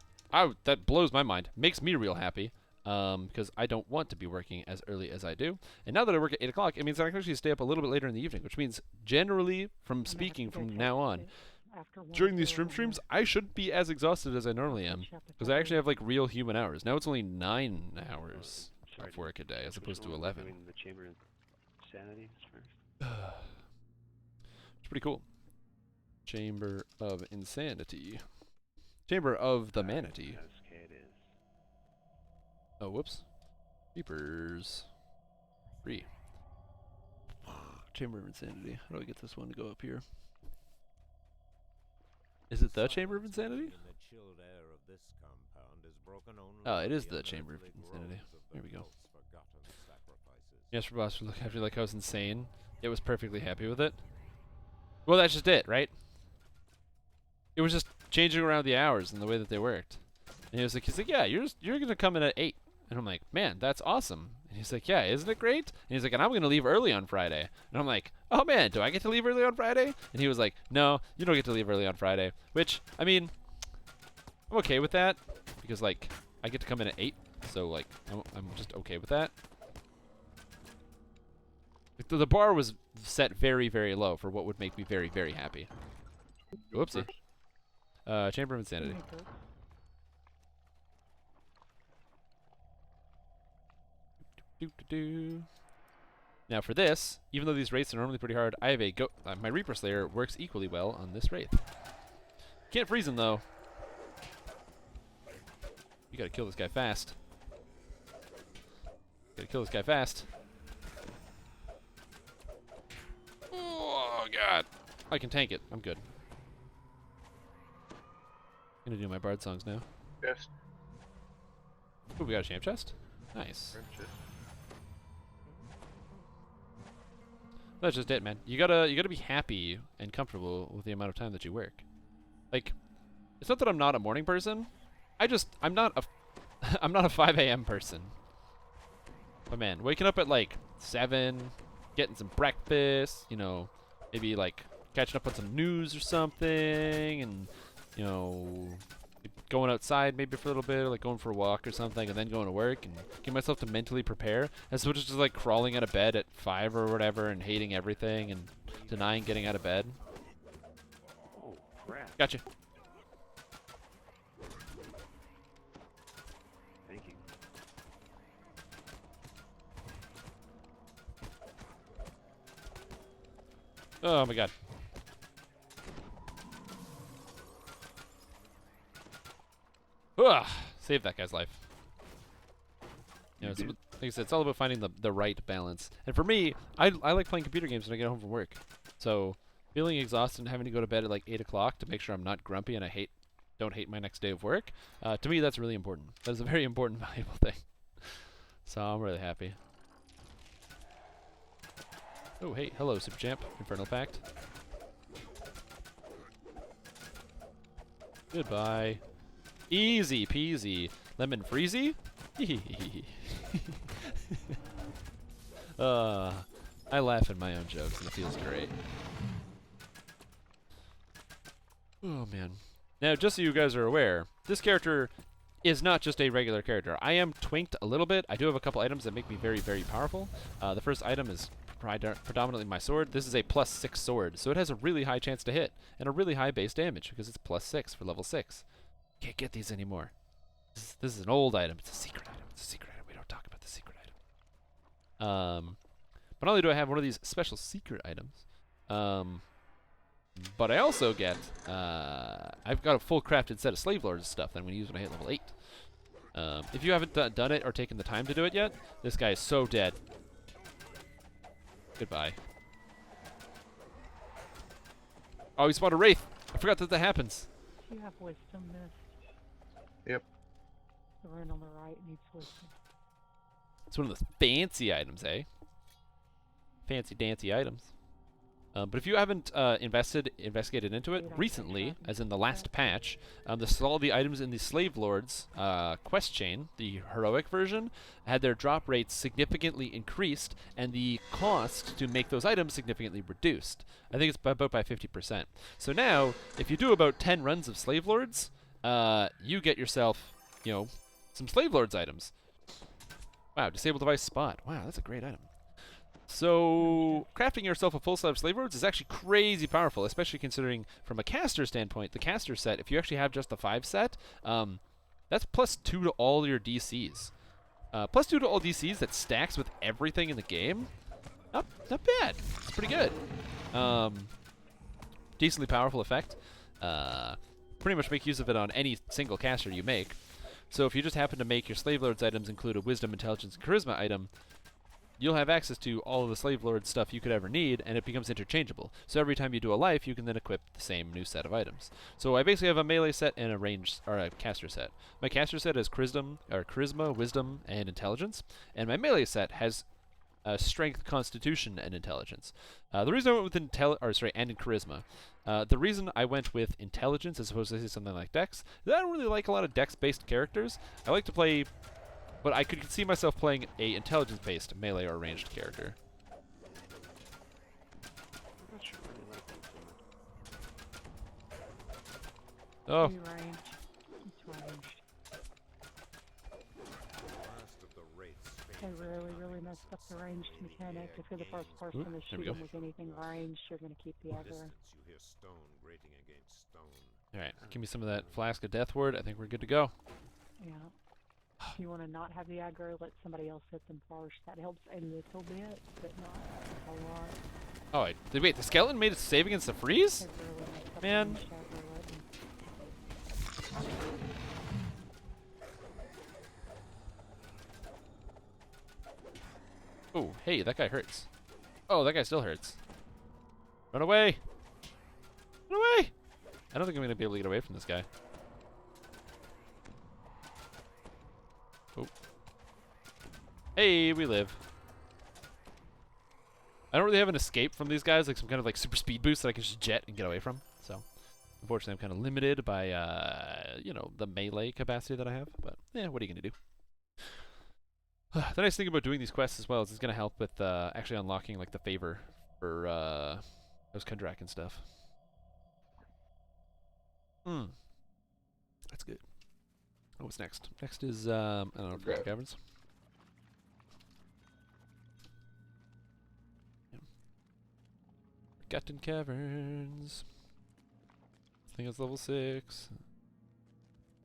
[SPEAKER 1] that blows my mind. Makes me real happy. Because I don't want to be working as early as I do. And now that I work at 8 o'clock, it means I can actually stay up a little bit later in the evening, which means generally, from
[SPEAKER 4] I'm gonna have
[SPEAKER 1] speaking
[SPEAKER 4] to go
[SPEAKER 1] from
[SPEAKER 4] check
[SPEAKER 1] now
[SPEAKER 4] it
[SPEAKER 1] on,
[SPEAKER 4] after one
[SPEAKER 1] during these
[SPEAKER 4] or
[SPEAKER 1] stream
[SPEAKER 4] two
[SPEAKER 1] streams,
[SPEAKER 4] and
[SPEAKER 1] I should be as exhausted as I normally am.
[SPEAKER 4] check it
[SPEAKER 1] Because I
[SPEAKER 4] out
[SPEAKER 1] actually have
[SPEAKER 4] later.
[SPEAKER 1] like real human hours. Now it's only 9 hours
[SPEAKER 5] Sorry,
[SPEAKER 1] of work a day as
[SPEAKER 5] which
[SPEAKER 1] opposed to
[SPEAKER 5] one
[SPEAKER 1] 11.
[SPEAKER 5] doing the Chamber of Sanity first?
[SPEAKER 1] It's pretty cool. Chamber of Insanity. Chamber of the Manatee.
[SPEAKER 5] Yes, okay, it is.
[SPEAKER 1] Oh, whoops. Creepers. 3. Chamber of Insanity. How do I get this one to go up here? Is it the Chamber of Insanity? Oh, it is the Chamber of Insanity. There we go. Yes, for boss, after like I was insane. It was perfectly happy with it. Well, that's just it, right? It was just changing around the hours and the way that they worked. And he's like, yeah, you're gonna come in at 8. And I'm like, man, that's awesome. And he's like, yeah, isn't it great? And he's like, and I'm gonna leave early on Friday. And I'm like, oh man, do I get to leave early on Friday? And he was like, no, you don't get to leave early on Friday. Which, I mean, I'm okay with that because like I get to come in at 8, so like I'm just okay with that. The bar was set very, very low for what would make me very, very happy. Whoopsie. Chamber of Insanity. Now for this, even though these wraiths are normally pretty hard, I have a my Reaper Slayer works equally well on this wraith. Can't freeze him though. You gotta kill this guy fast. Gotta kill this guy fast. Oh god. I can tank it. I'm good. Gonna do my bard songs now.
[SPEAKER 3] Yes.
[SPEAKER 1] Ooh, we got a champ chest. Nice. That's just it, man. You gotta be happy and comfortable with the amount of time that you work. Like, it's not that I'm not a morning person. I'm not a 5 a.m. person. But man, waking up at like 7, getting some breakfast, you know, maybe like catching up on some news or something, and you know, going outside maybe for a little bit, like going for a walk or something, and then going to work and get myself to mentally prepare, as opposed to just like crawling out of bed at 5 or whatever and hating everything and denying getting out of bed.
[SPEAKER 5] crap.
[SPEAKER 1] Gotcha.
[SPEAKER 5] Thank you.
[SPEAKER 1] Oh my god. Ugh, save that guy's life. You know, it's,
[SPEAKER 3] did.
[SPEAKER 1] like I said, it's all about finding the right balance. And for me, I like playing computer games when I get home from work. So feeling exhausted and having to go to bed at like 8 o'clock to make sure I'm not grumpy and don't hate my next day of work, to me that's really important. That is a very important, valuable thing. So I'm really happy. Oh, hey, hello, Super Champ, Infernal Pact. Goodbye. Easy peasy. Lemon freezy? I laugh at my own jokes and it feels great. Oh man. Now, just so you guys are aware, this character is not just a regular character. I am twinked a little bit. I do have a couple items that make me very, very powerful. The first item is predominantly my sword. This is a +6 sword, so it has a really high chance to hit and a really high base damage because it's +6 for level 6. Can't get these anymore. This is an old item. It's a secret item. It's a secret item. We don't talk about the secret item. But not only do I have one of these special secret items, but I also get, I've got a full crafted set of Slave Lords stuff that I'm going to use when I hit level 8. If you haven't done it or taken the time to do it yet, this guy is so dead. Goodbye. Oh, he spawned a Wraith. I forgot that happens.
[SPEAKER 4] You have wisdom, miss.
[SPEAKER 3] Yep.
[SPEAKER 4] The rune on the right needs wisdom.
[SPEAKER 1] It's one of those fancy items, eh? Fancy dancy items. But if you haven't investigated into it recently, as in the last patch, all the items in the Slave Lords quest chain, the heroic version, had their drop rates significantly increased, and the cost to make those items significantly reduced. I think it's about by 50%. So now, if you do about 10 runs of Slave Lords, you get yourself, some Slave Lords items. Wow, disable device spot. Wow, that's a great item. So, crafting yourself a full set of Slave Lords is actually crazy powerful, especially considering from a caster standpoint, the caster set, if you actually have just the 5 set, that's +2 to all your DCs. +2 to all DCs that stacks with everything in the game. Not bad. It's pretty good. Decently powerful effect. Pretty much make use of it on any single caster you make. So if you just happen to make your Slave Lords items include a Wisdom, Intelligence, and Charisma item, you'll have access to all of the Slave Lord stuff you could ever need, and it becomes interchangeable. So every time you do a life, you can then equip the same new set of items. So I basically have a melee set and a range or a caster set. My caster set has Charisma, Wisdom, and Intelligence, and my melee set has Strength, Constitution, and Intelligence. The reason I went with and Charisma. The reason I went with Intelligence as opposed to something like Dex is I don't really like a lot of Dex-based characters. I like to play. But I could see myself playing a intelligence-based melee or ranged character.
[SPEAKER 5] I'm not sure I really like that so much.
[SPEAKER 1] Oh,
[SPEAKER 4] Be ranged. It's ranged.
[SPEAKER 2] Last of the wraiths
[SPEAKER 4] They
[SPEAKER 2] fade
[SPEAKER 4] really,
[SPEAKER 2] from
[SPEAKER 4] really
[SPEAKER 2] the
[SPEAKER 4] messed up the
[SPEAKER 2] darkness.
[SPEAKER 4] ranged mechanic. If you're the first person to
[SPEAKER 1] there we
[SPEAKER 4] shoot
[SPEAKER 1] go.
[SPEAKER 4] them with anything ranged, you're going to keep the other.
[SPEAKER 2] Distance, you hear stone grating against stone.
[SPEAKER 1] alright. Give me some of that Flask of Death Ward. I think we're good to go.
[SPEAKER 4] Yeah. If you want to not have the aggro, let somebody else hit them first. That helps a little bit, but not a lot.
[SPEAKER 1] Oh, wait, the skeleton made it save against the freeze?
[SPEAKER 4] They really messed up the
[SPEAKER 1] Man.
[SPEAKER 4] ranged aggro button.
[SPEAKER 1] Oh, hey, that guy hurts. Oh, that guy still hurts. Run away! Run away! I don't think I'm going to be able to get away from this guy. Oh. Hey, we live. I don't really have an escape from these guys, like some kind of like super speed boost that I can just jet and get away from. So, unfortunately, I'm kind of limited by, the melee capacity that I have. But, yeah, what are you going to do? The nice thing about doing these quests as well is it's going to help with actually unlocking like the favor for those Kundrak and stuff. That's good. Oh, what's next? Next is, I don't know, Forgotten Caverns. Yeah. Forgotten Caverns. I think it's level 6.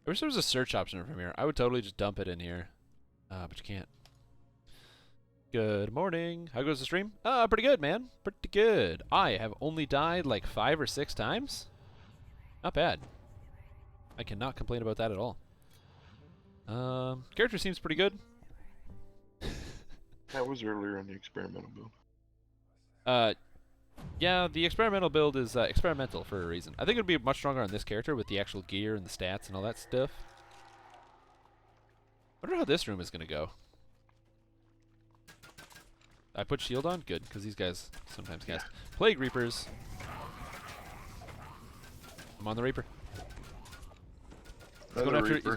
[SPEAKER 1] I wish there was a search option from here. I would totally just dump it in here. But you can't. Good morning. How goes the stream? Pretty good, man. Pretty good. I have only died like 5 or 6 times. Not bad. I cannot complain about that at all. Character seems pretty good.
[SPEAKER 3] That was earlier in the experimental build.
[SPEAKER 1] Yeah, the experimental build is experimental for a reason. I think it would be much stronger on this character with the actual gear and the stats and all that stuff. I wonder how this room is going to go. I put shield on? Good, because these guys sometimes cast. Plague Reapers. I'm on the Reaper. He's going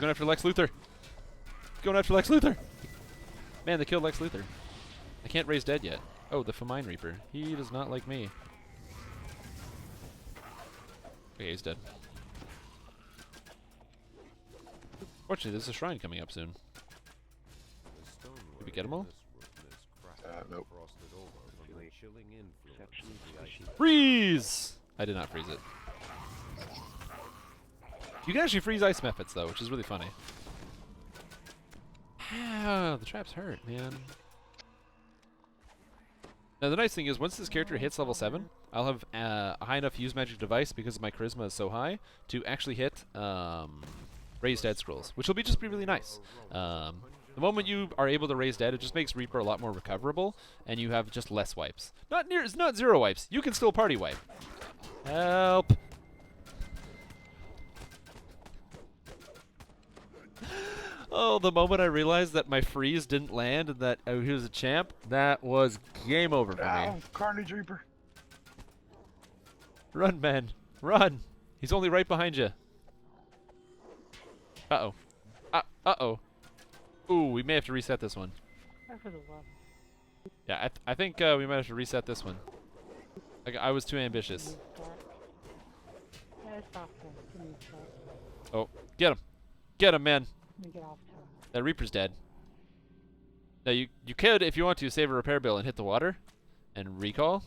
[SPEAKER 1] after Lex Luthor. He's going after Lex Luthor. Man, they killed Lex Luthor. I can't raise dead yet. Oh, the Famine Reaper. He does not like me. Okay, he's dead. Fortunately, there's a shrine coming up soon. Did we get them all?
[SPEAKER 3] Nope.
[SPEAKER 1] Freeze! I did not freeze it. You can actually freeze ice methods, though, which is really funny. Ah, the traps hurt, man. Now, the nice thing is, once this character hits level 7, I'll have a high enough use magic device, because my charisma is so high, to actually hit raise dead scrolls, which will just be really nice. The moment you are able to raise dead, it just makes Reaper a lot more recoverable, and you have just less wipes. It's not 0 wipes. You can still party wipe. Help! Oh, the moment I realized that my freeze didn't land and that he was a champ, that was game over for me.
[SPEAKER 3] Carnage Reaper.
[SPEAKER 1] Run, man. Run! He's only right behind you. Uh-oh. Uh-oh. Ooh, we may have to reset this one. Yeah, I think we might have to reset this one. I was too ambitious. Oh, get him. Get him, man. That Reaper's dead. Now, you could, if you want to, save a repair bill and hit the water and recall.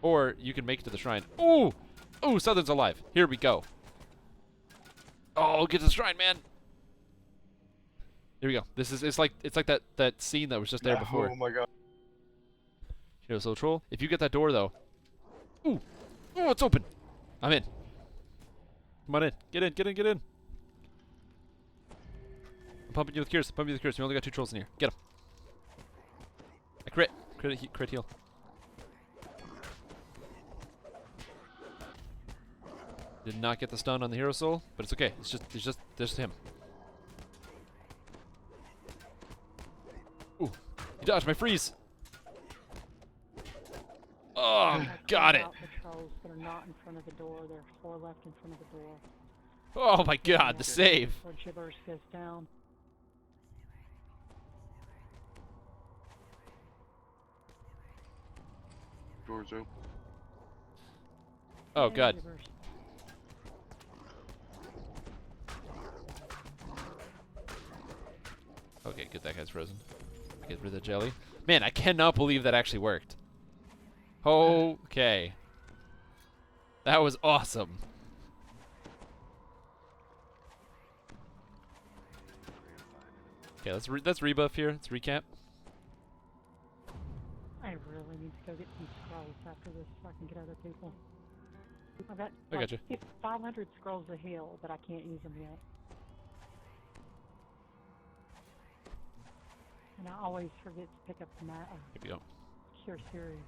[SPEAKER 1] Or you can make it to the shrine. Ooh! Ooh, Southern's alive. Here we go. Oh, get to the shrine, man. Here we go. It's like that scene that was just there before.
[SPEAKER 3] Oh my god.
[SPEAKER 1] Hero Soul Troll. If you get that door though. Ooh. Oh, it's open. I'm in. Come on in. Get in, get in, get in. I'm pumping you with cures. Pumping you with cures. We only got 2 trolls in here. Get him. I crit. Crit heal. Did not get the stun on the Hero Soul, but it's okay. It's just him. Ooh, he dodged my freeze. Oh, got it.
[SPEAKER 4] The trolls that are not in front of the door. There are 4 left in front of the door.
[SPEAKER 1] Oh my god, the save.
[SPEAKER 4] Or gibbers goes down.
[SPEAKER 3] Doors open.
[SPEAKER 1] Oh
[SPEAKER 4] Yeah,
[SPEAKER 1] god.
[SPEAKER 4] gibbers.
[SPEAKER 1] Okay, good, that guy's frozen. Get rid of the jelly. Man, I cannot believe that actually worked. Okay. That was awesome. Okay, let's rebuff here. Let's recap.
[SPEAKER 4] I really need to go get some scrolls after this so I can get other people. I've got
[SPEAKER 1] I
[SPEAKER 4] like
[SPEAKER 1] gotcha.
[SPEAKER 4] 500 scrolls to heal, but I can't use them yet. And I always forget to pick up the
[SPEAKER 1] Here we go.
[SPEAKER 4] Cure Series.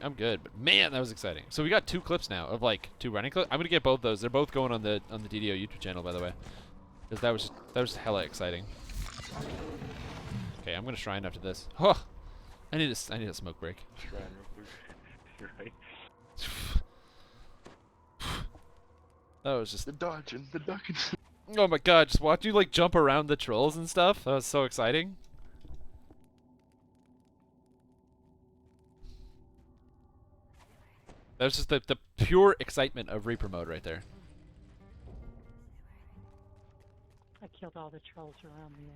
[SPEAKER 1] I'm good, but man, that was exciting. So we got 2 clips now of like 2 running clips. I'm gonna get both those. They're both going on the DDO YouTube channel, by the way, because that was hella exciting. Okay, I'm gonna shrine after this. Oh, I need a smoke break.
[SPEAKER 3] Shrine real quick. You're right.
[SPEAKER 1] That was just
[SPEAKER 3] The dodging, the ducking.
[SPEAKER 1] oh my god! Just watch you like jump around the trolls and stuff. That was so exciting. That was just the pure excitement of Reaper mode right there.
[SPEAKER 4] I killed all the trolls around the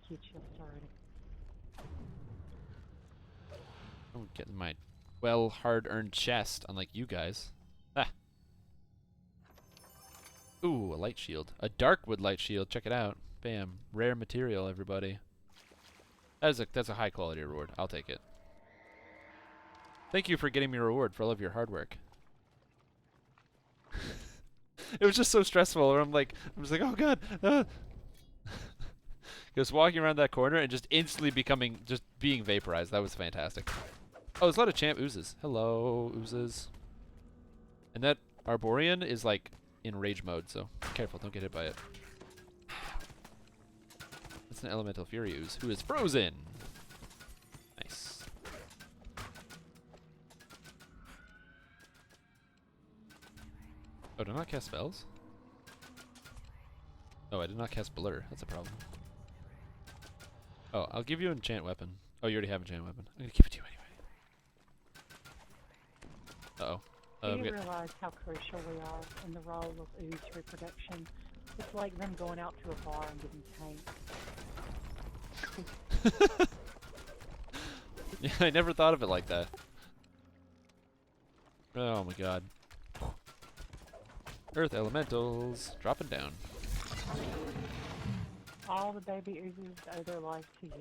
[SPEAKER 4] cute shields already.
[SPEAKER 1] I'm getting my well hard-earned chest, unlike you guys. Ah. Ooh, a light shield. A darkwood light shield. Check it out. Bam. Rare material, everybody. That's a high quality reward. I'll take it. Thank you for getting me a reward for all of your hard work. It was just so stressful. Where I'm just like, oh god. Just walking around that corner and just instantly being vaporized. That was fantastic. Oh, there's a lot of champ oozes. Hello, oozes. And that Arborian is like in rage mode, so careful, don't get hit by it. It's an elemental fury ooze who is frozen. Nice. Oh, did I not cast spells? Oh, I did not cast blur. That's a problem. Oh, I'll give you an enchant weapon. Oh, you already have an enchant weapon. I'm gonna give it to you anyway. Uh-oh.
[SPEAKER 4] Do you realize how crucial we are in the role of ooze reproduction? It's like them going out to a bar and getting tanked.
[SPEAKER 1] Yeah, I never thought of it like that. Oh my god. Earth elementals dropping down.
[SPEAKER 4] All the baby oozes owe their life to you.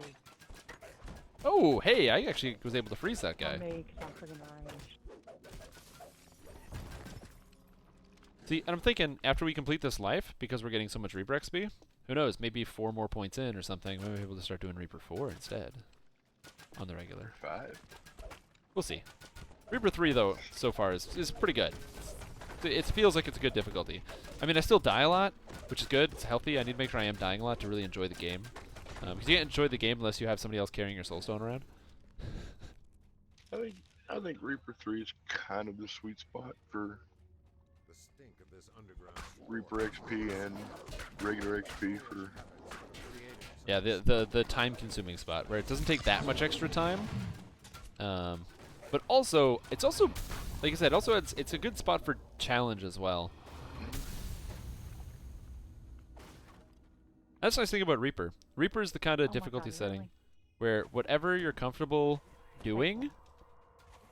[SPEAKER 1] Oh, hey, I actually was able to freeze that guy.
[SPEAKER 4] Not me, 'cause I'm pretty ranged.
[SPEAKER 1] See, and I'm thinking after we complete this life, because we're getting so much Reaper XP, who knows, maybe 4 more points in or something, we might be able to start doing Reaper 4 instead. On the regular.
[SPEAKER 3] 5.
[SPEAKER 1] We'll see. Reaper 3, though, so far is pretty good. It feels like it's a good difficulty. I mean, I still die a lot, which is good. It's healthy. I need to make sure I am dying a lot to really enjoy the game. Because you can't enjoy the game unless you have somebody else carrying your soulstone around.
[SPEAKER 3] I think Reaper 3 is kind of the sweet spot for
[SPEAKER 2] The stink of this underground
[SPEAKER 3] Reaper XP and regular XP for.
[SPEAKER 1] Yeah, the time-consuming spot, where it doesn't take that much extra time. But also, it's also, like I said, also it's a good spot for challenge as well. That's the nice thing about Reaper. Reaper is the kind of
[SPEAKER 4] Oh my
[SPEAKER 1] difficulty
[SPEAKER 4] God,
[SPEAKER 1] setting
[SPEAKER 4] really?
[SPEAKER 1] where whatever you're comfortable doing,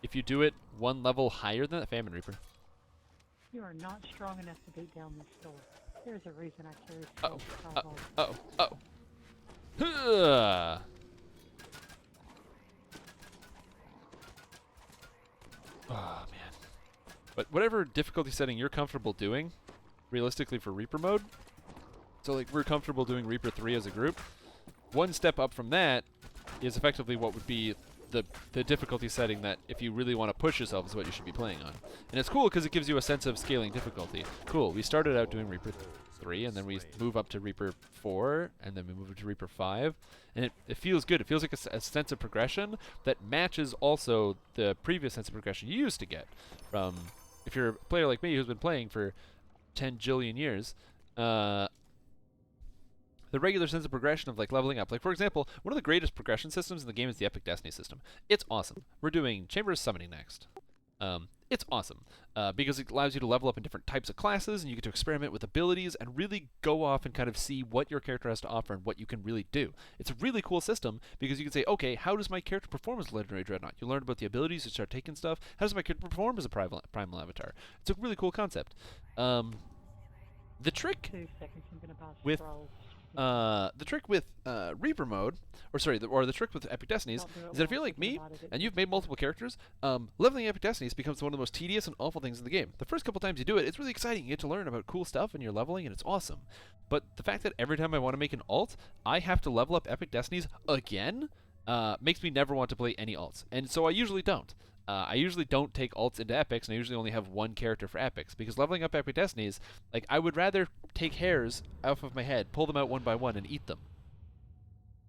[SPEAKER 1] if you do it one level higher than that, Famine Reaper.
[SPEAKER 4] You are not strong enough to beat down this door. There's a reason I carry
[SPEAKER 1] Uh-oh,
[SPEAKER 4] spells.
[SPEAKER 1] oh. Huh. Oh, man. But whatever difficulty setting you're comfortable doing, realistically for Reaper mode, so like we're comfortable doing Reaper 3 as a group, one step up from that is effectively what would be the difficulty setting that if you really want to push yourself is what you should be playing on. And it's cool because it gives you a sense of scaling difficulty. Cool, we started out doing Reaper 3 and then we move up to Reaper 4 and then we move up to Reaper 5 and it feels good. It feels like a sense of progression that matches also the previous sense of progression you used to get from, if you're a player like me who's been playing for 10 jillion years, the regular sense of progression of like leveling up. Like for example, one of the greatest progression systems in the game is the Epic Destiny system. It's awesome. We're doing Chamber of Summoning next. It's awesome because it allows you to level up in different types of classes and you get to experiment with abilities and really go off and kind of see what your character has to offer and what you can really do. It's a really cool system because you can say, okay, how does my character perform as a Legendary Dreadnought? You learn about the abilities, you start taking stuff. How does my character perform as a primal Avatar? It's a really cool concept. The trick
[SPEAKER 4] 2 seconds, I'm gonna buy
[SPEAKER 1] with
[SPEAKER 4] scrolls.
[SPEAKER 1] the trick with Reaper mode, or sorry, the trick with Epic Destinies,
[SPEAKER 4] Don't do it
[SPEAKER 1] is that if
[SPEAKER 4] while
[SPEAKER 1] you're like
[SPEAKER 4] thinking
[SPEAKER 1] me
[SPEAKER 4] about it,
[SPEAKER 1] and
[SPEAKER 4] it
[SPEAKER 1] you've made multiple characters, leveling Epic Destinies becomes one of the most tedious and awful things in the game. The first couple times you do it, it's really exciting. You get to learn about cool stuff and you're leveling, and it's awesome. But the fact that every time I want to make an alt, I have to level up Epic Destinies again, makes me never want to play any alts, and so I usually don't. I usually don't take alts into epics, and I usually only have one character for epics, because leveling up Epic Destinies, like, I would rather take hairs off of my head, pull them out one by one, and eat them.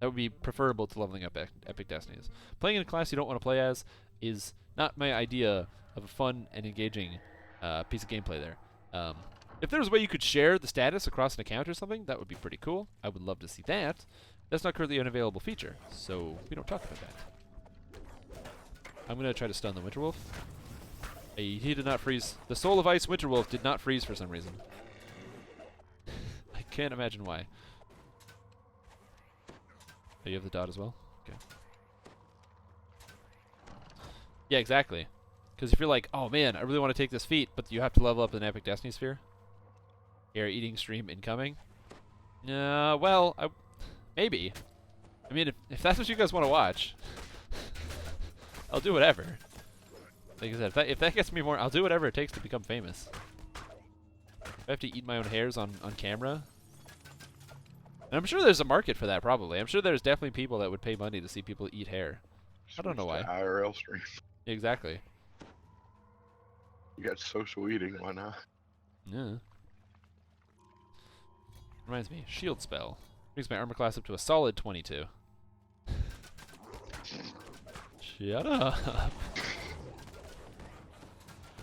[SPEAKER 1] That would be preferable to leveling up Epic Destinies. Playing in a class you don't want to play as is not my idea of a fun and engaging piece of gameplay there. If there was a way you could share the status across an account or something, that would be pretty cool. I would love to see that. That's not currently an available feature, so we don't talk about that. I'm going to try to stun the Winterwolf. He did not freeze. The Soul of Ice Winterwolf did not freeze for some reason. I can't imagine why. Oh, you have the dot as well? Okay. Yeah, exactly. Because if you're like, oh man, I really want to take this feat, but you have to level up an epic destiny sphere. Air eating stream incoming. Well, maybe. I mean, if that's what you guys want to watch, I'll do whatever. Like I said, if that gets me more, I'll do whatever it takes to become famous. If I have to eat my own hairs on camera. And I'm sure there's a market for that, probably. I'm sure there's definitely people that would pay money to see people eat hair. I don't know
[SPEAKER 3] Switch
[SPEAKER 1] why.
[SPEAKER 3] to IRL stream.
[SPEAKER 1] Exactly.
[SPEAKER 3] You got social eating, why not?
[SPEAKER 1] Yeah. Reminds me, shield spell. Brings my armor class up to a solid 22. Shut up.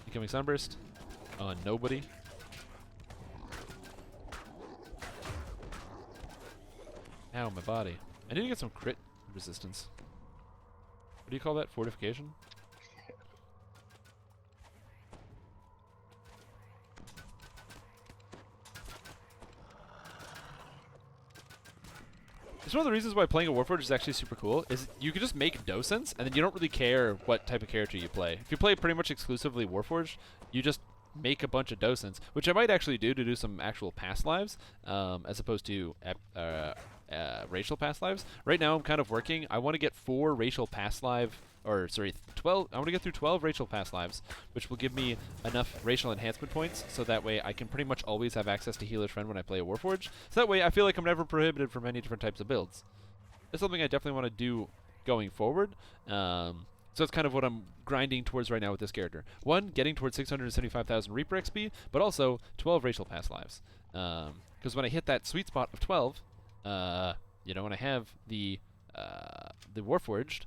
[SPEAKER 1] Incoming sunburst. On nobody. Ow, my body. I need to get some crit resistance. What do you call that? Fortification? It's one of the reasons why playing a Warforged is actually super cool, is you can just make docents, and then you don't really care what type of character you play. If you play pretty much exclusively Warforged, you just make a bunch of docents, which I might actually do to do some actual past lives, as opposed to racial past lives. Right now I'm kind of working. I want to get 4 racial past live, or sorry, 12. I want to get through 12 racial past lives, which will give me enough racial enhancement points, so that way I can pretty much always have access to Healer's Friend when I play a Warforged. So that way I feel like I'm never prohibited from any different types of builds. It's something I definitely want to do going forward. So that's kind of what I'm grinding towards right now with this character. 1, getting towards 675,000 Reaper XP, but also 12 racial past lives. Because when I hit that sweet spot of 12, you know, when I have the Warforged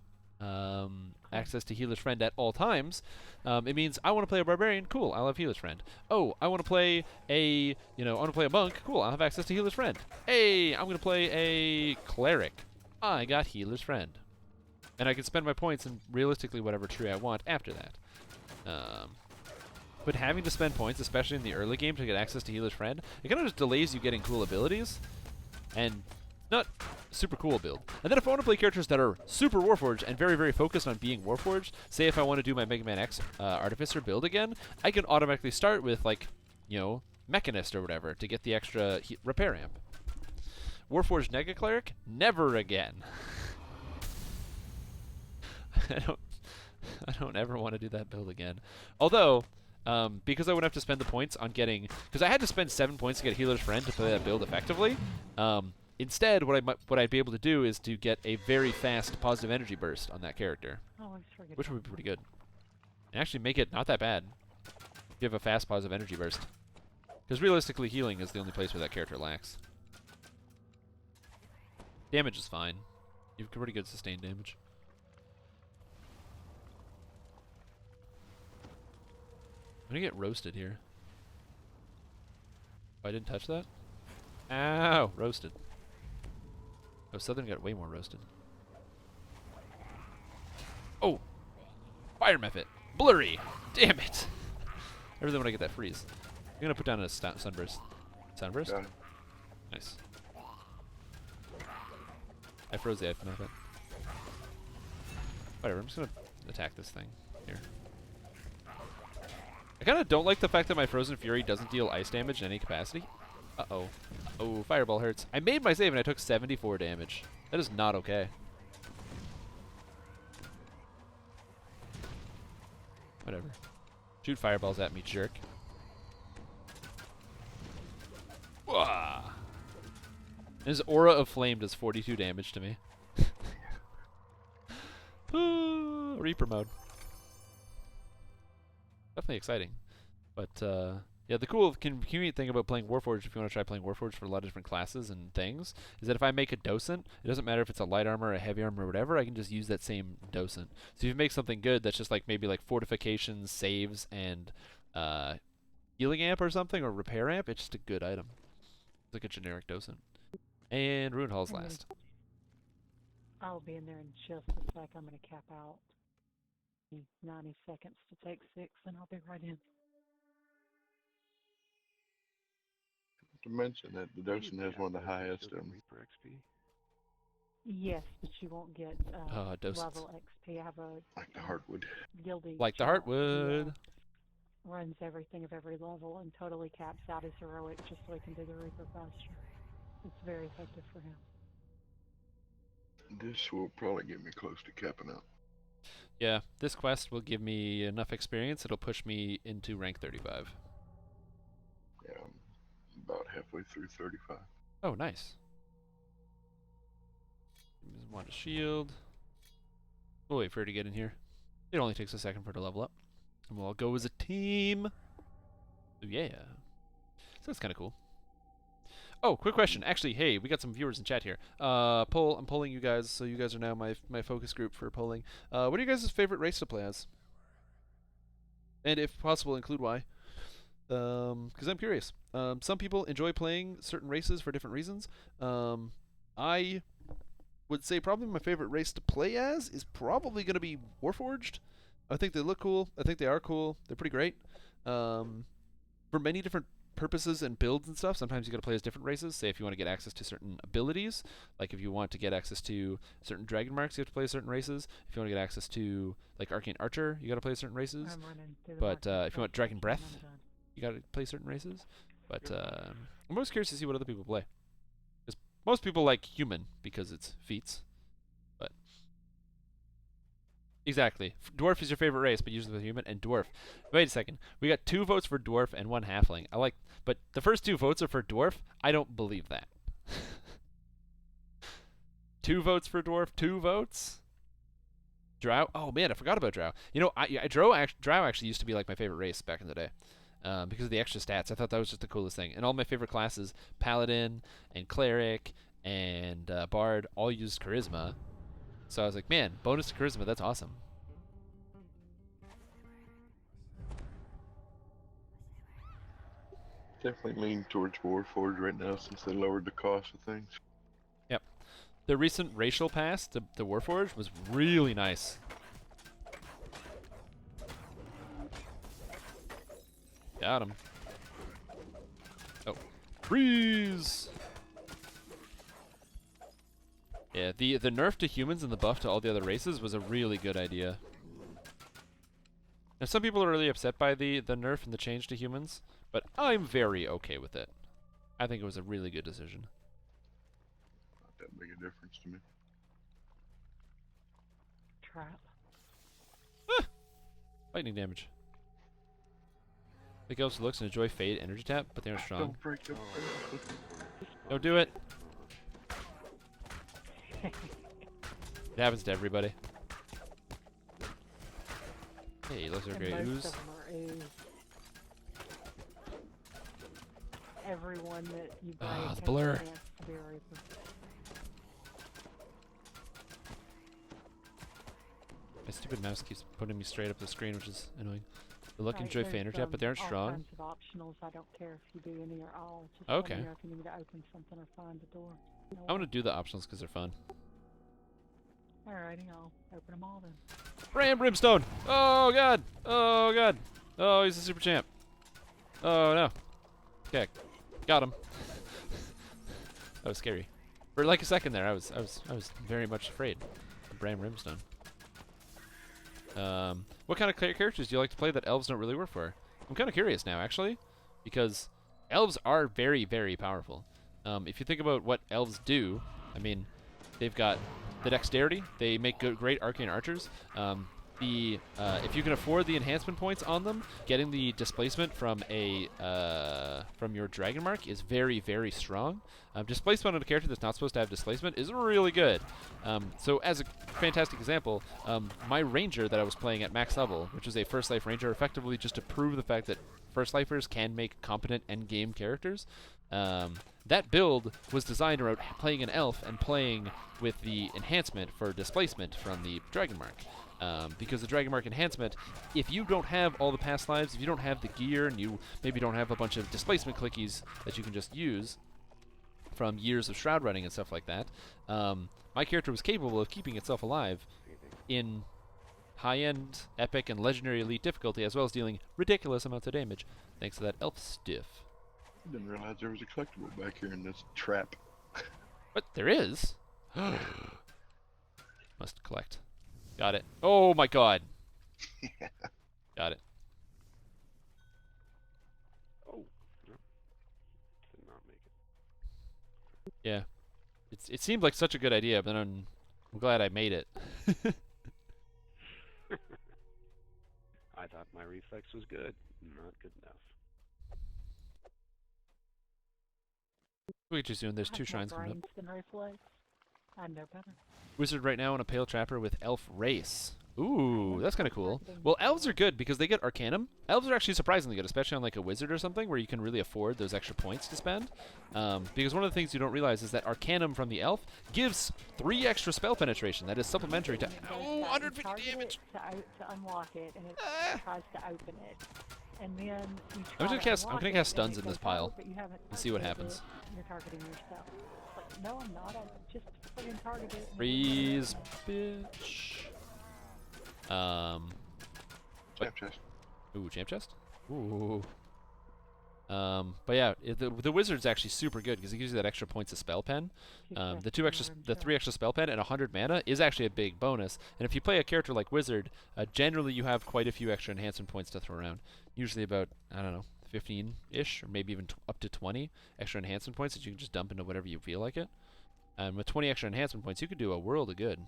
[SPEAKER 1] access to Healer's Friend at all times, it means I want to play a Barbarian. Cool, I'll have Healer's Friend. Oh, I want to play a, I want to play a Monk. Cool, I'll have access to Healer's Friend. Hey, I'm going to play a Cleric. I got Healer's Friend. And I can spend my points in realistically whatever tree I want after that. But having to spend points, especially in the early game, to get access to Healer's Friend, it kind of just delays you getting cool abilities. And not super cool build. And then if I want to play characters that are super Warforged and very, very focused on being Warforged, say if I want to do my Mega Man X Artificer build again, I can automatically start with, like, Mechanist or whatever to get the extra repair amp. Warforged Nega Cleric? Never again. I don't ever want to do that build again. Although, because I wouldn't have to spend the points on getting, because I had to spend 7 points to get Healer's Friend to play that build effectively. Instead, what I'd be able to do is to get a very fast positive energy burst on that character, which would be pretty good, and actually make it not that bad. If you have a fast positive energy burst, because realistically, healing is the only place where that character lacks. Damage is fine. You have pretty good sustained damage. I'm gonna get roasted here. Oh, I didn't touch that? Ow! Roasted. Oh, Southern got way more roasted. Oh! Fire method! Blurry! Damn it! I really want to get that freeze. I'm gonna put down a sunburst. Sunburst?
[SPEAKER 3] Yeah.
[SPEAKER 1] Nice. I froze the ice method. Whatever, I'm just gonna attack this thing here. I kind of don't like the fact that my Frozen Fury doesn't deal ice damage in any capacity. Uh-oh. Oh, Fireball hurts. I made my save and I took 74 damage. That is not okay. Whatever. Shoot fireballs at me, jerk. Wah! His Aura of Flame does 42 damage to me. Reaper mode. Definitely exciting. But, yeah, the cool convenient thing about playing Warforged, if you want to try playing Warforged for a lot of different classes and things, is that if I make a docent, it doesn't matter if it's a light armor, a heavy armor, or whatever, I can just use that same docent. So if you make something good that's just like maybe like fortifications, saves, and healing amp or something, or repair amp, it's just a good item. It's like a generic docent. And Ruin Hall's last.
[SPEAKER 4] I'll be in there in just a sec. I'm going to cap out. 90 seconds to take 6, and I'll be right in.
[SPEAKER 3] To mention that the docent has one of the highest
[SPEAKER 5] Reaper XP.
[SPEAKER 4] Yes, but you won't get
[SPEAKER 1] doses.
[SPEAKER 4] level XP. I have a
[SPEAKER 3] Like the hardwood.
[SPEAKER 4] guilty
[SPEAKER 1] Like the
[SPEAKER 4] chart.
[SPEAKER 1] Heartwood.
[SPEAKER 4] Runs everything of every level and totally caps out his heroic just so he can do the Reaper faster. It's very effective for him.
[SPEAKER 3] This will probably get me close to capping out.
[SPEAKER 1] Yeah, this quest will give me enough experience. It'll push me into rank 35.
[SPEAKER 3] Yeah, I'm about halfway through 35.
[SPEAKER 1] Oh, nice. Just want a shield. We'll wait for her to get in here. It only takes a second for her to level up. And we'll all go as a team. So yeah. So that's kind of cool. Oh, quick question. Actually, hey, we got some viewers in chat here. I'm polling you guys, so you guys are now my focus group for polling. What are you guys' favorite race to play as? And if possible, include why. Because I'm curious. Some people enjoy playing certain races for different reasons. I would say probably my favorite race to play as is probably going to be Warforged. I think they look cool. I think they are cool. They're pretty great. For many different purposes and builds and stuff, sometimes you got to play as different races. Say if you want to get access to certain abilities, like if you want to get access to certain dragon marks, you have to play certain races. If you want to get access to like Arcane Archer, you got to play certain races.
[SPEAKER 4] I'm running through the
[SPEAKER 1] But
[SPEAKER 4] market
[SPEAKER 1] if you want Dragon
[SPEAKER 4] and
[SPEAKER 1] Breath,
[SPEAKER 4] I'm done.
[SPEAKER 1] you got to play certain races. But I'm always curious to see what other people play. Because most people like human because it's feats. But exactly, dwarf is your favorite race, but usually with human and dwarf. Wait a second, we got 2 votes for dwarf and 1 halfling. But the first 2 votes are for dwarf. I don't believe that. 2 votes for dwarf, 2 votes. Drow. Oh man, I forgot about Drow. You know, Drow actually used to be like my favorite race back in the day. Because of the extra stats. I thought that was just the coolest thing. And all my favorite classes, Paladin and Cleric and Bard, all used Charisma. So I was like, man, bonus to Charisma, that's awesome.
[SPEAKER 3] Definitely lean towards Warforged right now since they lowered the cost of things.
[SPEAKER 1] Yep. The recent racial pass, the Warforged, was really nice. Got him. Oh. Freeze! Yeah, the nerf to humans and the buff to all the other races was a really good idea. Now, some people are really upset by the nerf and the change to humans, but I'm very okay with it. I think it was a really good decision.
[SPEAKER 3] Not that big a difference to me.
[SPEAKER 4] Trap.
[SPEAKER 1] Lightning damage. Think elves looks and enjoy Fade energy tap, but they aren't strong.
[SPEAKER 3] Don't break them.
[SPEAKER 1] Don't do it. It happens to everybody. Hey, those are
[SPEAKER 4] And
[SPEAKER 1] great
[SPEAKER 4] most
[SPEAKER 1] ooze.
[SPEAKER 4] of them are ooze. Everyone that you break
[SPEAKER 1] Ah, the
[SPEAKER 4] has a
[SPEAKER 1] blur.
[SPEAKER 4] chance to be a Reaper.
[SPEAKER 1] My stupid mouse keeps putting me straight up the screen, which is annoying. They look and
[SPEAKER 4] Right,
[SPEAKER 1] enjoy
[SPEAKER 4] there's,
[SPEAKER 1] Fade energy tap, but they aren't
[SPEAKER 4] all
[SPEAKER 1] strong.
[SPEAKER 4] kinds of optionals. I don't care if you do any or all. Just
[SPEAKER 1] Okay.
[SPEAKER 4] let me know if you need to open something or find a door.
[SPEAKER 1] I'm gonna do the optionals because they're fun.
[SPEAKER 4] Alrighty, I'll open them all then.
[SPEAKER 1] Ram Brimstone! Oh god! Oh god! Oh, he's a super champ. Oh no. Okay, got him. That was scary. For like a second there, I was very much afraid of Bram Brimstone. What kind of characters do you like to play that elves don't really work for? I'm kind of curious now, actually, because elves are very, very powerful. If you think about what elves do, I mean, they've got the dexterity. They make great arcane archers. If you can afford the enhancement points on them, getting the displacement from from your dragon mark is very, very strong. Displacement on a character that's not supposed to have displacement is really good. So as a fantastic example, my ranger that I was playing at max level, which was a first life ranger, effectively just to prove the fact that first lifers can make competent end game characters. That build was designed around playing an elf and playing with the enhancement for displacement from the dragon mark. Because the Dragon Mark enhancement, if you don't have all the past lives, if you don't have the gear, and you maybe don't have a bunch of displacement clickies that you can just use from years of shroud running and stuff like that, my character was capable of keeping itself alive in high-end, epic, and legendary elite difficulty, as well as dealing ridiculous amounts of damage, thanks to that elf stiff.
[SPEAKER 3] I didn't realize there was a collectible back here in this trap.
[SPEAKER 1] But there is. Must collect. Got it. Oh my god. Got it.
[SPEAKER 5] Oh, no. Did not make it.
[SPEAKER 1] Yeah. It seemed like such a good idea, but I'm glad I made it.
[SPEAKER 5] I thought my reflex was good. Not good enough.
[SPEAKER 1] We'll get you soon. There's
[SPEAKER 4] I
[SPEAKER 1] 2
[SPEAKER 4] have more
[SPEAKER 1] shrines coming up.
[SPEAKER 4] brains than reflex. I know better.
[SPEAKER 1] Wizard right now on a Pale Trapper with Elf Race. Ooh,
[SPEAKER 4] like
[SPEAKER 1] that's kind of
[SPEAKER 4] that
[SPEAKER 1] cool.
[SPEAKER 4] targeting.
[SPEAKER 1] Well, elves are good because they get Arcanum. Elves are actually surprisingly good, especially on like a wizard or something where you can really afford those extra points to spend. Because one of the things you don't realize is that Arcanum from the elf gives 3 extra spell penetration. That is supplementary to
[SPEAKER 4] And it does
[SPEAKER 1] oh,
[SPEAKER 4] that. You
[SPEAKER 1] 150
[SPEAKER 4] target
[SPEAKER 1] damage.
[SPEAKER 4] it to unlock it, and it tries to open it. And then you
[SPEAKER 1] I'm
[SPEAKER 4] try
[SPEAKER 1] gonna
[SPEAKER 4] to
[SPEAKER 1] cast- I'm
[SPEAKER 4] unlock
[SPEAKER 1] gonna
[SPEAKER 4] it,
[SPEAKER 1] cast
[SPEAKER 4] and
[SPEAKER 1] stuns
[SPEAKER 4] it
[SPEAKER 1] in this
[SPEAKER 4] goes
[SPEAKER 1] pile
[SPEAKER 4] out, but you haven't
[SPEAKER 1] and see what
[SPEAKER 4] targeted
[SPEAKER 1] happens.
[SPEAKER 4] it. You're targeting yourself. It's like, no, I'm not. I just friggin' targeted it. and it
[SPEAKER 1] Freeze,
[SPEAKER 4] wouldn't
[SPEAKER 1] bitch.
[SPEAKER 3] Champ chest.
[SPEAKER 1] Ooh, champ chest. Ooh. But yeah, the wizard's actually super good because it gives you that extra points of spell pen.
[SPEAKER 4] open.
[SPEAKER 1] The 3 extra spell pen and 100 mana is actually a big bonus. And if you play a character like wizard, generally you have quite a few extra enhancement points to throw around. Usually about, I don't know, 15-ish, or maybe even up to 20 extra enhancement points that you can just dump into whatever you feel like it. And with 20 extra enhancement points, you could do a world of good.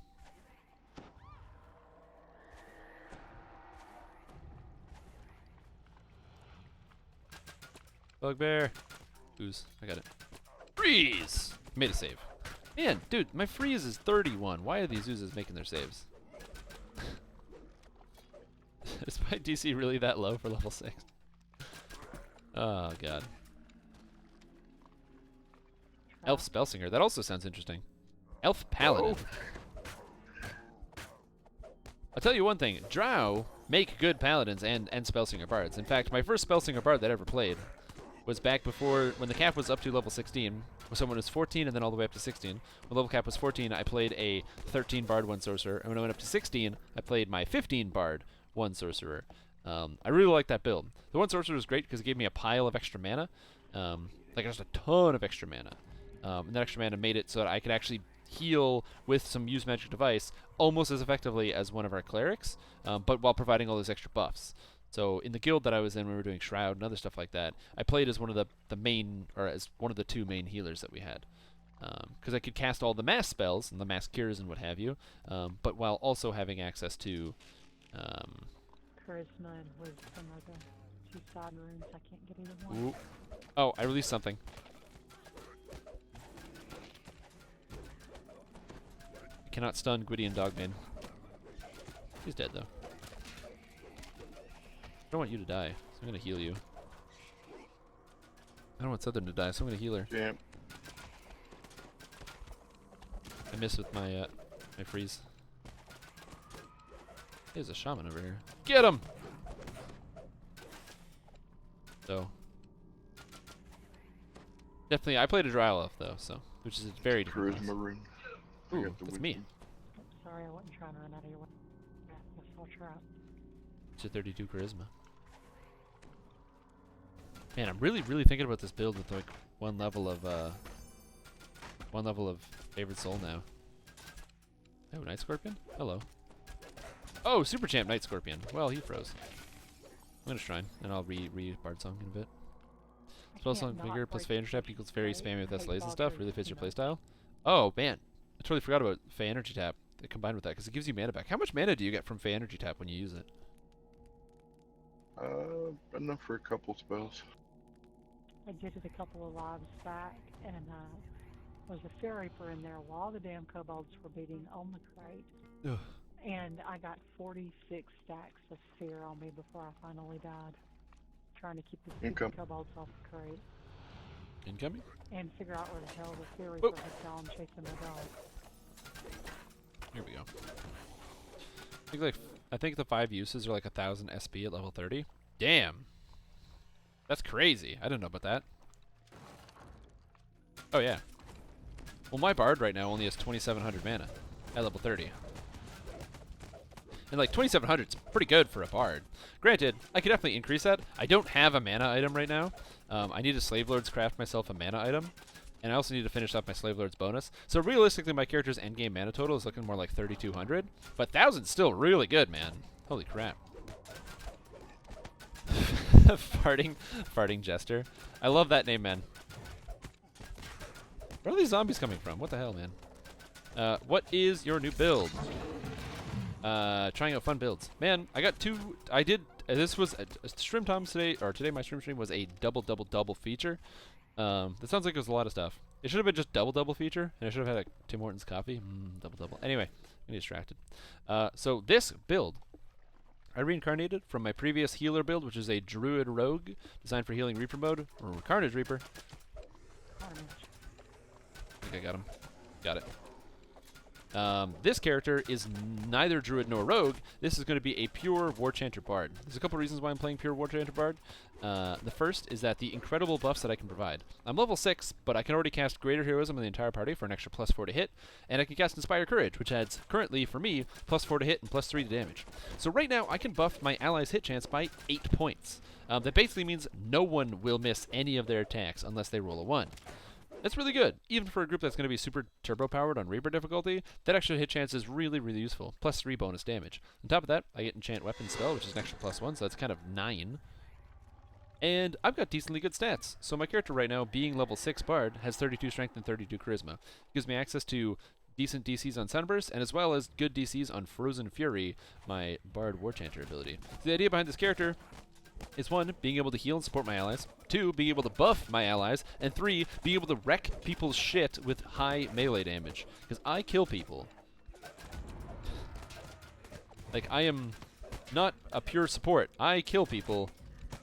[SPEAKER 1] Bugbear. Ooze. I got it. Freeze! Made a save. Man, dude, my freeze is 31. Why are these oozes making their saves? Is my DC really that low for level 6? Oh, God. Elf Spellsinger. That also sounds interesting. Elf Paladin. I'll tell you one thing. Drow make good paladins and Spellsinger bards. In fact, my first Spellsinger bard that I ever played was back before, when the cap was up to level 16. So when it was 14 and then all the way up to 16. When level cap was 14, I played a 13 bard, 1 sorcerer. And when I went up to 16, I played my 15 bard, 1 sorcerer. I really liked that build. The 1 sorcerer was great because it gave me a pile of extra mana. Like just a ton of extra mana. And that extra mana made it so that I could actually heal with some use magic device almost as effectively as one of our clerics, but while providing all those extra buffs. So in the guild that I was in, when we were doing Shroud and other stuff like that, I played as one of the main, or as one of the 2 main healers that we had. Because I could cast all the mass spells and the mass cures and what have you, but while also having access to
[SPEAKER 4] Charisma and Wisdom are the 2 side runes. I can't get either one.
[SPEAKER 1] ooh. Oh, I released something. I cannot stun Gwydion Dogman. He's dead though. I don't want you to die, so I'm gonna heal you. I don't want Southern to die, so I'm gonna heal her.
[SPEAKER 3] Champ.
[SPEAKER 1] I missed with my my freeze. There's a shaman over here. Get him! So definitely, I played a dry elf though, so which is a very different class.
[SPEAKER 3] Charisma rune. I
[SPEAKER 1] Ooh,
[SPEAKER 3] got the
[SPEAKER 1] that's me.
[SPEAKER 3] wisdom.
[SPEAKER 4] Sorry, I wasn't trying to run out of your way. Yeah, I saw trap.
[SPEAKER 1] It's a 32 charisma. Man, I'm really thinking about this build with like one level of favorite soul now. Oh, Night Scorpion? Hello. Oh, Super Champ Night Scorpion. Well, he froze. I'm gonna shrine, and I'll read Bard Song in a bit. Spell Song Vigor plus Fey Energy Tap equals Fairy spammy with SLAs and stuff. Really fits your playstyle. Oh, man. I totally forgot about Fey Energy Tap combined with that, because it gives you mana back. How much mana do you get from Fey Energy Tap when you use it?
[SPEAKER 3] Enough for a couple spells.
[SPEAKER 4] I did it a couple of lives back, and was a Fair Reaper in there while the damn kobolds were beating on the crate.
[SPEAKER 1] Ugh.
[SPEAKER 4] And I got 46 stacks of fear on me before I finally died. Trying to keep the stupid
[SPEAKER 3] Income.
[SPEAKER 4] kobolds off the crate.
[SPEAKER 1] Incoming?
[SPEAKER 4] And figure out where the hell the Fair Reaper had gone chasing my dog.
[SPEAKER 1] Here we go. I think the 5 uses are like 1,000 SP at level 30. Damn. That's crazy. I didn't know about that. Oh, yeah. Well, my Bard right now only has 2,700 mana at level 30. And like 2,700 is pretty good for a Bard. Granted, I could definitely increase that. I don't have a mana item right now. I need a Slave Lord's craft myself a mana item. And I also need to finish up my Slave Lord's bonus. So realistically, my character's endgame mana total is looking more like 3,200. But 1,000's still really good, man. Holy crap. Farting Jester. I love that name, man. Where are these zombies coming from? What the hell, man? What is your new build? Trying out fun builds. Man, I got two. This was Strimtom today, or today my stream was a double feature. That sounds like it was a lot of stuff. It should have been just double feature, and I should have had a Tim Hortons coffee. Double. Anyway, I'm distracted. So this build, I reincarnated from my previous healer build, which is a Druid Rogue, designed for healing Reaper mode, or Carnage Reaper.
[SPEAKER 4] Carnage.
[SPEAKER 1] I think I got him. Got it. This character is neither Druid nor Rogue. This is going to be a pure warchanter bard. There's a couple reasons why I'm playing pure warchanter bard. The first is that the incredible buffs that I can provide. I'm level 6, but I can already cast Greater Heroism on the entire party for an extra +4 to hit, and I can cast Inspire Courage, which adds, currently, for me, +4 to hit and +3 to damage. So right now, I can buff my allies' hit chance by 8 points. That basically means no one will miss any of their attacks unless they roll a 1. That's really good. Even for a group that's going to be super turbo-powered on Reaper difficulty, that extra hit chance is really, really useful. +3 bonus damage. On top of that, I get Enchant Weapon spell, which is an extra +1, so that's kind of 9. And I've got decently good stats. So my character right now, being level 6 Bard, has 32 Strength and 32 Charisma. It gives me access to decent DCs on Sunburst, and as well as good DCs on Frozen Fury, my Bard Warchanter ability. So the idea behind this character is 1, being able to heal and support my allies, 2, being able to buff my allies, and 3, being able to wreck people's shit with high melee damage. Because I kill people. Like, I am not a pure support. I kill people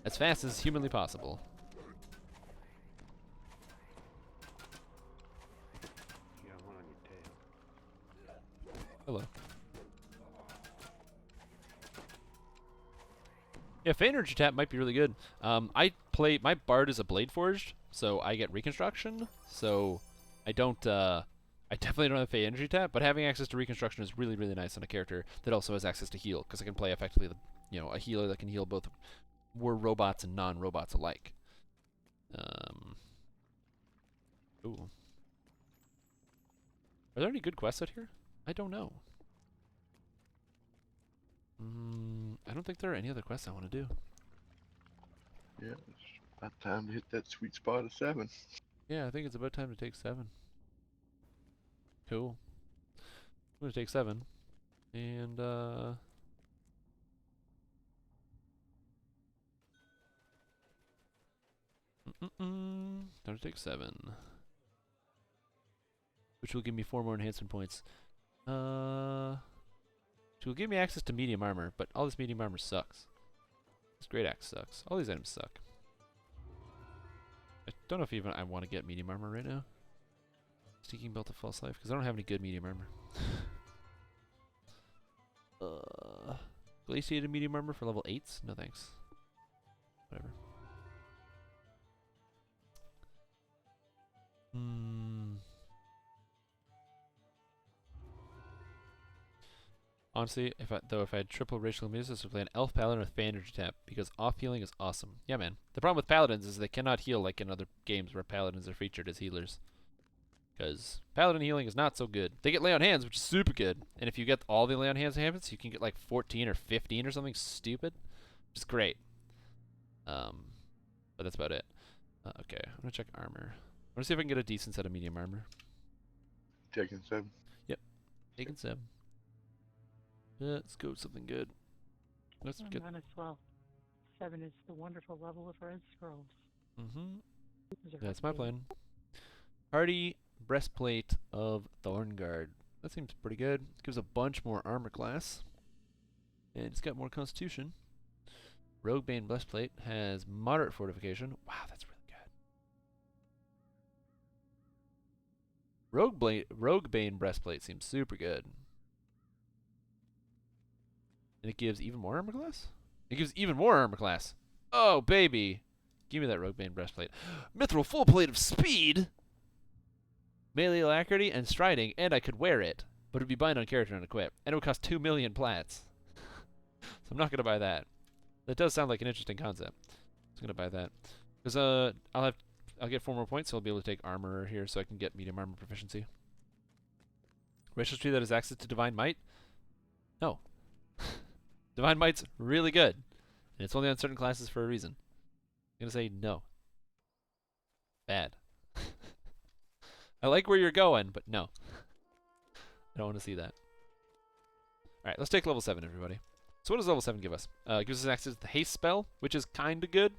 [SPEAKER 1] as fast as humanly possible.
[SPEAKER 5] You got one on your tail.
[SPEAKER 1] Hello. Yeah, Fey Energy Tap might be really good. My Bard is a Blade Forged, so I get Reconstruction, so I definitely don't have Fey Energy Tap, but having access to Reconstruction is really, really nice on a character that also has access to heal, because I can play effectively, a healer that can heal both robots and non-robots alike. Ooh. Are there any good quests out here? I don't know. I don't think there are any other quests I want to do.
[SPEAKER 3] Yeah, it's about time to hit that sweet spot of 7.
[SPEAKER 1] Yeah, I think it's about time to take 7. Cool. I'm going to take 7. And, time to take 7. Which will give me 4 more enhancement points. Which will give me access to medium armor, but all this medium armor sucks. This great axe sucks. All these items suck. I don't know if even I want to get medium armor right now. Seeking Belt of False Life, because I don't have any good medium armor. Glaciated medium armor for level 8s? No thanks. Whatever. Honestly, if I had triple racial muses, I'd play an elf paladin with Fey Energy Tap, because off healing is awesome. Yeah, man. The problem with paladins is they cannot heal like in other games where paladins are featured as healers. Because paladin healing is not so good. They get lay on hands, which is super good. And if you get all the lay on hands habits, you can get like 14 or 15 or something stupid, which is great. But that's about it. Okay, I'm gonna check armor. I'm gonna see if I can get a decent set of medium armor.
[SPEAKER 3] Taking 7.
[SPEAKER 1] Yep, taking 7. Let's go with something good. Let's get.
[SPEAKER 4] Mine as well. 7 is the wonderful level of red scrolls.
[SPEAKER 1] That's my plan. Hardy Breastplate of Thornguard. That seems pretty good. Gives a bunch more armor class. And it's got more constitution. Roguebane Breastplate has moderate fortification. Wow, that's really good. Roguebane Breastplate seems super good. And it gives even more armor class? It gives even more armor class. Oh, baby. Give me that Roguebane Breastplate. Mithril Full Plate of Speed! Melee Alacrity and Striding, and I could wear it. But it would be bind on character and equip. And it would cost 2 million plats. So I'm not going to buy that. That does sound like an interesting concept. I'm going to buy that. Because I'll have I'll get 4 more points, so I'll be able to take armor here so I can get medium armor proficiency. Racial tree that has access to divine might? No. Divine might's really good. And it's only on certain classes for a reason. I'm gonna say no. Bad. I like where you're going, but no. I don't want to see that. Alright, let's take level 7, everybody. So what does level 7 give us? It gives us access to the haste spell, which is kinda good.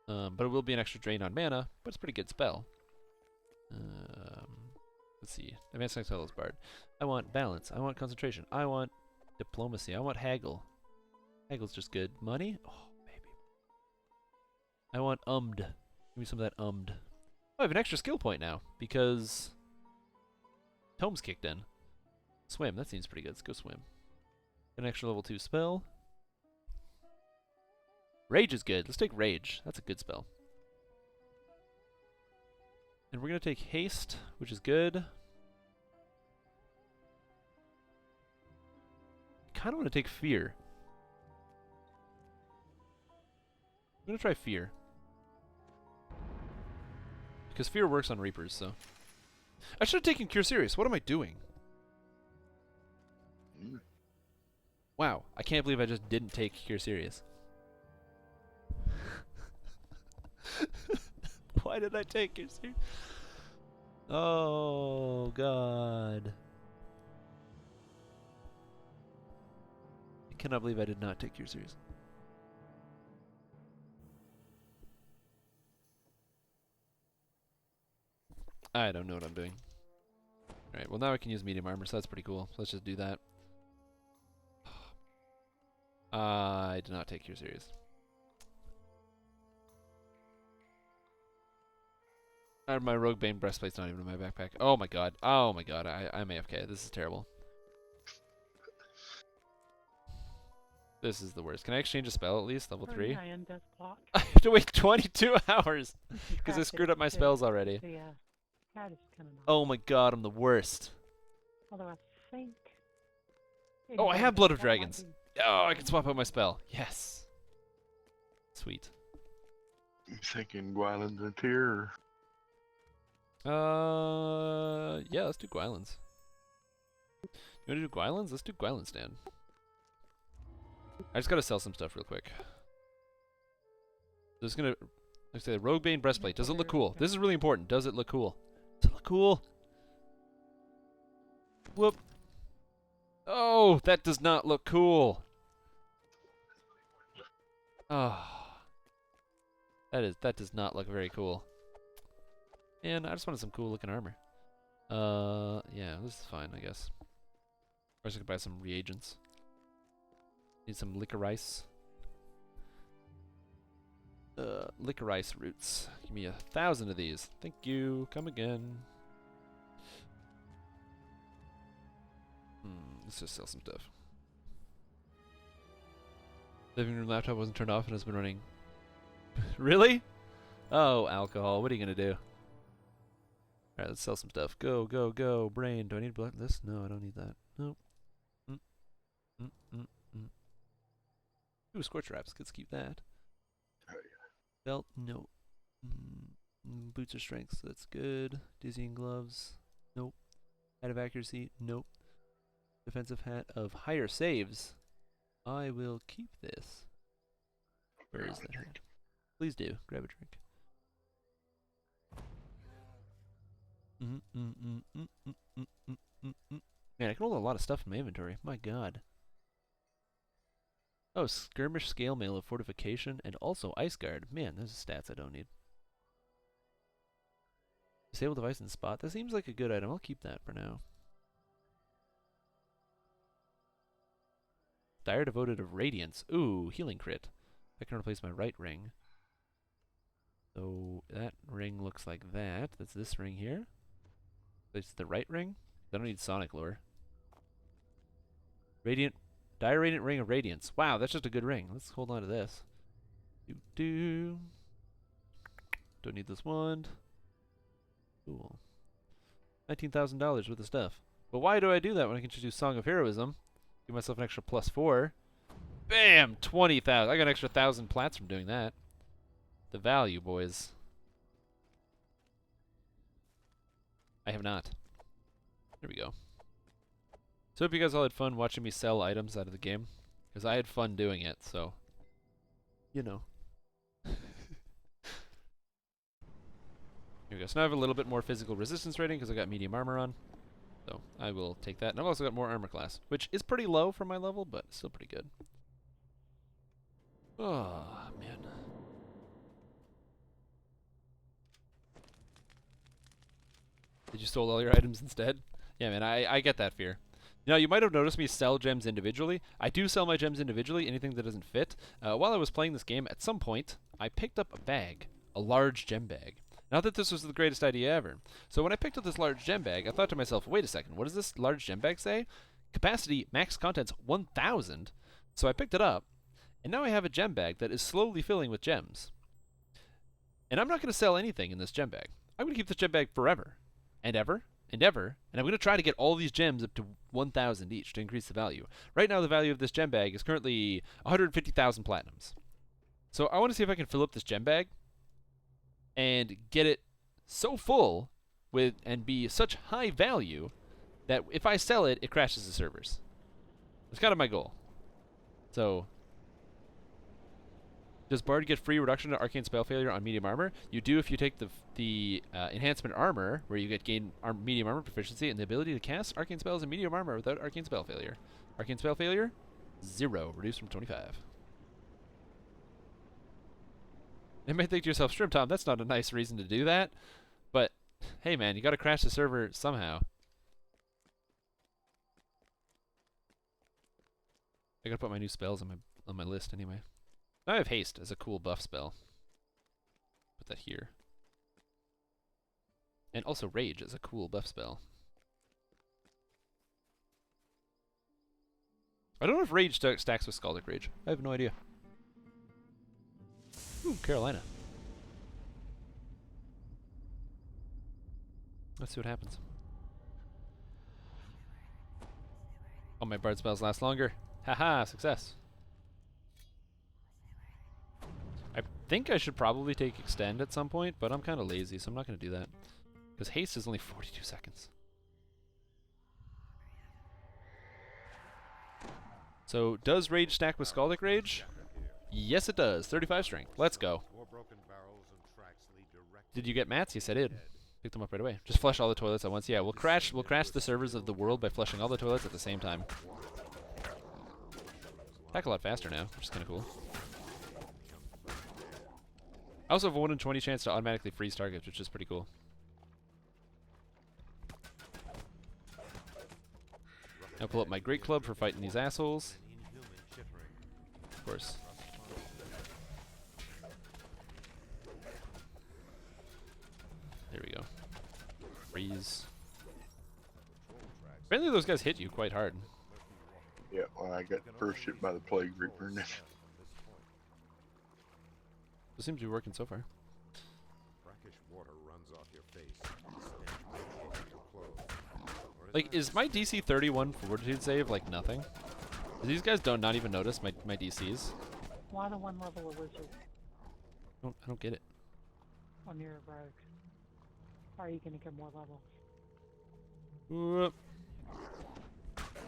[SPEAKER 1] But it will be an extra drain on mana, but it's a pretty good spell. Let's see. Advanced Next Level's Bard. I want balance. I want concentration. I want diplomacy. I want haggle. Haggle's just good. Money? Oh, baby. I want ummed. Give me some of that ummed. Oh, I have an extra skill point now, because Tome's kicked in. Swim. That seems pretty good. Let's go swim. An extra level 2 spell. Rage is good. Let's take Rage. That's a good spell. And we're going to take Haste, which is good. I kind of want to take Fear. I'm going to try Fear. Because Fear works on Reapers, so. I should have taken Cure Serious. What am I doing? Wow. I can't believe I just didn't take Cure Serious. Why did I take Cure Serious? Oh, God. I cannot believe I did not take Cure Serious. I don't know what I'm doing. Alright, well now I can use medium armor, so that's pretty cool. So let's just do that. I did not take Cure Serious. My Rogue Bane breastplate's not even in my backpack. Oh my god. Oh my god. I'm AFK. This is terrible. This is the worst. Can I exchange a spell at least? Level 3?
[SPEAKER 4] I am death block.
[SPEAKER 1] I have to wait 22 hours because I screwed up my spells already.
[SPEAKER 4] So, yeah, that is kind of nice.
[SPEAKER 1] Oh my god, I'm the worst.
[SPEAKER 4] Although I think.
[SPEAKER 1] Oh, I have Blood of
[SPEAKER 4] that might
[SPEAKER 1] Dragons.
[SPEAKER 4] be-
[SPEAKER 1] Oh, I can swap out my spell. Yes. Sweet.
[SPEAKER 3] You thinking Gwyland's a tier?
[SPEAKER 1] Yeah, let's do Gwylands. You want to do Gwylands? Let's do Gwylands, Dan. I just gotta sell some stuff real quick. This is gonna. Let's say the Rogue Bane breastplate. Does it look cool? This is really important. Does it look cool? Does it look cool? Whoop. Oh, that does not look cool. Oh. That does not look very cool. And I just wanted some cool looking armor. Yeah, this is fine, I guess. Or I could buy some reagents. Need some licorice. Licorice roots. Give me 1,000 of these. Thank you. Come again. Let's just sell some stuff. Living room laptop wasn't turned off and has been running. Really? Oh, alcohol. What are you gonna do? Alright, let's sell some stuff. Go, go, go. Brain. Do I need this? No, I don't need that. Nope. Ooh, Scorch Wraps. Let's keep that.
[SPEAKER 3] Oh, yeah.
[SPEAKER 1] Belt. No. Boots of Strength. That's good. Dizzying Gloves. Nope. Hat of Accuracy. Nope. Defensive Hat of Higher Saves. I will keep this. Where is that hat? Please do. Grab a drink. Man, I can hold a lot of stuff in my inventory. My god. Oh, Skirmish Scale Mail of Fortification and also Ice Guard. Man, those are stats I don't need. Disable device and spot. That seems like a good item. I'll keep that for now. Dire Devoted of Radiance. Ooh, healing crit. I can replace my right ring. So that ring looks like that. That's this ring here. It's the right ring. I don't need Sonic Lore. Dire Radiant Ring of Radiance. Wow, that's just a good ring. Let's hold on to this. Don't need this wand. Cool. $19,000 worth of stuff. But why do I do that when I can just do Song of Heroism? Give myself an extra +4. Bam! 20,000. I got an extra 1,000 plats from doing that. The value, boys. I have not. There we go. So hope you guys all had fun watching me sell items out of the game. Because I had fun doing it, so... You know. Here we go. So now I have a little bit more physical resistance rating because I got medium armor on. So I will take that. And I've also got more armor class, which is pretty low for my level, but still pretty good. Oh, man. Did you stole all your items instead? Yeah, man, I get that fear. Now, you might have noticed me sell gems individually. I do sell my gems individually, anything that doesn't fit. While I was playing this game, at some point, I picked up a bag, a large gem bag. Not that this was the greatest idea ever. So when I picked up this large gem bag, I thought to myself, wait a second, what does this large gem bag say? Capacity, max contents, 1,000. So I picked it up, and now I have a gem bag that is slowly filling with gems. And I'm not going to sell anything in this gem bag. I'm going to keep this gem bag forever, and ever, and ever, and I'm going to try to get all these gems up to 1,000 each to increase the value. Right now, the value of this gem bag is currently 150,000 platinums. So I want to see if I can fill up this gem bag and get it so full with and be such high value that if I sell it, it crashes the servers. That's kind of my goal. So, does Bard get free reduction to arcane spell failure on medium armor? You do if you take the enhancement armor, where you get medium armor proficiency and the ability to cast arcane spells in medium armor without arcane spell failure. Arcane spell failure, 0, reduced from 25. You may think to yourself, Strimtom, that's not a nice reason to do that, but hey man, you gotta crash the server somehow. I gotta put my new spells on my list anyway. Now I have haste as a cool buff spell. Put that here. And also rage as a cool buff spell. I don't know if rage stacks with Scaldic Rage. I have no idea. Ooh, Carolina. Let's see what happens. All my bard spells last longer. Haha, success. I think I should probably take extend at some point, but I'm kind of lazy, so I'm not going to do that. Because haste is only 42 seconds. So, does rage stack with Scaldic Rage? Yes, it does. 35 strength. Let's go. Did you get mats? Yes, I did. Picked them up right away. Just flush all the toilets at once. Yeah, we'll crash the servers of the world by flushing all the toilets at the same time. Attack a lot faster now, which is kind of cool. I also have a 1 in 20 chance to automatically freeze targets, which is pretty cool. Now pull up my Great Club for fighting these assholes. Of course. There we go. Freeze. Apparently those guys hit you quite hard.
[SPEAKER 3] Yeah, well, I got first hit by the Plague Reaper. And
[SPEAKER 1] It seems to be working so far.
[SPEAKER 2] Brackish water runs off your face.
[SPEAKER 1] Like, is my DC 31 fortitude save like nothing? These guys not even notice my DCs.
[SPEAKER 4] Why the one level of wizard
[SPEAKER 1] I don't get it.
[SPEAKER 4] when you're a rogue? How are you gonna get more levels?
[SPEAKER 1] Whoop.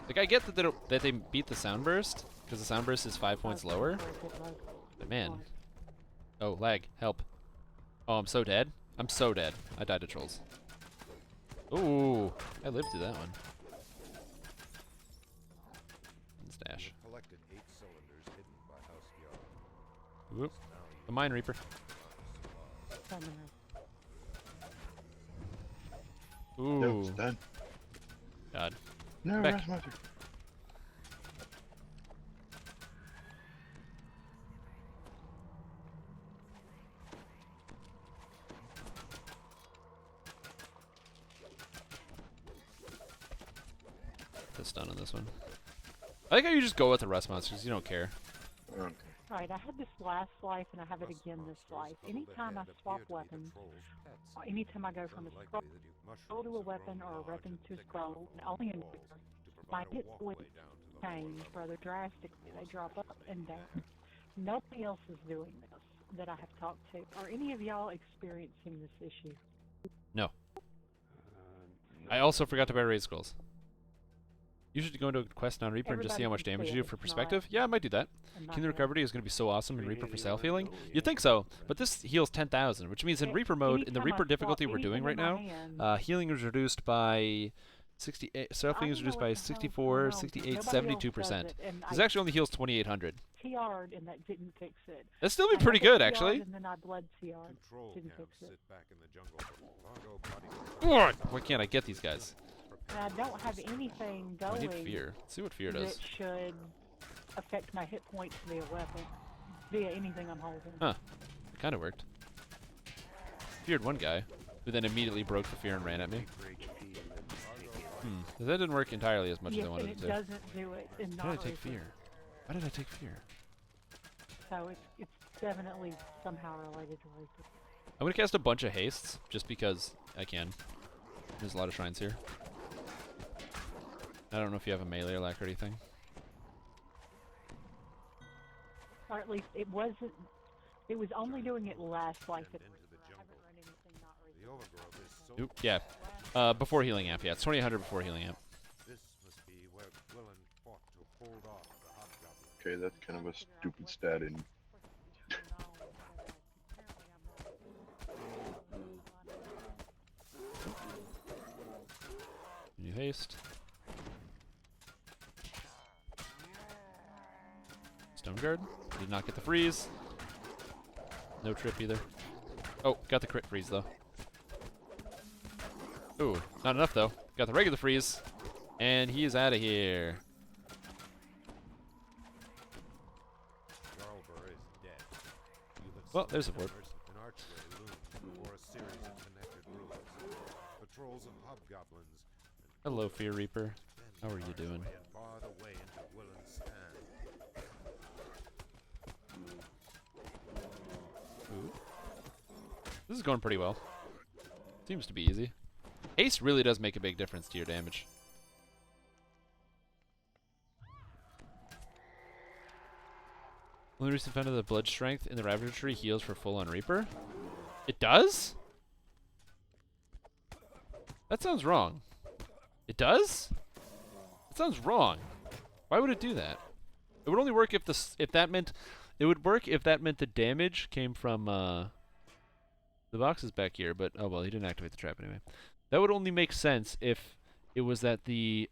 [SPEAKER 1] Like, I get that they beat the sound burst because the sound burst is 5 points lower. But man, oh lag, help! Oh, I'm so dead. I'm so dead. I died to trolls. Ooh, I lived through that one. Stash.
[SPEAKER 2] Collected 8 cylinders hidden by House Yard.
[SPEAKER 1] Whoop. The Mine Reaper. Ooh.
[SPEAKER 3] no, it's done.
[SPEAKER 1] God.
[SPEAKER 3] No,
[SPEAKER 1] Back.
[SPEAKER 3] Rasmussen.
[SPEAKER 1] The stun on this one. I like how you just go with the rust monsters because you don't care.
[SPEAKER 3] Okay.
[SPEAKER 4] Alright, I had this last life and I have it again this life. Anytime I swap weapons, or anytime I go from a scroll to a weapon or a weapon to a scroll, and only in my hit points change rather drastically. They drop up and down. Nobody else is doing this that I have talked to. Are any of y'all experiencing this issue?
[SPEAKER 1] No. I also forgot to buy raid scrolls. You should go into a quest on Reaper and just see how much damage you do for perspective. Yeah, I might do that. Kingdom Recovery is going to be so awesome in Reaper for self-healing. You'd think so, but this heals 10,000, which means in Reaper mode, in the Reaper difficulty we're doing right now, healing is reduced by 68, self-healing is reduced by 64, 68, 72%. This actually only heals 2,800.
[SPEAKER 4] TR'd and that didn't fix it.
[SPEAKER 1] That'd still be pretty good, actually.
[SPEAKER 4] And then I blood CR'd.
[SPEAKER 2] Control
[SPEAKER 4] Didn't
[SPEAKER 2] camps
[SPEAKER 4] fix it.
[SPEAKER 2] sit back in the jungle. Largo body
[SPEAKER 1] Why can't I get these guys?
[SPEAKER 4] And I don't have anything
[SPEAKER 1] I
[SPEAKER 4] going
[SPEAKER 1] need fear. Let's see what fear does.
[SPEAKER 4] that should affect my hit points via weapon, via anything I'm holding.
[SPEAKER 1] Huh. It kind of worked. Feared one guy, who then immediately broke the fear and ran at me. That didn't work entirely as much as I wanted
[SPEAKER 4] and
[SPEAKER 1] it
[SPEAKER 4] it
[SPEAKER 1] to.
[SPEAKER 4] doesn't do it in
[SPEAKER 1] Why did I
[SPEAKER 4] not
[SPEAKER 1] take
[SPEAKER 4] Reaper.
[SPEAKER 1] fear? Why did I take fear?
[SPEAKER 4] So it's definitely somehow related to Reaper.
[SPEAKER 1] I'm gonna cast a bunch of hastes, just because I can. There's a lot of shrines here. I don't know if you have a melee or lack or anything.
[SPEAKER 4] Or at least it wasn't. It was only doing it last life.
[SPEAKER 2] into the
[SPEAKER 4] I
[SPEAKER 2] jungle.
[SPEAKER 4] haven't run anything not
[SPEAKER 2] The
[SPEAKER 4] Reaper.
[SPEAKER 2] overgrowth is so
[SPEAKER 1] Oop, yeah. Before healing amp, yeah. It's 2,800 before healing amp.
[SPEAKER 2] This must be where Gwilyn fought to hold off the hobgoblin.
[SPEAKER 3] Okay, that's kind of a stupid stat in.
[SPEAKER 1] New haste. Stone guard. Did not get the freeze. No trip either. Oh, got the crit freeze though. Ooh, not enough though. Got the regular freeze. And he is out of here.
[SPEAKER 2] Jarlbur is dead. You have
[SPEAKER 1] Well, there's a
[SPEAKER 2] summoned
[SPEAKER 1] warp.
[SPEAKER 2] An archway looms before a series of connected ruins. Patrols of hobgoblins
[SPEAKER 1] Hello, Fear Reaper. How are you doing?
[SPEAKER 2] and bar the way into Gwilyn's stand.
[SPEAKER 1] Ooh. This is going pretty well. Seems to be easy. Haste really does make a big difference to your damage. Only recent found that the blood strength in the Ravager tree heals for full on Reaper. It does? That sounds wrong. It does? It sounds wrong. Why would it do that? It would only work if that meant the damage came from the boxes back here, but oh well, he didn't activate the trap anyway. That would only make sense if it was that the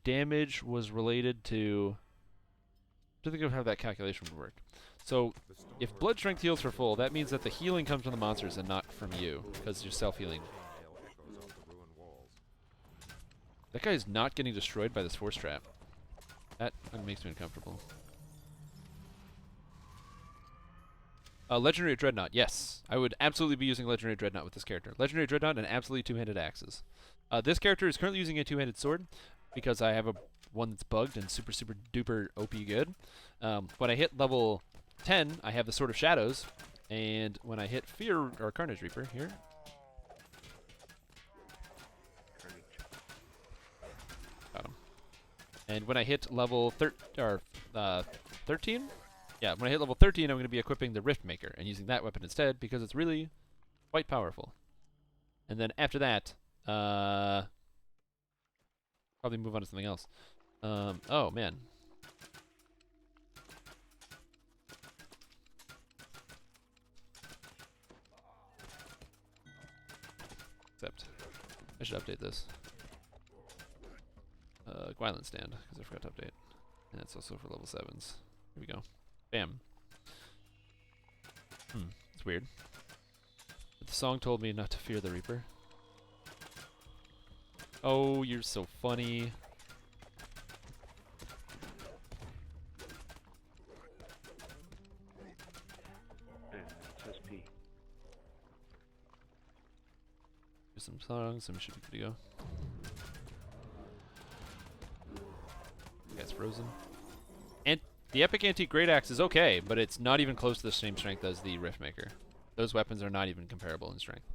[SPEAKER 1] damage was related to. I don't think of how that calculation would work. So, if blood strength heals for full, that means that the healing comes from the monsters and not from you, because you're self-healing.
[SPEAKER 2] Chainmail echoes off the ruined walls.
[SPEAKER 1] That guy is not getting destroyed by this force trap. That makes me uncomfortable. Legendary Dreadnought, yes. I would absolutely be using Legendary Dreadnought with this character. Legendary Dreadnought and absolutely two-handed axes. This character is currently using a two-handed sword because I have one that's bugged and super duper OP good. When I hit level 10, I have the Sword of Shadows, and when I hit Fear or Carnage Reaper here, got him. And when I hit level 13, yeah, when I hit level 13, I'm going to be equipping the Rift Maker and using that weapon instead because it's really quite powerful. And then after that, probably move on to something else. Oh man. Except, I should update this. Gwylin stand, because I forgot to update. And that's also for level 7s. Here we go. Bam. It's weird. But the song told me not to fear the Reaper. Oh, you're so funny.
[SPEAKER 5] It's SP.
[SPEAKER 1] Here's some songs, and we should be good to go. Guy's frozen. And the Epic Antique Great Axe is okay, but it's not even close to the same strength as the Rift Maker. Those weapons are not even comparable in strength.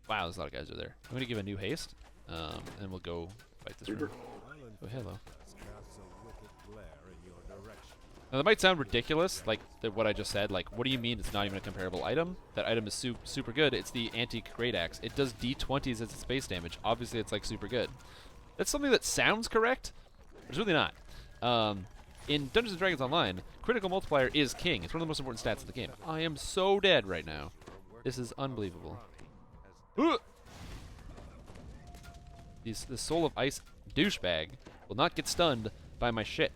[SPEAKER 1] Wow, there's a lot of guys over there. I'm going to give a new haste, and we'll go fight this room. Oh, hello.
[SPEAKER 2] Casts a wicked glare in your direction.
[SPEAKER 1] Now that might sound ridiculous, like what I just said. Like, what do you mean it's not even a comparable item? That item is super good. It's the Antique Great Axe. It does D20s as its base damage. Obviously, it's like super good. That's something that sounds correct, but it's really not. In Dungeons & Dragons Online, critical multiplier is king. It's one of the most important stats of the game. I am so dead right now. This is unbelievable. This Soul of Ice douchebag will not get stunned by my shit.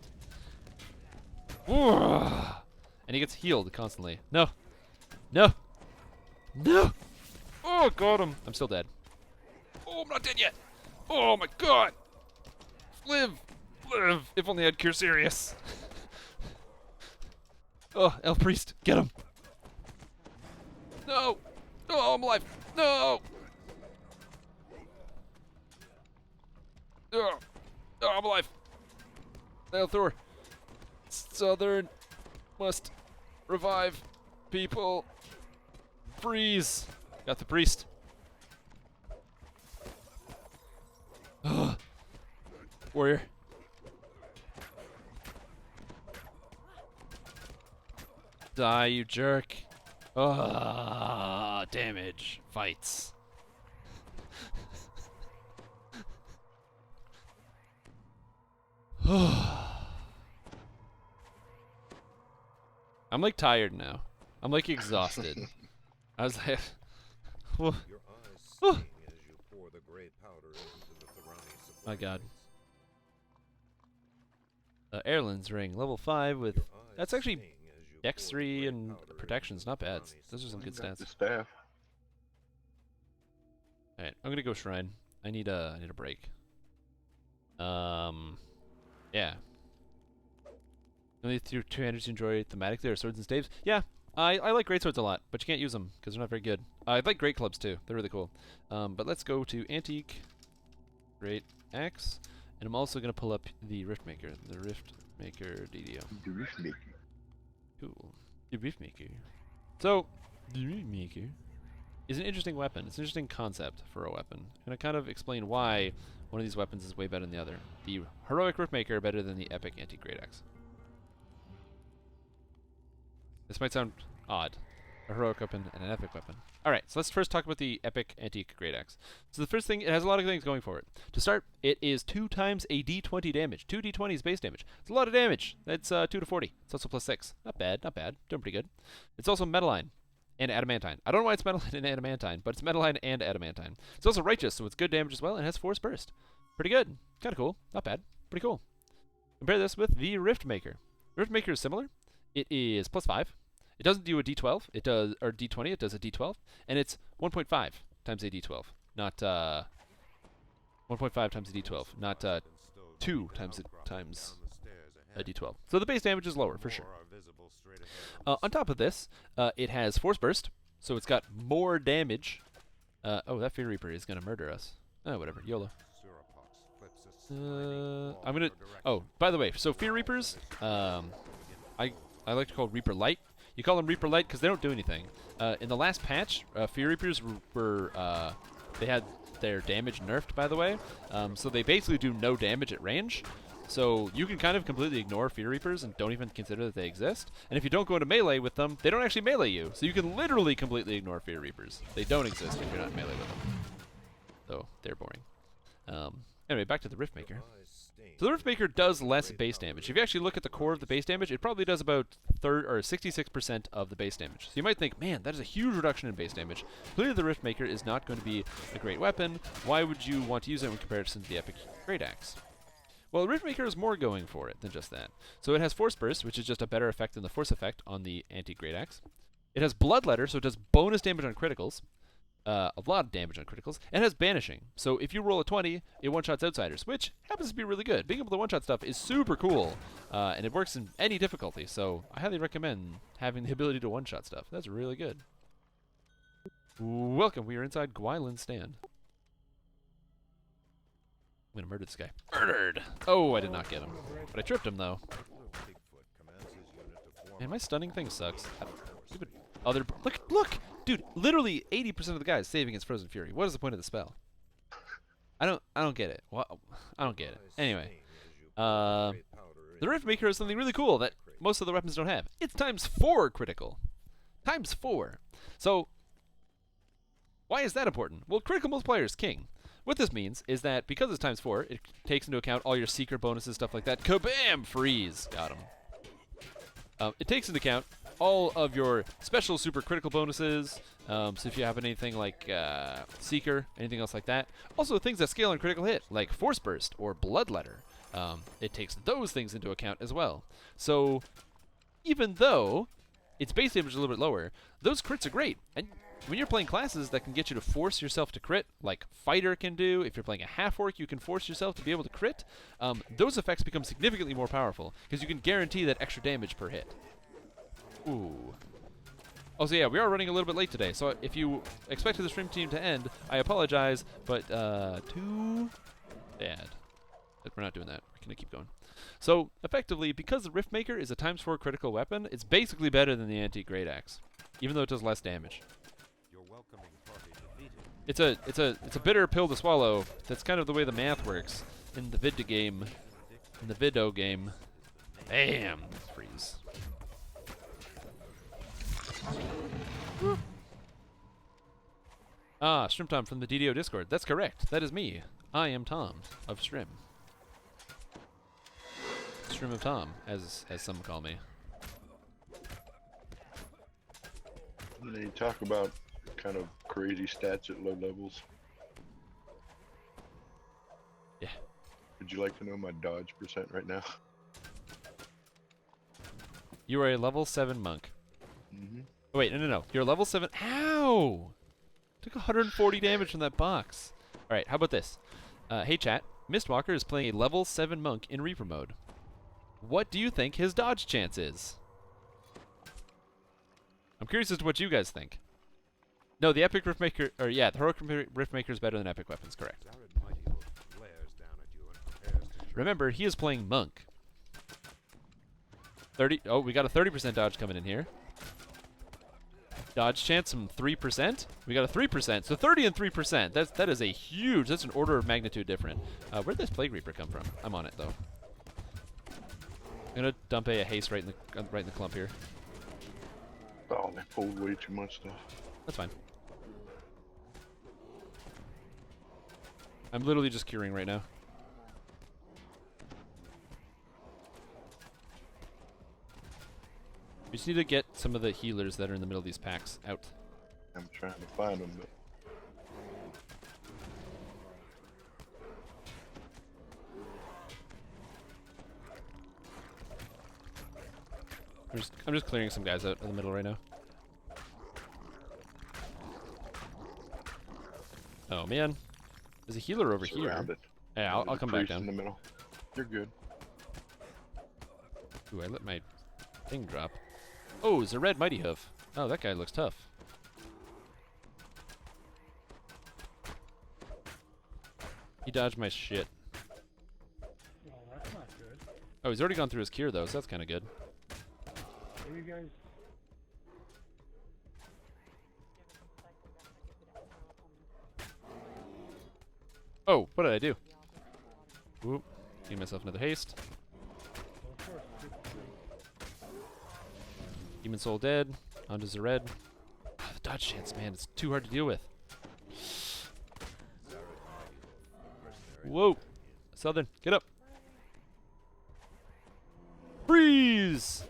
[SPEAKER 1] And he gets healed constantly. No. No. No. Oh, got him. I'm still dead. Oh, I'm not dead yet. Oh, my God. Live. Live. If only I had Cure Serious. Oh, Elf Priest. Get him. No. Oh, I'm alive. No. Oh, I'm alive. Thor. Southern must revive people. Freeze. Got the priest. Warrior. Die, you jerk. Damage. Fights. I'm like tired now. I'm like exhausted. I was like,
[SPEAKER 2] Your eyes sting as you pour the gray powder into the Thorani supply
[SPEAKER 1] my God.
[SPEAKER 2] crates.
[SPEAKER 1] Erlin's ring, level 5 with.
[SPEAKER 2] Your
[SPEAKER 1] That's
[SPEAKER 2] eyes
[SPEAKER 1] actually
[SPEAKER 2] sting as you
[SPEAKER 1] Dex
[SPEAKER 2] pour the
[SPEAKER 1] 3
[SPEAKER 2] gray
[SPEAKER 1] and
[SPEAKER 2] powder
[SPEAKER 1] protection's
[SPEAKER 2] into
[SPEAKER 1] not
[SPEAKER 2] the
[SPEAKER 1] bad.
[SPEAKER 2] Thorani
[SPEAKER 1] Those are some good
[SPEAKER 3] Got
[SPEAKER 1] stats.
[SPEAKER 3] the staff.
[SPEAKER 1] Alright, I'm gonna go shrine. I need a break. Yeah. Only through 2 energies to enjoy thematically or swords and staves. Yeah, I like great swords a lot, but you can't use them because they're not very good. I like great clubs too. They're really cool. But let's go to Antique Great Axe, and I'm also gonna pull up the Rift Maker. The Rift Maker DDO.
[SPEAKER 3] The Rift Maker.
[SPEAKER 1] Cool. The Rift Maker. So, the Rift Maker is an interesting weapon. It's an interesting concept for a weapon. I'm gonna kind of explain why one of these weapons is way better than the other. The Heroic Rift Maker better than the Epic Antique Great Axe. This might sound odd. A heroic weapon and an epic weapon. Alright, so let's first talk about the Epic Antique Great Axe. So the first thing, it has a lot of things going for it. To start, it is 2 times a d20 damage. 2 d20s base damage. It's a lot of damage. That's 2 to 40. It's also plus 6. Not bad, not bad. Doing pretty good. It's also Metaline and Adamantine. I don't know why it's Metaline and Adamantine, but it's Metaline and Adamantine. It's also Righteous, so it's good damage as well, and has Force Burst. Pretty good. Kind of cool. Not bad. Pretty cool. Compare this with the Rift Maker. Rift Maker is similar. It is plus 5. It doesn't do a d12. It does, or d20. It does a d12, and it's 1.5 times a d12, not 1.5 times a d12, not 2 times a d12. So the base damage is lower for sure. On top of this, it has Force Burst, so it's got more damage. Oh, that Fear Reaper is gonna murder us. Oh, whatever. YOLO. I'm gonna. Oh, by the way, so Fear Reapers, I like to call Reaper Light. You call them Reaper Light because they don't do anything. In the last patch, Fear Reapers were they had their damage nerfed, by the way. So they basically do no damage at range. So you can kind of completely ignore Fear Reapers and don't even consider that they exist. And if you don't go into melee with them, they don't actually melee you. So you can literally completely ignore Fear Reapers. They don't exist if you're not in melee with them. So they're boring. Anyway, back to the Rift Maker. So the Rift Maker does less base damage. If you actually look at the core of the base damage, it probably does about 66% of the base damage. So you might think, man, that is a huge reduction in base damage. Clearly the Rift Maker is not going to be a great weapon. Why would you want to use it in comparison to the Epic Great Axe? Well, the Rift Maker has more going for it than just that. So it has Force Burst, which is just a better effect than the Force effect on the Antique Great Axe. It has Bloodletter, so it does bonus damage on criticals. A lot of damage on criticals, and it has Banishing. So if you roll a 20, it one-shots outsiders, which happens to be really good. Being able to one-shot stuff is super cool, and it works in any difficulty, so I highly recommend having the ability to one-shot stuff. That's really good. Welcome, we are inside Gweilin's stand. I'm gonna murder this guy. Murdered! Oh, I did not get him. But I tripped him, though. Man, my stunning thing sucks. Stupid other... Look! Dude, literally 80% of the guys save against Frozen Fury. What is the point of the spell? I don't get it. I don't get it. Anyway, the Rift Maker is something really cool that most of the weapons don't have. It's ×4 critical. ×4. So, why is that important? Well, critical multiplier is king. What this means is that because it's ×4, it takes into account all your secret bonuses, stuff like that. Kabam! Freeze! Got him. It takes into account all of your special super critical bonuses. So if you have anything like Seeker, anything else like that. Also things that scale on critical hit, like Force Burst or Bloodletter. It takes those things into account as well. So even though its base damage is a little bit lower, those crits are great. And when you're playing classes that can get you to force yourself to crit, like Fighter can do, if you're playing a half-orc, you can force yourself to be able to crit, those effects become significantly more powerful, because you can guarantee that extra damage per hit. Ooh. Oh, so yeah, we are running a little bit late today, so if you expected the stream team to end, I apologize, but too bad. But we're not doing that. We're going to keep going. So, effectively, because the Riftmaker is a ×4 critical weapon, it's basically better than the Antique Great Axe, even though it does less damage.
[SPEAKER 2] Your welcoming party defeated.
[SPEAKER 1] It's a bitter pill to swallow. That's kind of the way the math works in the Vidda game. In the Vido game. Bam! Freeze. Ah, Strimtom from the DDO Discord. That's correct. That is me. I am Tom of Strim. Strim of Tom, as some call me.
[SPEAKER 3] They talk about kind of crazy stats at low levels.
[SPEAKER 1] Yeah.
[SPEAKER 3] Would you like to know my dodge percent right now?
[SPEAKER 1] You are a level 7 monk.
[SPEAKER 3] Mm-hmm.
[SPEAKER 1] Oh, wait, no. You're a level 7. Ow! Took 140 damage from that box. Alright, how about this? Hey chat, Mistwalker is playing a level 7 monk in Reaper mode. What do you think his dodge chance is? I'm curious as to what you guys think. No, the Epic Riftmaker, or yeah, the Heroic Riftmaker is better than Epic Weapons, correct.
[SPEAKER 2] Zared Mighty Oak glares down at you and prepares to strike.
[SPEAKER 1] Remember, he is playing monk. 30, oh, we got a 30% dodge coming in here. Dodge chance from 3%. We got a 3%, so 30 and 3%. That is a huge, that's an order of magnitude different. Where'd this Plague Reaper come from? I'm on it, though. I'm gonna dump a haste right in the clump here.
[SPEAKER 3] Oh, they pulled way too much stuff.
[SPEAKER 1] That's fine. I'm literally just curing right now. We just need to get some of the healers that are in the middle of these packs out.
[SPEAKER 3] I'm trying to find them, but
[SPEAKER 1] I'm just clearing some guys out in the middle right now. Oh man, there's a healer over here.
[SPEAKER 3] surrounded.
[SPEAKER 1] Yeah, I'll
[SPEAKER 3] There's a
[SPEAKER 1] come back
[SPEAKER 3] priest
[SPEAKER 1] down.
[SPEAKER 3] in the middle. You're good.
[SPEAKER 1] Ooh, I let my thing drop. Oh, it's a red Mighty Hoof. Oh, that guy looks tough. He dodged my shit.
[SPEAKER 6] Well, that's not good.
[SPEAKER 1] Oh, he's already gone through his cure though, so that's kind of good.
[SPEAKER 6] What are you guys?
[SPEAKER 1] Oh, what did I do? Whoop. Give myself another haste.
[SPEAKER 6] Well, of course, good.
[SPEAKER 1] Demon Soul dead. Onto the red. Ah, the dodge chance, man, it's too hard to deal with. Whoa. Southern, get up. Freeze!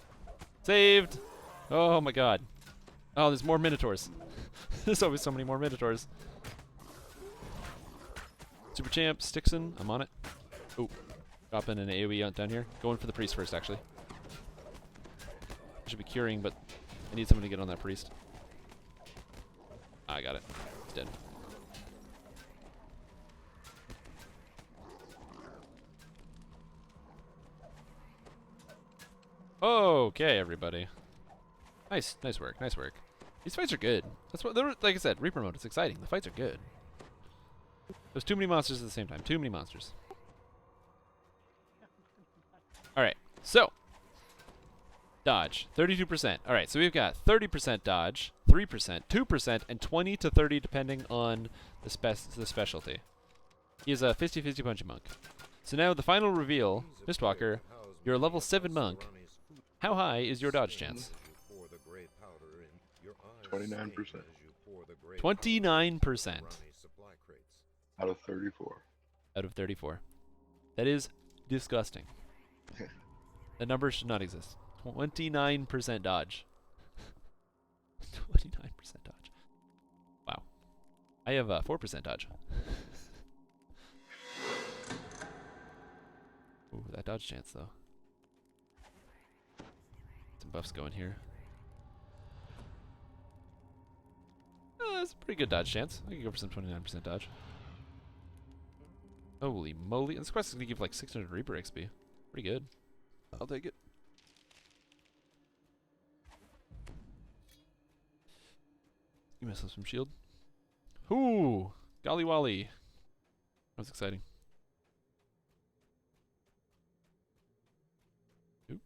[SPEAKER 1] Saved. Oh my god. Oh, there's more Minotaurs. There's always so many more Minotaurs. Super Champ, Stixon, I'm on it. Oh, dropping an AoE down here. Going for the priest first, actually. I should be curing, but I need someone to get on that priest. I got it. He's dead. Okay, everybody. Nice work, nice work. These fights are good. That's what, like I said, Reaper mode, it's exciting. The fights are good. There's too many monsters at the same time. Too many monsters. Alright, so. Dodge, 32%. Alright, so we've got 30% dodge, 3%, 2%, and 20 to 30 depending on the specialty. He is a 50-50 punchy monk. So now the final reveal, Mistwalker, you're a level 7 monk. How high is your dodge chance?
[SPEAKER 3] 29%.
[SPEAKER 1] 29%
[SPEAKER 3] Out of 34.
[SPEAKER 1] out of 34. That is disgusting. That number should not exist. 29% dodge. 29% dodge. Wow. I have 4% dodge. Ooh, that dodge chance though. Some buffs going here. That's a pretty good dodge chance. I can go for some 29% dodge. Holy moly. And this quest is going to give like 600 Reaper XP. Pretty good. I'll take it. Give myself some shield. Ooh! Golly Wally. That was exciting. Ooh.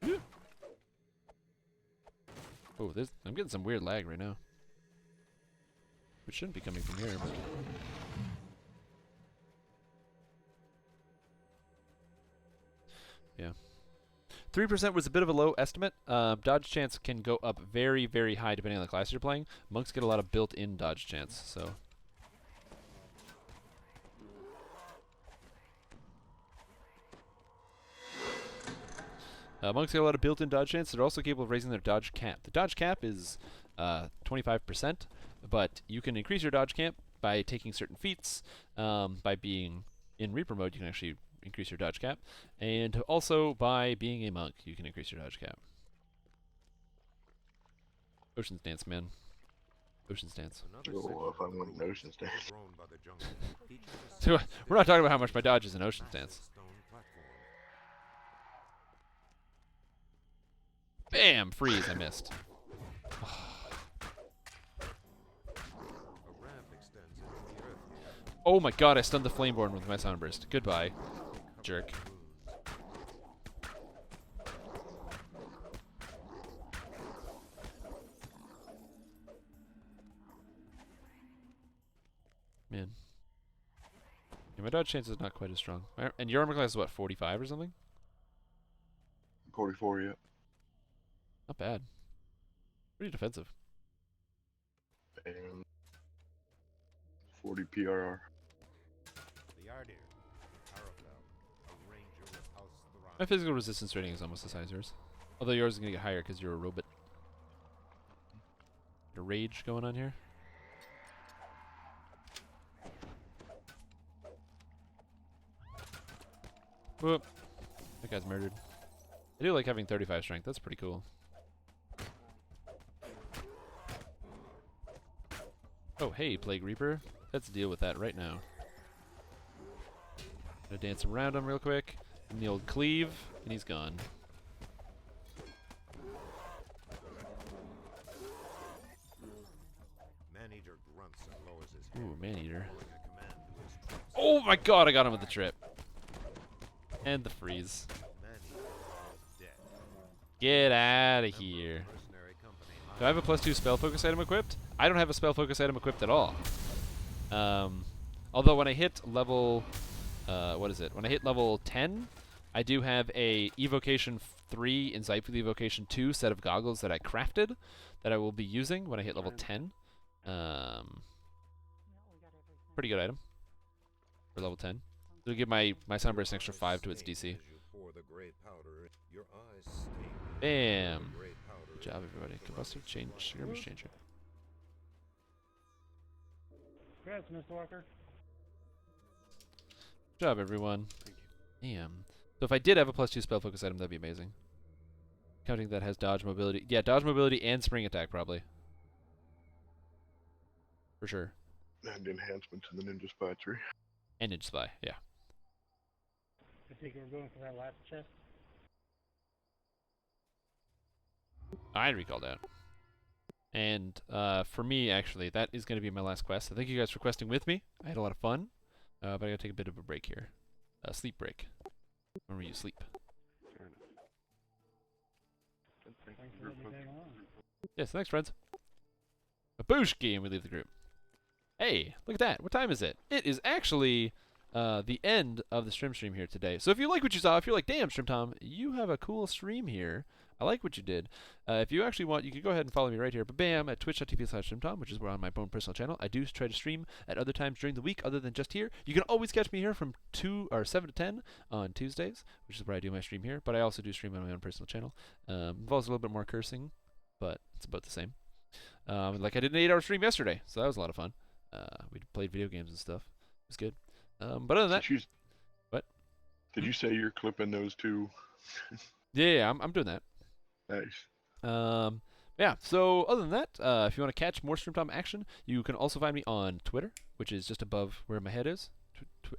[SPEAKER 1] Ooh. Oh, I'm getting some weird lag right now. Which shouldn't be coming from here, but... yeah. 3% was a bit of a low estimate. Dodge chance can go up very, very high depending on the class you're playing. Monks get a lot of built-in dodge chance, so... monks get a lot of built-in dodge chance. They're also capable of raising their dodge cap. The dodge cap is 25%, but you can increase your dodge cap by taking certain feats. By being in Reaper mode, you can actually increase your dodge cap. And also by being a monk, you can increase your dodge cap. Ocean's Dance, man. Ocean's Dance.
[SPEAKER 3] Oh, if I went in Ocean's Dance.
[SPEAKER 1] So, we're not talking about how much my dodge is in Ocean's Dance. Bam! Freeze, I missed. Oh my god, I stunned the Flameborn with my Sunburst. Goodbye, jerk. Man. Yeah, my dodge chance is not quite as strong. And your armor class is what, 45 or something?
[SPEAKER 3] 44, yeah.
[SPEAKER 1] Not bad. Pretty defensive.
[SPEAKER 3] And 40 PRR.
[SPEAKER 1] My physical resistance rating is almost as high as yours. Although yours is going to get higher because you're a robot. A rage going on here. Whoop. That guy's murdered. I do like having 35 strength. That's pretty cool. Oh, hey, Plague Reaper. Let's deal with that right now. Gonna dance around him real quick. And the old cleave, and he's gone. Ooh, Maneater. Oh my god, I got him with the trip. And the freeze. Get out of here. Do I have a +2 spell focus item equipped? I don't have a spell focus item equipped at all. Although when I hit level... what is it? When I hit level 10, I do have a Evocation 3 Insightful Evocation 2 set of goggles that I crafted that I will be using when I hit level 10. Pretty good item for level 10. It'll give my Sunburst an extra 5 to its DC. Bam! Good job, everybody. Combustive change, skirmish changer.
[SPEAKER 6] Congrats, Mr. Walker.
[SPEAKER 1] Good job, everyone. Damn. So if I did have a +2 spell focus item, that'd be amazing. Counting that has dodge mobility. Yeah, dodge mobility and spring attack, probably. For sure.
[SPEAKER 3] And enhancement to the Ninja Spy tree.
[SPEAKER 1] And Ninja Spy, yeah.
[SPEAKER 6] I think we're going for that last chest.
[SPEAKER 1] I recall that. And for me, actually, that is going to be my last quest. So thank you guys for questing with me. I had a lot of fun. But I gotta take a bit of a break here. Sleep break. Remember you sleep.
[SPEAKER 6] Thanks for letting me hang on.
[SPEAKER 1] Yes, thanks, friends. Babooshki, and we leave the group. Hey, look at that. What time is it? It is actually the end of the Strimstream here today. So if you like what you saw, if you're like, damn, Strimtom, you have a cool stream here. I like what you did. If you actually want, you can go ahead and follow me right here. But bam, at twitch.tv/Strimtom, which is where on my own personal channel. I do try to stream at other times during the week other than just here. You can always catch me here from 7 to 10 on Tuesdays, which is where I do my stream here. But I also do stream on my own personal channel. Involves a little bit more cursing, but it's about the same. Like I did an 8-hour stream yesterday, so that was a lot of fun. We played video games and stuff. It was good. But other than that, what?
[SPEAKER 3] Did you say you're clipping those two?
[SPEAKER 1] Yeah, I'm doing that.
[SPEAKER 3] Nice.
[SPEAKER 1] Yeah, so other than that, if you want to catch more Strimtom action, you can also find me on Twitter, which is just above where my head is,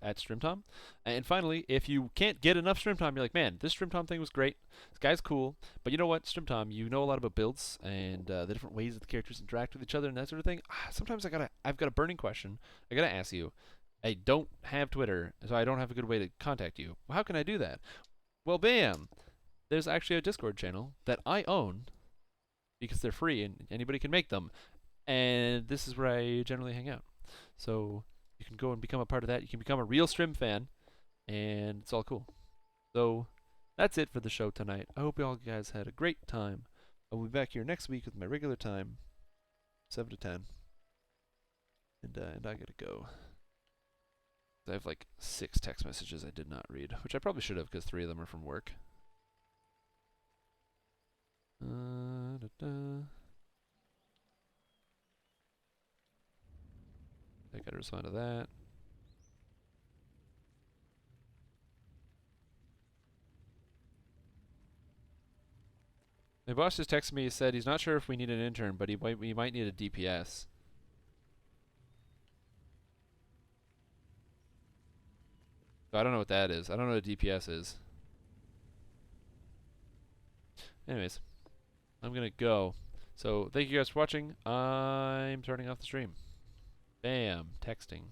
[SPEAKER 1] at Strimtom. And finally, if you can't get enough Strimtom, you're like, man, this Strimtom thing was great. This guy's cool. But you know what, Strimtom, you know a lot about builds and the different ways that the characters interact with each other and that sort of thing. Sometimes I've got a burning question I gotta ask you. I don't have Twitter, so I don't have a good way to contact you. Well, how can I do that? Well, bam! There's actually a Discord channel that I own because they're free and anybody can make them. And this is where I generally hang out. So you can go and become a part of that. You can become a real Strim fan, and it's all cool. So that's it for the show tonight. I hope you all guys had a great time. I'll be back here next week with my regular time, 7 to 10. And I gotta go. I have like 6 text messages I did not read, which I probably should have because 3 of them are from work. I gotta respond to that. My boss just texted me. He said he's not sure if we need an intern, but we might need a DPS. So I don't know what that is. I don't know what a DPS is. Anyways, I'm gonna go. So thank you guys for watching. I'm turning off the stream. Bam, texting.